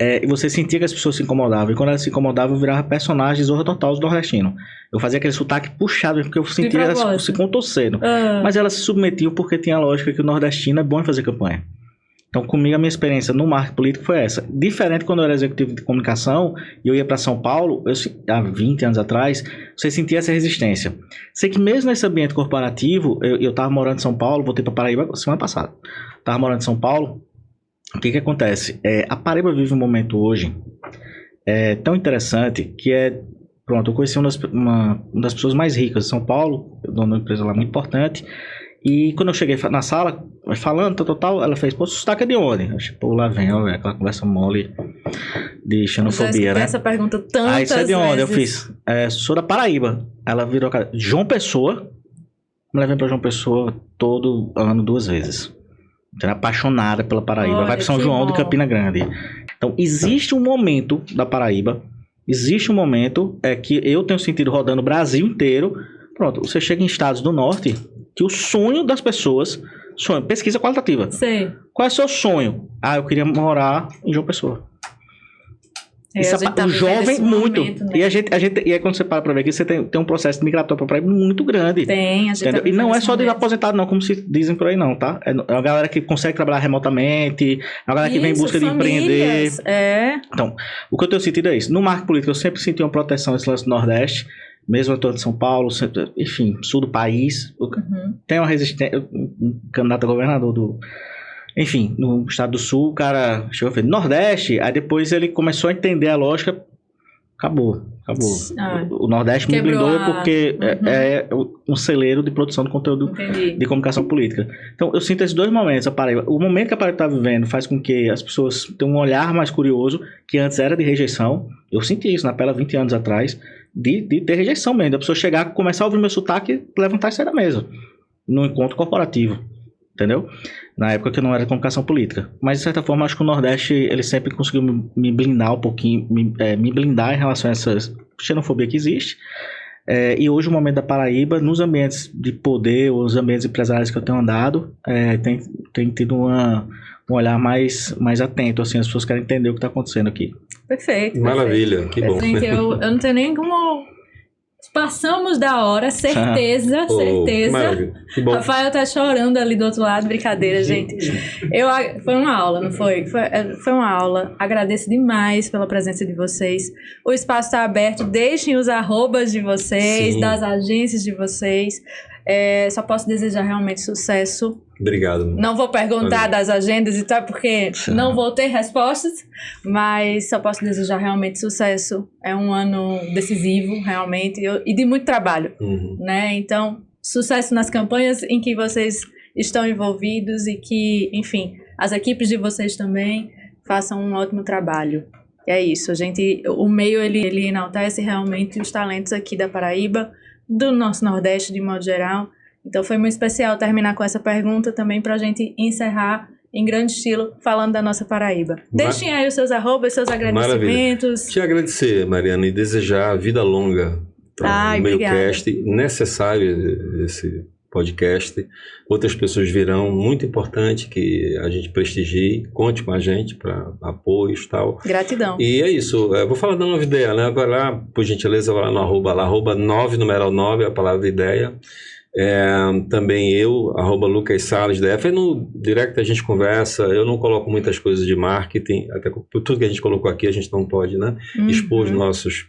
Speaker 3: e você sentia que as pessoas se incomodavam. E quando elas se incomodavam, eu virava personagem de Zorra Total do nordestino. Eu fazia aquele sotaque puxado, porque eu sentia elas se contorcendo. Mas elas se submetiam porque tinha a lógica que o nordestino é bom em fazer campanha. Então, comigo, a minha experiência no marketing político foi essa. Diferente quando eu era executivo de comunicação e eu ia para São Paulo, há 20 anos atrás, você sentia essa resistência. Sei que mesmo nesse ambiente corporativo, eu estava morando em São Paulo, voltei para Paraíba semana passada. Estava morando em São Paulo. O que acontece? A Paraíba vive um momento hoje tão interessante que pronto, eu conheci uma das pessoas mais ricas de São Paulo, dono de uma empresa lá muito importante, e quando eu cheguei na sala, falando, tal, ela fez, pô, sotaque é de onde? Eu achei, pô, lá vem, ó, aquela conversa mole de xenofobia, né?
Speaker 1: Essa pergunta tantas
Speaker 3: Aí, você é de onde?
Speaker 1: vezes.
Speaker 3: Eu fiz, sou da Paraíba. Ela virou, João Pessoa, me levei pra João Pessoa todo ano 2 vezes. Era apaixonada pela Paraíba. Olha, vai para São João de Campina Grande. Então, existe um momento da Paraíba, existe um momento que eu tenho sentido rodando o Brasil inteiro. Pronto, você chega em estados do norte, que o sonho das pessoas, pesquisa qualitativa.
Speaker 1: Sei.
Speaker 3: Qual é o seu sonho? Eu queria morar em João Pessoa. Isso,
Speaker 1: a gente tá
Speaker 3: o
Speaker 1: vivendo
Speaker 3: jovem
Speaker 1: esse
Speaker 3: muito.
Speaker 1: momento, né?
Speaker 3: E aí quando você para pra ver aqui, você tem um processo migratório pra Paraíba muito grande.
Speaker 1: Tem, a gente
Speaker 3: Entendeu?
Speaker 1: tá
Speaker 3: E não
Speaker 1: vivendo
Speaker 3: é
Speaker 1: esse
Speaker 3: só de
Speaker 1: momento.
Speaker 3: aposentado, não, como se dizem por aí, não, tá? É uma galera que consegue trabalhar remotamente, é uma galera que vem em
Speaker 1: Isso,
Speaker 3: busca de
Speaker 1: famílias,
Speaker 3: empreender. Então, o que eu tenho sentido é isso. No marco político, eu sempre senti uma proteção esse lance do Nordeste, mesmo em torno de São Paulo, enfim, sul do país. Tem uma resistência. Um candidato a governador enfim, no estado do Sul, o cara chegou a falar Nordeste, aí depois ele começou a entender a lógica. Acabou. O Nordeste me blindou porque é um celeiro de produção de conteúdo de comunicação política. Então, eu sinto esses dois momentos. O momento que a Paraíba está vivendo faz com que as pessoas tenham um olhar mais curioso, que antes era de rejeição. Eu senti isso na pele há 20 anos atrás, de ter rejeição mesmo. Da pessoa chegar, começar a ouvir meu sotaque, levantar e sair da mesa. No encontro corporativo. Entendeu? Na época que eu não era de comunicação política. Mas, de certa forma, acho que o Nordeste, ele sempre conseguiu me blindar um pouquinho, me blindar em relação a essa xenofobia que existe. E hoje, o momento da Paraíba, nos ambientes de poder, os ambientes empresariais que eu tenho andado, tem tido um olhar mais atento, assim, as pessoas querem entender o que está acontecendo aqui.
Speaker 1: Perfeito.
Speaker 2: Maravilha, que bom.
Speaker 1: Gente, eu não tenho nem como... Passamos da hora, certeza, certeza.
Speaker 2: Maravilha, que bom.
Speaker 1: Rafael tá chorando ali do outro lado, brincadeira, gente. Foi uma aula, não foi? Foi uma aula. Agradeço demais pela presença de vocês. O espaço está aberto, deixem os arrobas de vocês, das agências de vocês. Só posso desejar realmente sucesso.
Speaker 2: Obrigado.
Speaker 1: Não vou perguntar das agendas e tal, porque não vou ter respostas, mas só posso desejar realmente sucesso. É um ano decisivo, realmente, e de muito trabalho, né? Então, sucesso nas campanhas em que vocês estão envolvidos e que, enfim, as equipes de vocês também façam um ótimo trabalho. É isso, o meio, ele enaltece realmente os talentos aqui da Paraíba, do nosso Nordeste de modo geral. Então foi muito especial terminar com essa pergunta também para a gente encerrar em grande estilo falando da nossa Paraíba. Deixem aí os seus arrobas, seus agradecimentos.
Speaker 2: Maravilha. Te agradecer, Mariana, e desejar vida longa para o Meiocast. Necessário esse podcast. Outras pessoas virão, muito importante que a gente prestigie, conte com a gente para apoios e tal.
Speaker 1: Gratidão.
Speaker 2: E é isso, eu vou falar da nova ideia, né? Vai lá, por gentileza, vai lá no arroba 9, numeral 9, a palavra ideia. Também eu, arroba Lucas Salles DF. No direct a gente conversa, eu não coloco muitas coisas de marketing, até por tudo que a gente colocou aqui a gente não pode, né, expor os nossos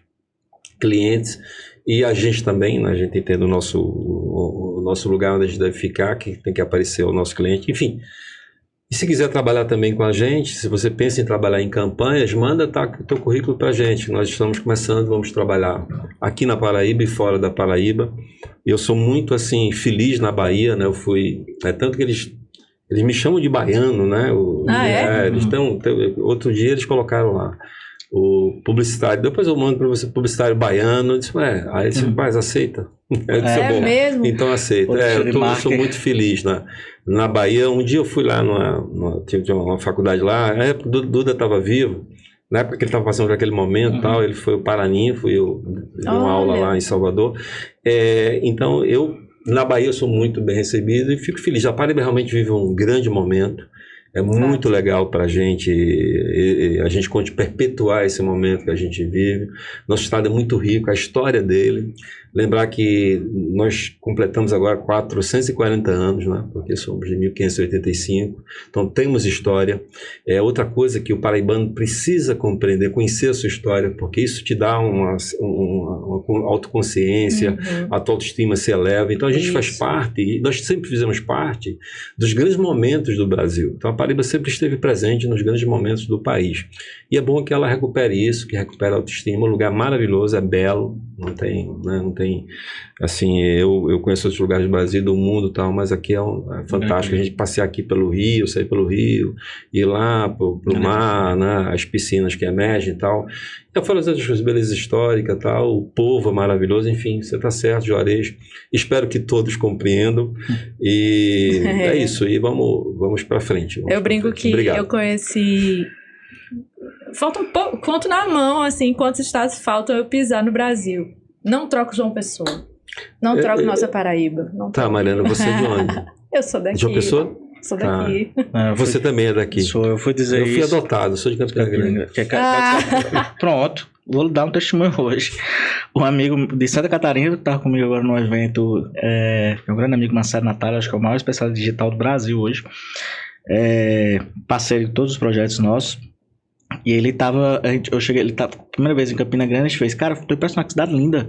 Speaker 2: clientes e a gente também, né, a gente entende o nosso lugar onde a gente deve ficar, que tem que aparecer o nosso cliente, enfim. E se quiser trabalhar também com a gente, se você pensa em trabalhar em campanhas, manda o teu currículo para a gente. Nós estamos começando, vamos trabalhar aqui na Paraíba e fora da Paraíba. Eu sou muito, assim, feliz na Bahia, né? Eu fui... tanto que eles me chamam de baiano, né? Outro dia eles colocaram lá o publicitário. Depois eu mando para você, publicitário baiano. Eu disse, aí você mais aceita? Bom,
Speaker 1: mesmo?
Speaker 2: Então aceita. Eu sou muito feliz na Bahia. Um dia eu fui lá, tinha uma faculdade lá, a época o Duda estava vivo, na época que ele estava passando por aquele momento, tal, ele foi o Paraninho, fui eu, dei uma aula lá em Salvador. Então, na Bahia eu sou muito bem recebido e fico feliz. A Paraíba realmente vive um grande momento. É muito legal para a gente perpetuar esse momento que a gente vive. Nosso estado é muito rico, a história dele. Lembrar que nós completamos agora 440 anos, né? Porque somos de 1585, então temos história. Outra coisa que o paraibano precisa compreender, conhecer a sua história, porque isso te dá uma autoconsciência, a tua autoestima se eleva. Então a gente faz parte, e nós sempre fizemos parte dos grandes momentos do Brasil. Então a Paraíba sempre esteve presente nos grandes momentos do país. E é bom que ela recupere isso, que recupere a autoestima. Um lugar maravilhoso, é belo, não tem assim, eu conheço outros lugares do Brasil, do mundo e tal, mas aqui é fantástico. A gente passear aqui pelo Rio, sair pelo Rio, ir lá pro mar, né, as piscinas que emergem e tal. Então, fora as outras belezas históricas e tal, o povo é maravilhoso, enfim, você tá certo, Juarez. Espero que todos compreendam e é isso, e vamos para frente.
Speaker 1: Eu brinco que Obrigado. Eu conheci... Falta um pouco, conto na mão, assim, quantos estados faltam eu pisar no Brasil. Não troco João Pessoa. Não troco nossa Paraíba. Não troco.
Speaker 2: Mariana, você é de onde?
Speaker 1: Eu sou daqui.
Speaker 2: João Pessoa?
Speaker 1: Sou daqui.
Speaker 2: Você também é daqui.
Speaker 3: Eu fui dizer
Speaker 2: isso. Eu fui
Speaker 3: isso.
Speaker 2: adotado, sou de Campina Grande.
Speaker 3: Pronto, vou dar um testemunho hoje. Um amigo de Santa Catarina, que estava comigo agora no evento, meu grande amigo Marcelo Natália, acho que é o maior especialista digital do Brasil hoje, parceiro de todos os projetos nossos. E ele tava, ele tava, primeira vez em Campina Grande, a gente fez, cara, tô impressionado, que cidade linda.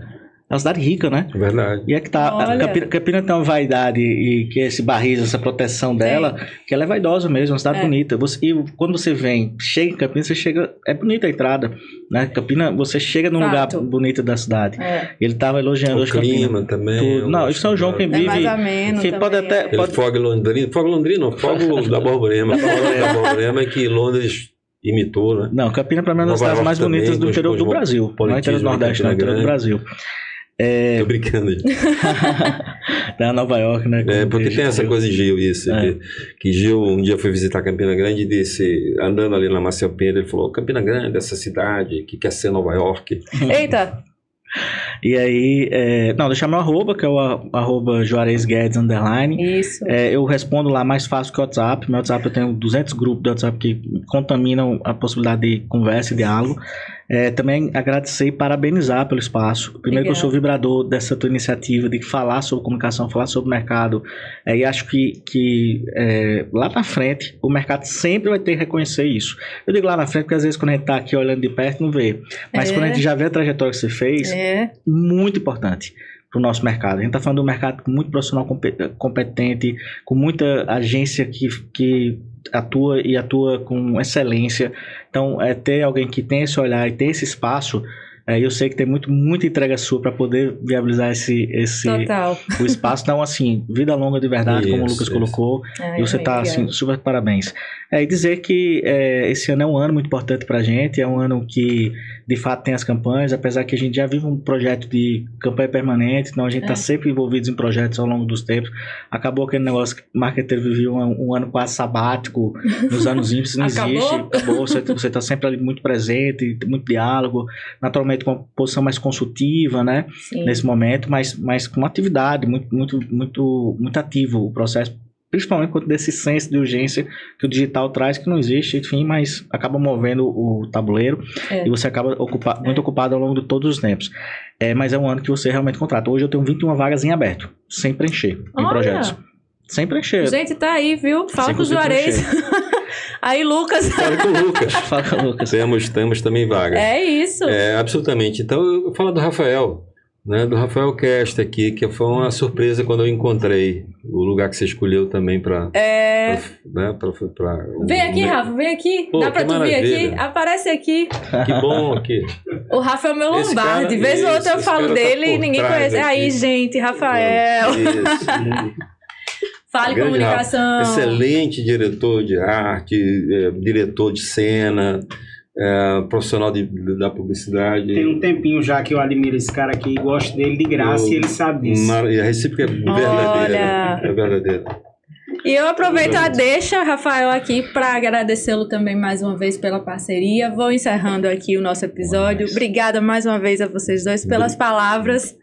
Speaker 3: É uma cidade rica, né?
Speaker 2: É verdade.
Speaker 3: E é que tá, Campina tem uma vaidade e que esse barrismo, essa proteção dela, que ela é vaidosa mesmo, uma cidade bonita. E quando você chega em Campina, é bonita a entrada, né? Campina, você chega num lugar bonito da cidade. Ele tava elogiando
Speaker 2: o clima também.
Speaker 3: Não, em São João quem vive...
Speaker 1: mais ameno
Speaker 3: quem pode até...
Speaker 2: Fogo Londrino, fogo da Borborema. Da Borborema é que Londres imitou, né?
Speaker 3: Não, Campina para mim é uma das cidades mais bonitas do interior do Brasil. Não é interior do Nordeste, não é interior do Brasil.
Speaker 2: Tô brincando.
Speaker 3: Da Nova York, né?
Speaker 2: Porque tem essa coisa de Gil, isso. Que Gil um dia foi visitar Campina Grande e disse, andando ali na Marcel Pedro, ele falou, Campina Grande, essa cidade que quer ser Nova York.
Speaker 1: Eita!
Speaker 3: E aí, deixa meu arroba, que é o arroba Juarez Guedes _.
Speaker 1: Isso.
Speaker 3: Eu respondo lá mais fácil que o WhatsApp. Meu WhatsApp, eu tenho 200 grupos de WhatsApp que contaminam a possibilidade de conversa e diálogo. Também agradecer e parabenizar pelo espaço. Primeiro que eu sou vibrador dessa tua iniciativa de falar sobre comunicação, falar sobre mercado. E acho que lá na frente o mercado sempre vai ter que reconhecer isso. Eu digo lá na frente porque às vezes quando a gente está aqui olhando de perto não vê. Mas quando a gente já vê a trajetória que você fez, muito importante para o nosso mercado. A gente está falando de um mercado com muito profissional competente, com muita agência que atua com excelência. Então, ter alguém que tem esse olhar e tem esse espaço, eu sei que tem muita entrega sua para poder viabilizar o espaço. Então, assim, vida longa de verdade, como o Lucas colocou, e você está, assim, super parabéns. E dizer que esse ano é um ano muito importante para a gente, é um ano que, de fato, tem as campanhas, apesar que a gente já vive um projeto de campanha permanente, então a gente está sempre envolvido em projetos ao longo dos tempos. Acabou aquele negócio que o marketeiro vivia um ano quase sabático, nos anos ímpares, não existe. Acabou, você está sempre ali muito presente, muito diálogo, naturalmente com uma posição mais consultiva, né? Nesse momento, mas com uma atividade muito ativo o processo, principalmente quanto desse senso de urgência que o digital traz, que não existe, enfim, mas acaba movendo o tabuleiro e você acaba muito ocupado ao longo de todos os tempos. Mas é um ano que você realmente contrata. Hoje eu tenho 21 vagas em aberto, sem preencher, em projetos. Sem preencher.
Speaker 1: Gente, tá aí, viu? Fala com o Juarez. Aí, Lucas.
Speaker 2: Fala com o Lucas. Temos também vagas.
Speaker 1: É isso.
Speaker 2: Absolutamente. Então, eu falo do Rafael, né? Do Rafael Cast aqui, que foi uma surpresa quando eu encontrei o lugar que você escolheu também para...
Speaker 1: Vem aqui, Rafa, vem aqui. Dá pra tu vir aqui? Aparece aqui.
Speaker 2: Que bom aqui.
Speaker 1: O Rafa é o meu Lombardi. De vez ou outra eu falo dele e ninguém conhece. Aí, gente, Rafael.
Speaker 2: Isso.
Speaker 1: Fale comunicação.
Speaker 2: Excelente diretor de arte, diretor de cena, profissional da publicidade.
Speaker 4: Tem um tempinho já que eu admiro esse cara aqui, gosto dele de graça e ele sabe disso.
Speaker 2: E a recíproca é verdadeira. É verdadeira.
Speaker 1: E eu aproveito a deixa, Rafael, aqui para agradecê-lo também mais uma vez pela parceria. Vou encerrando aqui o nosso episódio. Obrigada mais uma vez a vocês dois pelas palavras.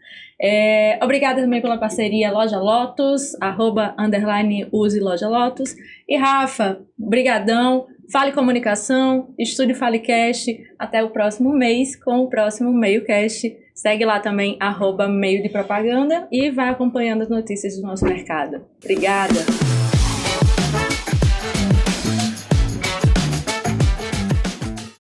Speaker 1: Obrigada também pela parceria Loja Lotus, @_use Loja Lotus. E Rafa, brigadão. Fale Comunicação, estude Falecast. Até o próximo mês com o próximo MeioCast. Segue lá também @meio de propaganda e vai acompanhando as notícias do nosso mercado. Obrigada.